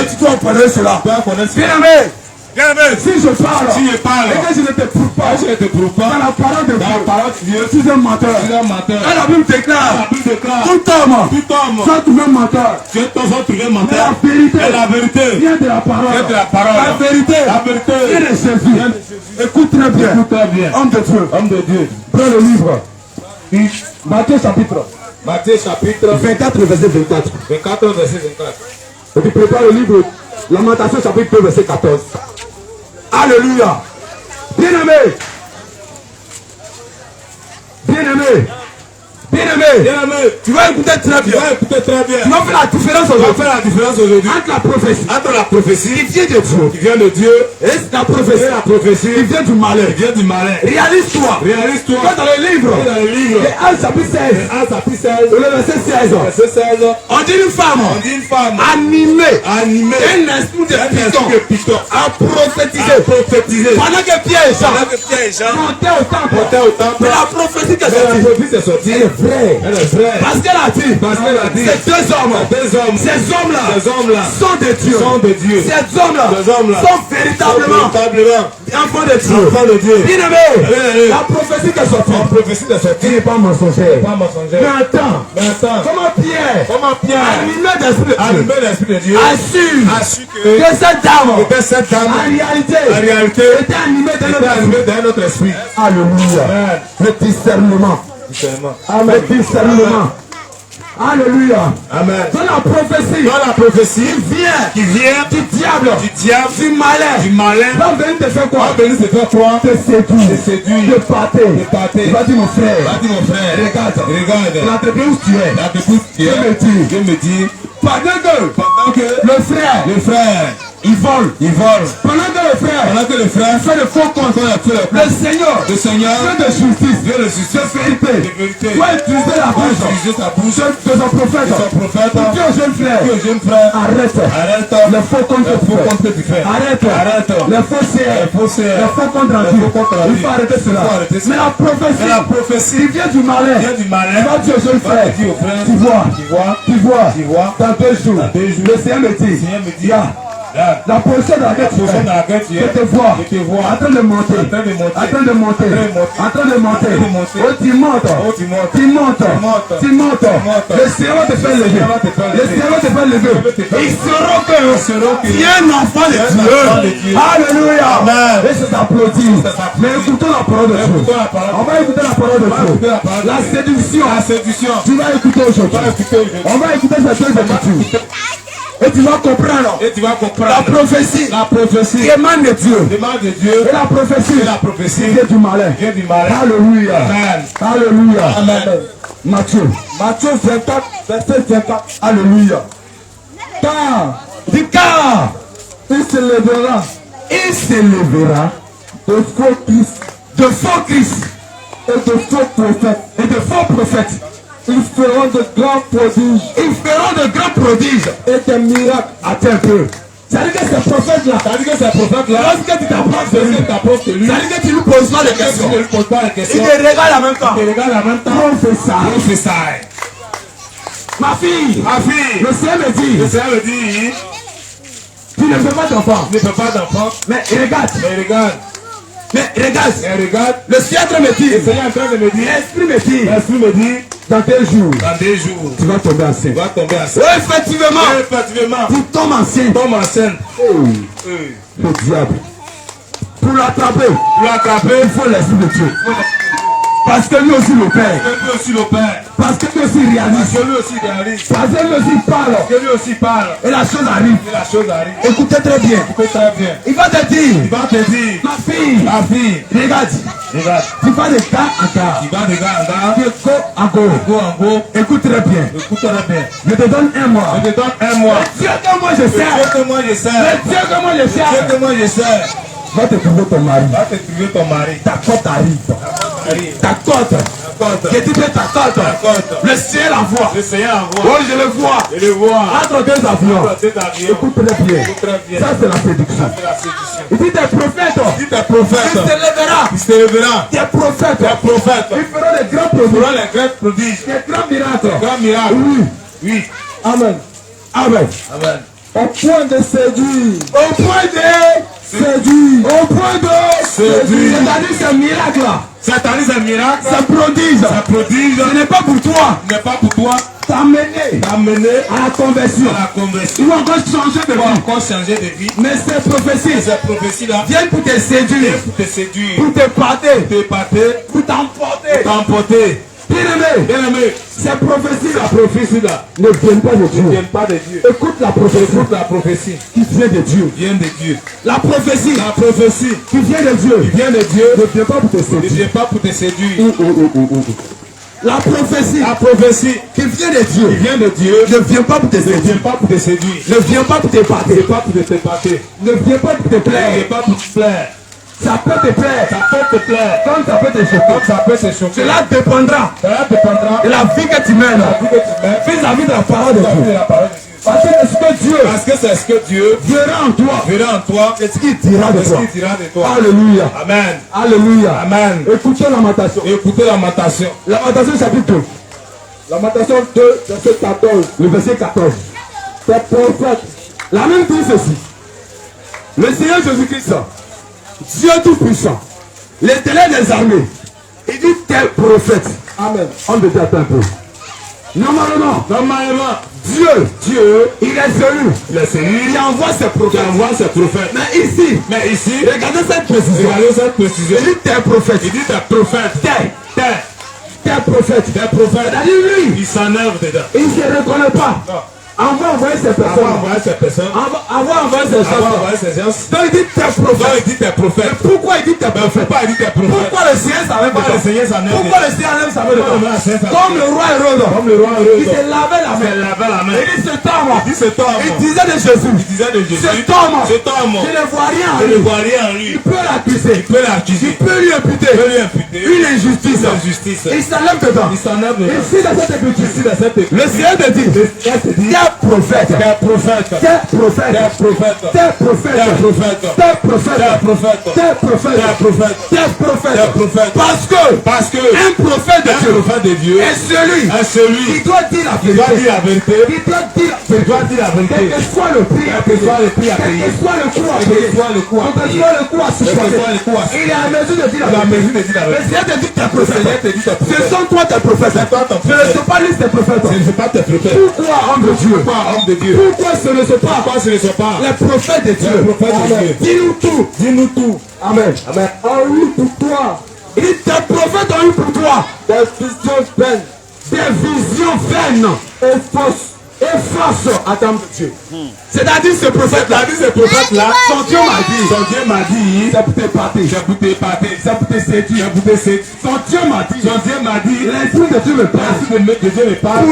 Et tu dois connaître cela. Bien aimé. Si je parle. Et que je ne te prouve pas. Dans la parole de Dieu. Tu es un menteur. Et la Bible déclare. Tout homme. Soit trouvé menteur. Mais la vérité. Vient de la parole. La vérité. Vient de Jésus. Écoute très bien. Homme de Dieu. Prends le livre. Matthieu chapitre 24 verset 24. Et tu prépares le livre Lamentation chapitre 2 verset 14. Alléluia. Bien-aimé. Tu vas écouter très bien. Tu vas faire la différence aujourd'hui. Entre la prophétie qui vient de Dieu et la prophétie qui vient du malin. Réalise-toi. Quand dans le livre les Actes chapitre 16 le verset 16 on dit une femme animée d'un esprit de piston à prophétiser pendant que Pierre et Jean montaient au temple. Mais la prophétie qui est sortie elle est vraie. Parce qu'elle a dit ces deux hommes, ces hommes-là sont de Dieu. Ces hommes-là sont véritablement enfants de Dieu. Bien-aimé, la prophétie qui est sortie n'est pas mensongère. Mais attends, comment Pierre, animé d'esprit de Dieu, a su que cette dame, en réalité, était animée d'un autre esprit. Alléluia. Le discernement. Alléluia. Amen. Dans la prophétie qui vient du diable, du malin, va venir te faire quoi? Te séduire, te pâter. Va dire mon frère, regarde, l'entreprise où tu es, Dieu me dit, pendant que le frère, il vole. Pendant que le frère fait le faux compte, le Seigneur, Dieu de justice, de vérité, doit utiliser la bouche de son prophète pour dire au jeune frère, arrête le faux compte que tu fais. Arrête le faussaire, le faux compte rendu. Il faut arrêter cela. Mais la prophétie qui vient du malin, va dire au jeune frère, tu vois, dans 2 jours, le Seigneur me dit, la position de laquelle tu es, je te vois en train de monter. Oh, tu montes. Le Seigneur va te faire lever. Ils sauront que tu es un enfant de Dieu. Alléluia. Amen. Et c'est applaudi. Mais écoutons la parole de Dieu. On va écouter la parole de Dieu. La séduction. Tu vas écouter aujourd'hui. On va écouter cette chose de Dieu. Et tu vas comprendre. La prophétie qui émane de Dieu. Et la prophétie vient du malin. Alléluia. Amen. Matthieu 24, verset 24. Alléluia. Car il se lèvera de faux Christ et de faux prophètes. Ils feront de grands prodiges. Et des miracles. Attends un peu. C'est-à-dire que ces prophètes-là, lorsque tu t'approches de lui, c'est-à-dire que tu lui poses pas les questions. Il te regarde en même temps. Prophète. Ma fille, le Seigneur me dit, tu ne fais pas d'enfant. Mais regarde. Le Seigneur me dit, l'Esprit me dit, dans 2 jours, tu vas tomber enceinte. Effectivement, tu tombes enceinte. Le diable. Pour l'attraper, il faut l'Esprit de Dieu. Parce que lui aussi le Père. Parce que lui aussi le Père. Parce que lui aussi réalise. Parce que lui aussi réalise. Parce que lui aussi parle. Parce que lui aussi parle. Et la chose arrive. Et la chose arrive. Écoutez très bien. Écoute très bien. Il va te dire. Il va te dire. Ma fille. Ma fille. Regarde. Regarde. Tu vas de gars en gars. Tu vas de gars en gars. Tu go en go. Go en go. Écoute très bien. Écoute très bien. Je te donne un mois. Je te donne un mois. Le Dieu que moi je Le sers. Dieu que moi je sers. Le Dieu que moi je Le Dieu sers. que moi je sers. Va te trouver ton mari. Va te trouver ton mari. Ta cote arrive. Arrive. Ta cote. Cote. Que tu fais ta cote. cote. Le ciel envoie. Le Seigneur Oh, envoie. je le vois. Je le vois. Entre deux avions. Entre deux avions. Écoute très bien. Écoute très bien. Ça, c'est la séduction. C'est la séduction. Il dit des prophètes. Dis tes prophètes. Il se lèvera. Il se lèvera. Des prophètes. Des prophètes. Ils feront des grands Ils prodiges. feront les grands prodiges. Des grands miracles. Grand miracle. Oui. Oui. Amen. Amen. Amen. Au point de séduire. Au point de séduire. Au point de Séduire. C'est-à-dire ce miracle là. Cette année, c'est un miracle. Ça prodige. Ça prodige. Ce n'est pas pour toi. Ce n'est pas pour toi. T'amener D'amener à la conversion. à la conversion. Il va encore changer de Tu vas vie. encore changer de vie. Mais ces prophéties Ces prophéties-là viennent pour te séduire, pour te séduire, pour te pâter, te pâter, pour t'emporter. t'emporter. Bien-aimé, Bien-aimé, ces prophéties-là la prophétie-là ne viennent pas de ne Dieu. vient pas de Dieu. Écoute la prophétie Écoute la prophétie. qui vient de Dieu. Vient de Dieu. La prophétie La prophétie qui vient de Dieu qui vient de Dieu ne vient pas pour te ne séduire. vient pas pour te séduire. La prophétie La prophétie qui vient de qui Dieu vient de Dieu ne vient pas pour te ne vient séduire. pas pour te séduire. Ne vient pas pour te Ne pâter. vient pas pour te pâter. Ne vient pas pour te Ne plaire. vient pas pour te plaire. Ça peut te plaire. Ça peut te plaire. Comme ça peut te choquer. Comme ça peut te choquer. Cela dépendra Cela dépendra de la vie que tu mènes de la vie que tu mets. vis-à-vis de la parole de vis-à-vis Dieu. de la parole de Dieu. Parce que ce que Dieu Parce que c'est ce que Dieu verra en toi, verra en toi. c'est ce qu'il dira de C'est ce toi. qu'il dira de toi. Alléluia. Amen. Alléluia. Amen. Écoutez Lamentation. Écoutez Lamentation. Lamentation chapitre 2. Lamentation 2, verset 14. Le verset 14. C'est prophète. La même dit ceci. Le Seigneur Jésus-Christ, Dieu Tout-Puissant, l'Éternel des armées, il dit tel prophète. Amen. On me dit attends un peu. Normalement, Dieu, il est celui qui envoie ses prophètes. Mais ici, regardez cette précision. Regardez cette précision. Il dit tel prophète. Il dit des prophètes. Tel prophète. C'est-à-dire lui, Il s'enlève dedans. il ne se reconnaît pas. Non. On va envoyer ces Avant personnes. d'envoyer ces personnes, On va envoyer ces avant gens. d'envoyer ces gens, Donc il dit tel donc prophète. il dit des prophètes. Pourquoi il dit tel Mais prophète? pourquoi il dit des prophètes? Pourquoi le Seigneur savait pas? Pourquoi le Seigneur s'enlève Pourquoi le Seigneur enlève sa main Pourquoi le dedans? Seigneur s'enlève? Comme le roi Hérode. Comme le roi Il Hérode. s'est lavé la Il main. s'est lavé la main. Il dit cet homme. Il dit cet homme. Il disait de Jésus. Il disait de Jésus. Cet homme. Cet homme. Je ne vois rien en Je ne lui. vois rien en lui. Il peut l'accuser. Il peut l'accuser. Il peut lui imputer Il peut lui imputer une injustice. une injustice. Il s'enlève dedans. Il s'enlève dedans. Ici dans cette écriture. Ici dans cette écriture. Le Seigneur te dit. Le Seigneur te dit. Tel prophète. Des prophètes. Tel prophète. Des prophètes. Tel prophète. Des prophètes. Tel prophète. Des prophètes. Tel prophète. Des prophètes. Tel prophète. Des prophètes. Parce que que un prophète de un Dieu prophète de Dieu est celui est celui qui doit dire la qui doit vérité. dire la vérité. Qui doit dire la Qui doit vérité. dire la Quel vérité. que soit le prix à Quel que payer. soit le prix à Quel payer. que soit le coût à Quel que payer. soit le coût à Quel que payer. soit le coût à Quel que supporter. soit le coût à Il est à mesure de dire Il la a vérité. mesure de dire la Le vérité. Seigneur te dit tes Le Seigneur te prophètes. dit tes Ce prophètes. sont toi tes prophètes. C'est toi ton Ce ne prophète. sont pas lui tes prophètes. Ce ne sont pas tes prophètes. Pourquoi, homme de Dieu? Pourquoi, homme de Dieu? Pourquoi ce ne sont pas Pourquoi ce ne sont pas les prophètes de Dieu? les prophètes de Amen. Dieu? Dis-nous tout. Dis-nous tout. Amen. Amen. En lui pour toi. Il dit tes prophètes ont eu pour toi des visions vaines. Des visions vaines et fausses. Et fausses à temps de Dieu. C'est-à-dire ce prophète-là. C'est-à-dire ce prophète-là. Son Dieu m'a dit. Son Dieu m'a dit. C'est pour te pâter. C'est pour te pâter. C'est pour te séduire. C'est pour te séduire. Son Dieu m'a dit. Son Dieu m'a dit. L'esprit de Dieu me parle. L'esprit de Dieu me parle.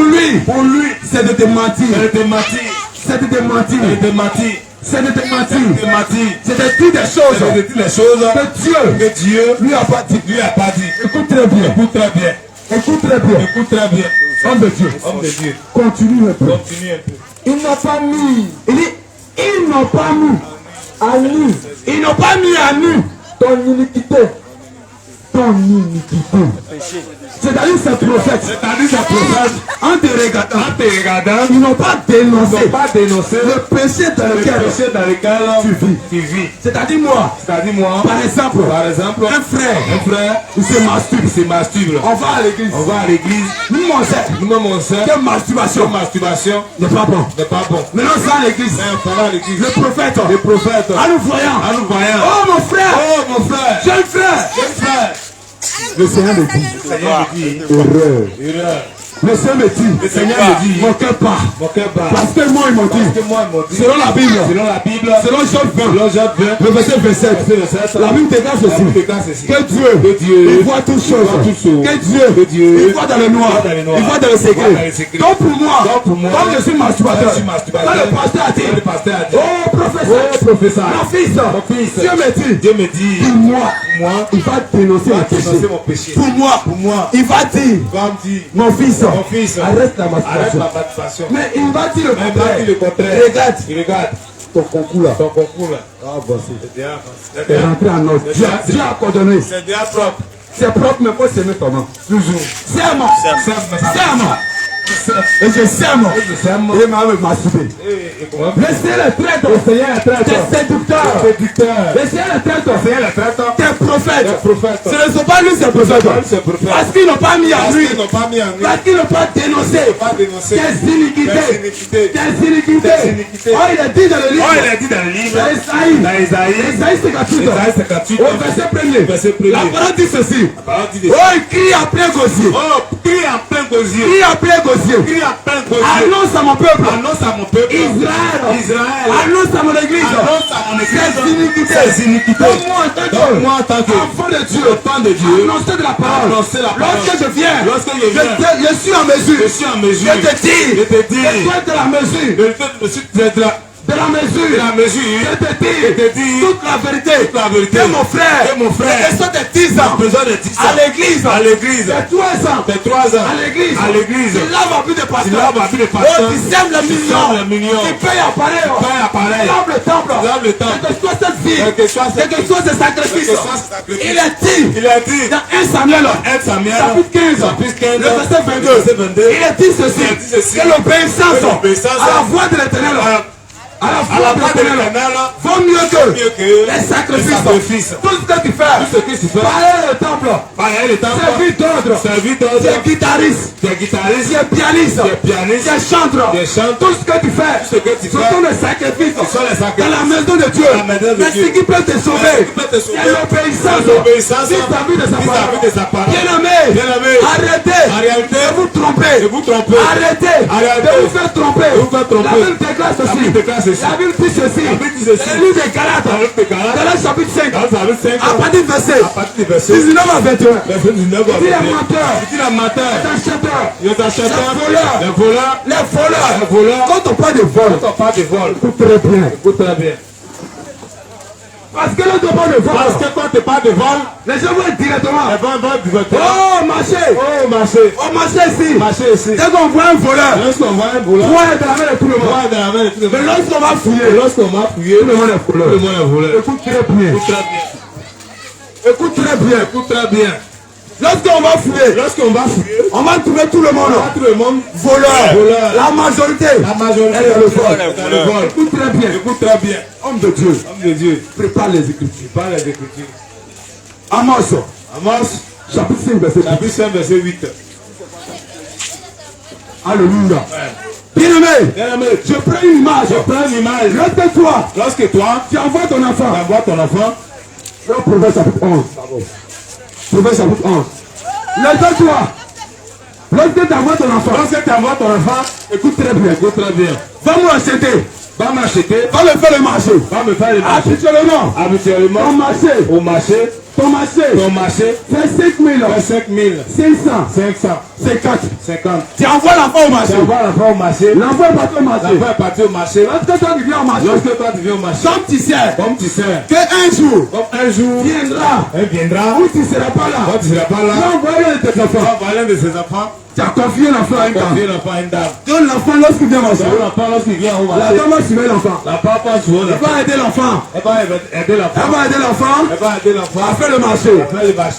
Pour lui, c'est de te mentir. C'est de te mentir. C'est de te mentir. C'est de te mentir. C'est de te C'est mentir. de te mentir. C'est de dire des choses C'est de dire les choses que Dieu que Dieu lui a pas dit. lui a pas dit. Écoute très bien. Écoute très bien. Écoute très bien. Écoute très bien. Homme de Dieu. Homme de Dieu. Continue un peu. Continue un peu. Ils n'ont pas mis. Il dit, ils n'ont pas mis à nu. Ils n'ont pas mis à nu ton iniquité. Ton iniquité. C'est-à-dire ces prophètes. C'est-à-dire ces prophètes. En te regardant. En te regardant. Ils n'ont pas dénoncé. Ils n'ont pas dénoncé le péché dans le lequel péché dans lequel tu vis. C'est-à-dire moi. C'est-à-dire moi. Par exemple. Un frère. Il se masturbe. Il se masturbe. On va à l'église. On va à l'église. Nous on sait. Nous-mêmes on sait Que masturbation. masturbation n'est pas bon. n'est pas bon. Maintenant c'est à l'église. Mais on va à l'église. Le prophète. Le prophète. En nous voyant. En nous voyant. Oh mon frère. Oh mon frère. Jeune frère. Jeune frère. Le Seigneur me dit. Erreur. Le Seigneur me dit, moquez pas. Parce que moi, ils m'ont dit, selon la Bible, selon Job 20, le verset 27, la Bible déclare ceci, que Dieu, il voit toutes choses, que Dieu, il voit dans le noir, il voit dans le secret. Donc pour moi, comme je suis masturbateur, quand le pasteur a dit, oh professeur, mon fils, Dieu me dit, pour moi, il va dénoncer mon péché. Pour moi, il va dire, mon fils, arrête la masturbation. Mais il va dire le contraire. Regarde. Ton concours là. Ah, voici. C'est rentré en ordre. Dieu a coordonné. C'est déjà propre. C'est propre, mais il faut s'aimer comment? Toujours. Serment. Et je sème. Et m'a masturbé. Laissez le traître. Tes séducteurs. Laissez le traître. Tes prophètes. Ce ne sont pas lui ces prophètes. Parce qu'ils n'ont pas mis à lui. Parce qu'ils n'ont pas dénoncé. Tes iniquités. Oh, il est dit dans le livre. Esaïe 58. Au verset 1er. La parole dit ceci. Oh, il crie à plein gosier. Crie à plein gosier. Annonce à mon peuple. Israël. Annonce à mon église. Ses iniquités. Donne-moi en tant qu'enfant de Dieu. Annoncer de la parole. Lorsque je viens, je suis en mesure. Je te dis. De la mesure. De la mesure, je te dis toute la vérité. Que mon frère, que soit de 10 ans à l'église, de 3 ans à l'église, il lave à plus de pasteur, il sème le million, il paye appareil, lave le temple, que soit cette vie, que soit ce sacrifice. Il est dit dans 1 Samuel, chapitre 15, le verset 22, il est dit ceci, que l'obéissance à la voix de l'Éternel, à la voix de l'Éternel vaut mieux que les sacrifices. Tout ce que tu fais, pareil le temple, servir d'autres, des guitaristes, des pianistes, des chantres. Tout ce que tu fais, ce sont les sacrifices dans la maison de Dieu. Mais ce qui peut te sauver, c'est l'obéissance vis-à-vis de sa parole. Bien-aimés, arrêtez de vous tromper. Arrêtez de vous faire tromper. La Bible déclare ceci. La Bible dit ceci. Le livre de Galates, dans le chapitre 5, à partir du verset 19 à 21. Il dit les menteurs, les acheteurs, les voleurs. Quand on parle de vol, écoute très bien. Parce que là, on parle de vol. Parce que quand tu parles de vol, les gens vont directement. Oh, marché ici. Dès qu'on voit un voleur, trois est dans la main de tout le monde. Mais lorsqu'on va fouiller, tout le monde est voleur. Écoute très bien. Lorsqu'on va fouiller, on va trouver tout le monde voleur. La majorité est dans le vol. Écoute très bien. Homme de Dieu. Prépare les Écritures. Amos, chapitre 5, verset 8. Alléluia. Bien-aimé, je prends une image. Lorsque toi, tu envoies ton enfant. Proverbe chapitre 11. Proverbe chapitre 11. Lève-toi. Lorsque tu envoies ton enfant, écoute très bien. Va m'acheter. Va me faire le marché. Habituellement. Au marché. Ton marché. Fait 5 000. 500. 50. Tu envoies l'enfant au marché. L'enfant est parti au marché. Lorsque toi tu viens au marché. Comme tu sais. Que un jour. Viendra. Où tu ne seras pas là. L'envoie l'un de ses enfants. Tu as confié l'enfant à une dame. Donne l'enfant lorsqu'il vient au marché. La dame va suivre l'enfant. Elle va aider l'enfant. À faire le marché.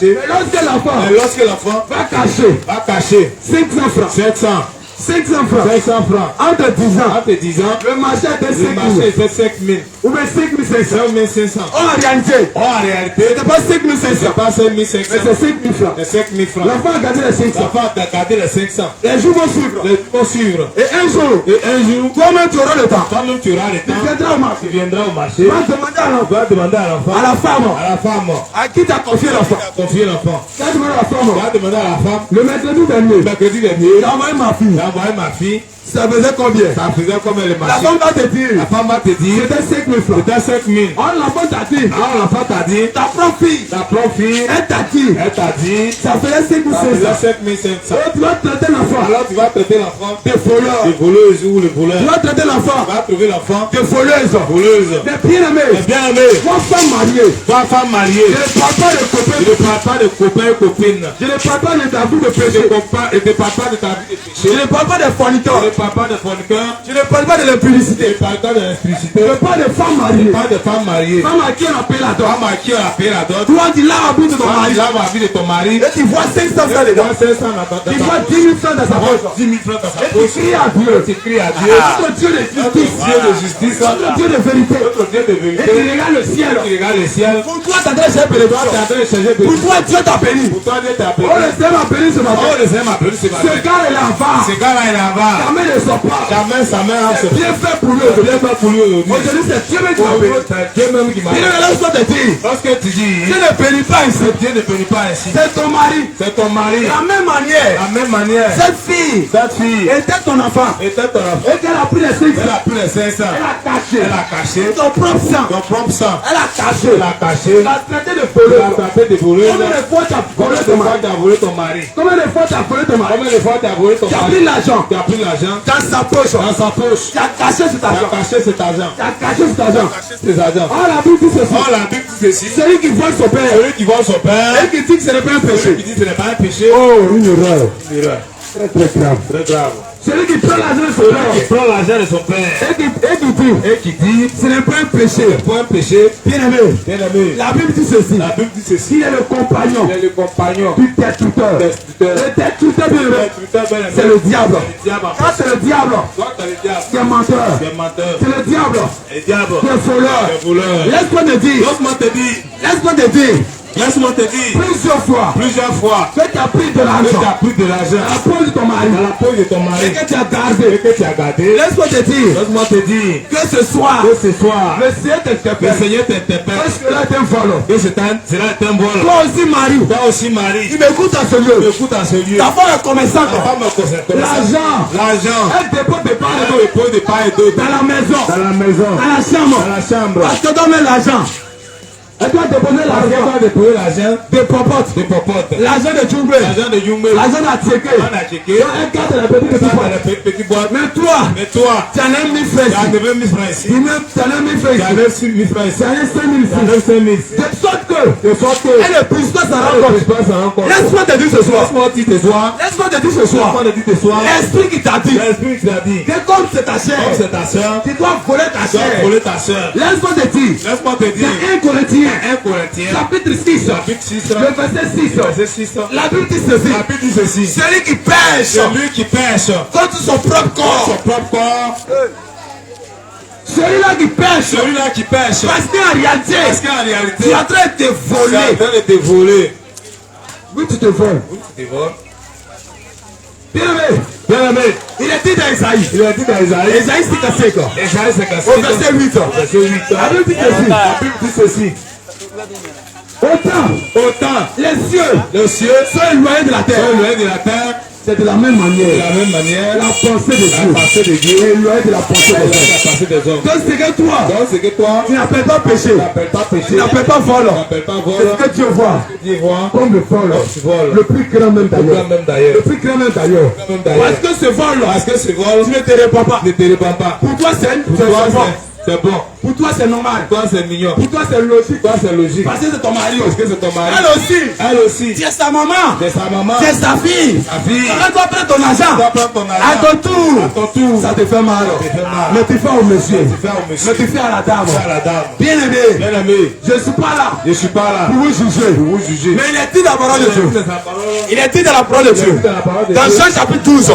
Et lorsque l'enfant va cacher 500 francs. 500 francs. 500 francs. Entre 10 ans. Entre 10 ans. Le marché était 5 Le 000. marché fait 5 000. Ou bien 5 500. 5 500. En réalité, En réalité, ce n'est pas 5 500. c'est pas 5 Mais 500. c'est 5 000 francs. C'est 5 000 francs. L'enfant a gardé les 500. L'enfant a gardé les 500. Les jours vont suivre. Les jours vont suivre. Et un jour, Et un jour, toi-même tu auras le temps. toi-même tu auras le Tu temps. viendras au marché. Tu viendras au marché. Tu vas demander à Tu l'enfant, vas demander à l'enfant. à la femme, À la femme. à qui tu as confié l'enfant. Tu as confié l'enfant. Tu as demandé à la Tu femme. vas demander à la femme. Le mercredi dernier, Mercredi dernier, j'ai envoyé ma fille. j'ai envoyé ma fille. Ça faisait combien? Ça faisait combien le La marché? femme va te dire. La femme va te dire. C'était 5 000 francs. C'était 5 000. Oh, l'enfant t'a dit. Alors l'enfant t'a dit. Ta propre fille. Ta propre fille. Elle t'a dit. Elle t'a dit. Ça faisait 5 Ça faisait 500. 5 500. Et tu vas traiter l'enfant Alors tu vas traiter l'enfant de voleur. de voleuse ou le voleur. Tu vas traiter l'enfant Tu vas trouver l'enfant de voleuse. voleuse. De bien-aimé. Mais bien aimé. Moi, femme mariée. Toi, femme mariée. Je ne parle pas de copains. Je ne parle pas de copains et copines. Je ne parle pas de ta vie de Je péché. ne parle pas de ta vie de péché. Je ne parle pas de Je fornicateurs. ne parle pas de forniqueur. Je ne parle pas de Je l'impudicité. ne parle pas de l'inflicité. Je parle de femmes Je mariées. parle de femmes mariées. Femmes à qui on appelle la dot. Femme à qui on a payé la dot. Toi, tu l'as habité de ton Toi, mari. tu laves la vie de ton mari. Et tu vois 500 francs Tu dedans. vois 500 dans Tu ta vois poche. 10 000 francs dans sa poche. 10 000 francs dans sa Et tu poche. cries à Dieu. Tu cries à Dieu. Notre Dieu de Notre justice. Dieu de justice. Notre Dieu de vérité. Notre Dieu de Et vérité. tu regardes le ciel. Tu regardes le ciel. Pour toi, tu adresses un Toi, tu es en bénédiction. train de changer de Pour toi, Dieu t'a béni. Pour toi, Dieu t'a appelé. Oh, le Seigneur m'a béni ce Oh, matin. le Seigneur m'a appelé ce Ce matin. gars est là-bas. Ce gars-là, il est là-bas. Jamais ne sort pas. Jamais sa mère a ce Bien fait pour lui. C'est bien fait pour lui aujourd'hui. Aujourd'hui, c'est Dieu même qui m'a béni. C'est Dieu même qui m'a Il appelé. est là, je dois te dire. Lorsque tu dis, Dieu ne bénit pas ici. Dieu ne bénit pas ainsi. C'est ton mari. C'est ton mari. De la même manière, De la même manière, cette fille cette fille était ton enfant. était ton enfant. Et qu'elle a pris les 500. Elle a pris les 500. Elle a caché. Elle a caché Ton propre sang. ton propre sang. Elle a caché. Elle a caché. Elle a traité de Elle a voleur. tapé des voleurs. Combien de fois tu as volé Combien de ton fois mari? tu as volé ton mari? Combien de fois tu as volé ton mari? Combien de fois tu as volé ton Tu as mari? pris l'argent Tu as pris l'argent dans sa poche. dans sa poche. Tu as caché cet Tu as argent. caché cet argent. Tu as caché cet argent. Caché cet argent. Oh, la Bible dit ceci. Oh, la Bible dit ceci. Celui qui voit son père Celui qui voit son père, et qui dit que ce n'est pas un celui péché. qui dit que ce n'est pas un péché, Oh, une erreur. une erreur. Très très grave. Très grave. Celui qui prend l'argent de son Celui qui père prend l'argent de son père et qui dit et qui dit ce n'est pas un péché. pour un péché, Bien aimé, bien aimé, la Bible dit ceci. la Bible dit ceci. Il est le compagnon Il est le compagnon du destructeur. destructeur. Le destructeur, bien aimé, C'est c'est le diable. Le diable. Quand c'est le diable Toi, tu es le diable. qui est menteur, Tu es menteur. c'est le diable Le diable. qui est voleur. Tu es voleur. Laisse-moi te dire, Laisse-moi te dire. laisse-moi te dire, Laisse-moi te dire. plusieurs fois Plusieurs fois que tu as pris de que tu l'argent as pris de l'argent à la poche de ton mari dans la poche de ton et mari que tu as et gardé. que tu as gardé. Laisse-moi te dire Laisse-moi te dire que ce soir, que ce soir, le Seigneur le t'interpelle. Seigneur t'interpelle. Parce que là, tu es un voleur. Que cela est un vol. Toi aussi, mari, Toi aussi, Marie, tu m'écoutes à ce lieu. écoute à ce lieu. Ta femme est commerçante. Ta femme me concerne. L'argent, L'argent. elle dépose de part et Elle d'autre. dépose de part et d'autre. Dans la maison, Dans la maison. dans la chambre. Dans la chambre. Parce que donne l'argent. Elle doit déposer Elle l'argent doit déposer l'argent de popote. de popote. L'argent de Djumbe. L'argent de Jumbe. L'argent d'Atséké. On a checké. Elle garde la petite Ça, boîte. dans la petite boîte. Mais toi, Mais toi, tu en as mis tu fait as ici. 9 000 francs ici. Tu en as mis fait Tu as ici. 9 000 francs ici. Tu en as 5 000 Tu as ici. 9 000 ici. De sorte que, De sorte que, elle ne puisse pas s'en rendre elle ne compte. puisse pas s'en rendre compte. Laisse-moi te dire ce soir. Laisse-moi dire ce soir. Laisse-moi te dire ce soir. Laisse-moi te dire ce soir. L'esprit qui t'a dit L'esprit qui t'a dit. que comme c'est ta chair, Comme c'est ta soeur, tu dois voler ta tu dois chair. voler ta soeur. Laisse-moi te dire. Laisse-moi te dire. Dans 1 Corinthiens, 1 Corinthiens, chapitre 6, chapitre 6, le verset 6. verset 6. La Bible dit ceci. La Bible dit ceci. Celui qui pêche Celui qui pêche contre son propre corps, son propre corps, celui-là qui pêche, celui-là qui pêche, parce qu'en réalité, parce qu'en réalité, tu es en train de te tu es en voler. train de te voler. Oui, tu te voles. Tu vois? Bien aimé, Bien aimé, il est dit dans Isaïe. il a dit dans Isaïe, Isaïe 55, Isaïe 55, au verset 8. verset 8. La Bible dit ceci. La Bible dit ceci. Autant les cieux sont éloignés de la terre. sont éloignés de la terre, C'est de la même de manière. la même manière, La pensée de la Dieu pensée de Dieu est éloignée de la pensée est de éloignée de Dieu. la pensée des hommes. Donc c'est que toi, Donc c'est que toi, tu n'appelles pas péché. tu n'appelles pas péché, Tu n'appelles pas vol. tu n'appelles pas vol, C'est ce que Dieu voit tu vois, comme le vol. tu voles, Le plus grand même le d'ailleurs. même d'ailleurs. Le plus grand même d'ailleurs. Même d'ailleurs. Parce que ce vol, Parce que ce vol tu ne te réponds pas. ne te répand pas. Pour toi, c'est Pour toi, bon. c'est bon. Pour toi, c'est normal. Toi, c'est mignon. Pour toi, c'est logique. Toi, c'est logique. Parce que c'est ton mari. Parce que c'est ton mari. Elle aussi. Elle aussi. Tu es sa maman. C'est sa maman. Tu es sa fille. Sa fille. Elle doit prendre ton argent. Tu dois prendre ton argent. À ton tour. À ton tour. Ça te fait mal. Ça te fait mal. Mais tu fais au monsieur. Tu fais au monsieur. Mais tu fais à la dame. Tu fais à la dame. Bien aimé. Bien aimé. Je ne suis pas là. Je suis pas là. Pour vous juger. Pour vous juger. Mais il est dit dans la parole de Dieu. C'est sa parole. Il est dit dans la parole de Dieu. Dans la parole de Dans Dieu. Jean chapitre 12.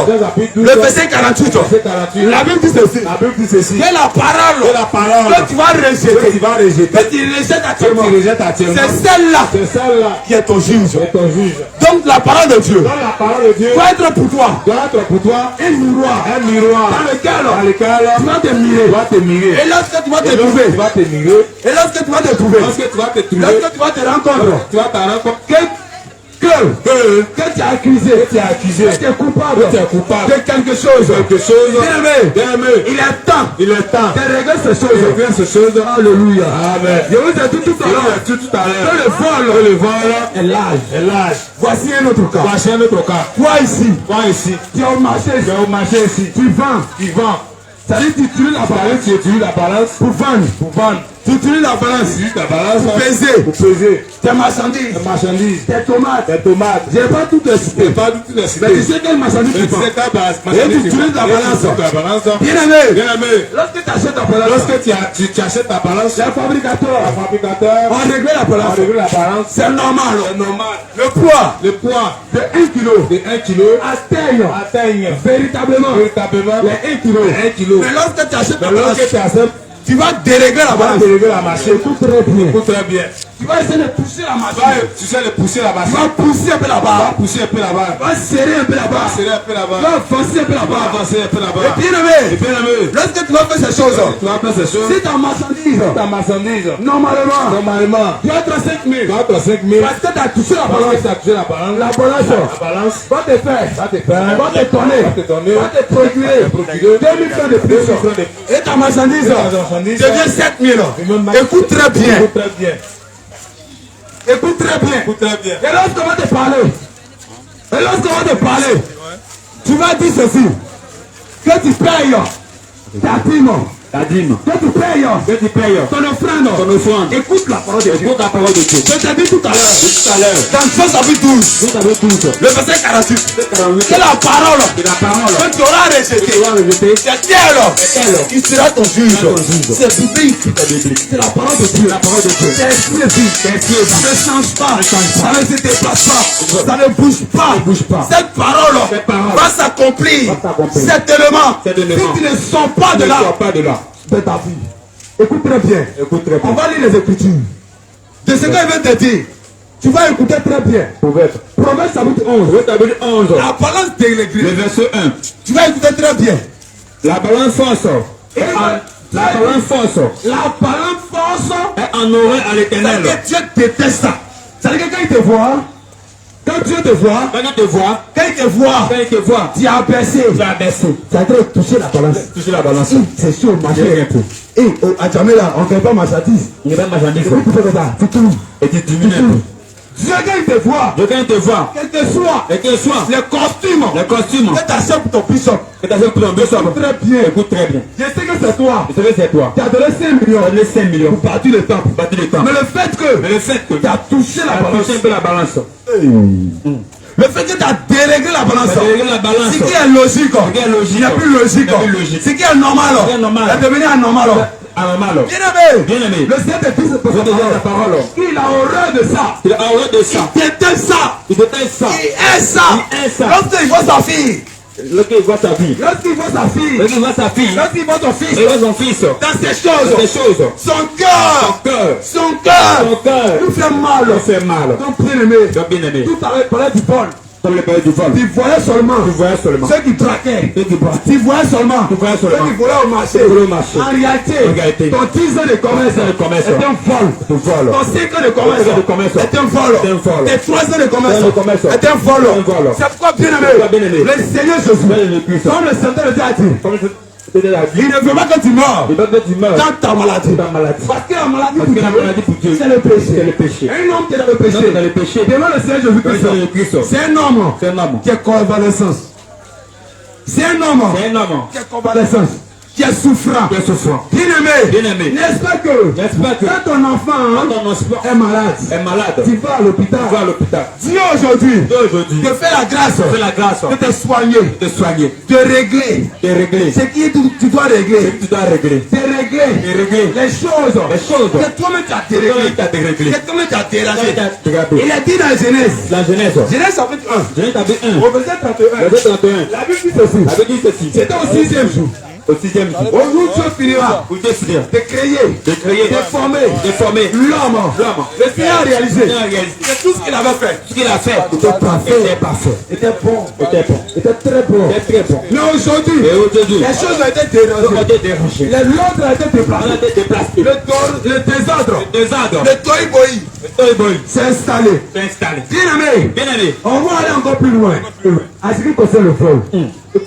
Le verset 48. Verset 48. La Bible dit ceci. La Bible dit ceci. Que la parole. Que la parole. Que tu vas rejeter. Que tu vas rejeter. Que tu rejettes actuellement. Que tu rejettes actuellement. C'est celle-là C'est celle-là qui est ton juge. qui est ton juge. Donc la parole de Dieu Dans la parole de Dieu doit être pour toi doit être pour toi un miroir un miroir dans lequel tu tu vas te mirer. vas te mirer. Et lorsque tu vas te Et lorsque trouver, tu vas te mirer, et lorsque tu vas te trouver, lorsque tu vas te trouver, lorsque tu vas te rencontrer, tu vas te rendre compte que tu es accusé, que tu es accusé, que tu es coupable, que tu es coupable de quelque chose, bien aimé, Bien aimé, il est temps il est temps de régler ces de choses. régler ces choses. Alléluia. Amen. Je vous ai dit tout à Il l'heure a dit tout à l'heure que le vol est l'âge. Est l'âge. voici un autre cas. Voici un autre cas. Toi ici, Toi ici, tu es au marché, tu es au marché ici, tu vends. tu vends. Ça dit tu utilises la balance Tu utilises la balance pour vendre. pour vendre. Tu utilises la balance Tu utilises la balance pour peser pour peser tes marchandises, les marchandises, tes tomates. les tomates. Je n'ai pas tout C'est expliqué. pas du tout Mais tu sais quelle marchandise Mais tu tu vends. sais ta base, Et tu utilises la balance. La balance. Bien aimé, Bien aimé, lorsque tu achètes ta balance, lorsque tu achètes ta balance, les fabricateurs le fabricateur ont réglé la a balance. réglé la balance. C'est normal. C'est normal. Le poids Le poids de 1 kg de 1 kg atteigne atteigne véritablement véritablement les 1 kg. 1 kg. Mais lorsque tu achètes ta Mais balance, lorsque tu acceptes, tu vas dérégler la tu vas balance. dériver la machine. Tout très bien. Écoute très bien. Tu vas essayer de pousser la Tu machine. vas, tu sais, de pousser la Tu machine. vas pousser un peu Tu vas là-bas. pousser un peu là-bas. Tu vas serrer un peu là-bas. Serrer un peu Tu là-bas. vas avancer un peu Tu vas là-bas. avancer un peu Et là-bas. bien Et aimé, bien aimé, lorsque tu vas faire ces choses, tu vas faire ces choses. si ta marchandise, Ta marchandise, normalement, normalement, tu vas être à 5 000. tu vas être à 5 000. Parce que tu as touché la Parce balance. que tu as touché la balance. La balance La balance va te faire, va te faire, va te donner, va te donner, va te procurer 2000 francs de plus. 2 000 francs de plus. Et ta marchandise Ta marchandise devient 7 000. Écoute très bien. Écoute très bien. Écoute très bien. Écoute très bien. Et lorsqu'on va te parler, tu vas dire ceci, que tu payes ta dîme, que tu payes ton offrande. Écoute la parole de Dieu. Écoute la parole de Dieu. Je t'ai dit tout à l'heure, Tout à l'heure, dans Jean chapitre 12, vous avez tous. le verset 48, que la parole Et la parole que tu auras rejetée, tu vas rejeter. c'est elle qui sera ton juge. C'est biblique. C'est la parole de Dieu. La parole de Dieu. C'est exclusif. Ça ne change pas. Ça ne se déplace pas. Ça ne bouge pas. Cette parole va s'accomplir. Certainement. Si tu ne sors pas de Ne là, sors pas de là. de ta vie. Écoute très bien. Écoute très On bien. va lire les Écritures. De ce qu'il veut te dire, tu vas écouter très bien. Proverbe. Proverbe chapitre 11. Rétablir 11. La balance de Le l'église. verset 1. Tu vas écouter très bien. La balance force. La balance force. La balance force. Est en oreille à l'éternel. C'est-à-dire que Dieu déteste ça. C'est-à-dire que quand il te voit, quand Dieu te voit, Quand il te voit, quand il te voit, tu as baissé. tu vas baisser. C'est-à-dire toucher la balance. Toucher la balance. C'est sûr, marcher un peu. Et à jamais là, on ne fait pas marchandise. Il n'y a pas de marchandise. Tu fais comme ça, tu tournes. Et tu diminues un peu. Dieu, quand il te voit, Donc quand il te voit, quel que soit et que soit les costumes les costumes, que tu achètes pour ton bishop, que tu as fait pour ton bishop, très bien. écoute très bien. Je sais que c'est toi. Vous savez, c'est toi. Tu as donné 5 millions Tu as donné 5 millions pour bâtir le temple. pour bâtir le temps. Mais le fait que Mais le fait que tu as touché la tu as balance, touché un peu la balance, le fait que tu as déréglé la balance, tu as déréglé la balance, ce qui est logique, qui est logique, il n'y a plus logique. il n'y a plus logique. Ce qui est normal, Ce qui est normal, est devenu anormal. anormal. Bien aimé, Bien aimé. le Seigneur te dit Je te dis la parole. il a horreur de ça. Il a horreur de ça. Il déteste ça. Il déteste ça. Il est ça. Il est ça. Lorsqu'il voit sa fille, Lorsqu'il voit sa fille, lorsqu'il voit sa fille, lorsqu'il voit sa fille, lorsqu'il voit ton fils, il voit son fils, dans ces ces choses, choses, son cœur, son cœur nous fait mal. nous fait mal. Donc, bien aimé, Donc bien aimé, tout à l'heure, il parlait du vol. comme le père du vol, Tu voyais seulement tu voyais seulement ceux qui traquaient. ceux qui braquent, Tu voyais seulement Tu voyais seulement ceux qui volaient au marché. Ceux qui volaient au marché. En réalité, ton 10 ans de commerce de commerce est un vol. tu voles. Ton 5 ans de commerce Ton 5 ans de commerce est un vol. est un vol. Tes 3 ans de commerce Ton commerce est un vol. est un vol. C'est pourquoi, bien pourquoi, bien aimé, aimé, le Seigneur Jésus, Bien aimé Christ, comme le Seigneur le Dieu a dit, comme je te l'ai dit, il ne veut pas que tu meurs il veut que tu meurs dans ta maladie. dans ta maladie. Parce que la maladie Parce que la maladie pour Dieu, c'est le péché. c'est le péché. Un homme qui est dans le péché. Donc, dans le péché, Devant le Seigneur Jésus-Christ, Devant le Christ, c'est un homme c'est un homme. qui est convalescence. C'est un homme C'est un homme qui est convalescence. Tu es souffrant. Tu es souffrant. Bien-aimé. N'est-ce pas que quand ton enfant est malade, tu vas à l'hôpital. Dieu aujourd'hui te fait la grâce de te soigner, de régler ce qui tu dois régler. De régler les choses que toi-même tu as déréglé, que toi-même tu as dérangé. Il a dit dans la Genèse chapitre 1, au verset 31, la Bible dit ceci. C'était au 6e jour. Au 6e jour. Au jour où Dieu finira de créer, de former l'homme. Le Seigneur a réalisé que tout ce qu'il avait fait, était parfait, était bon, était très bon. Mais aujourd'hui, les choses ont été dérangées. L'ordre a été déplacé. Le désordre, le toy-boy s'est installé. Bien-aimé, on va aller encore plus loin. À ce qui concerne le vol.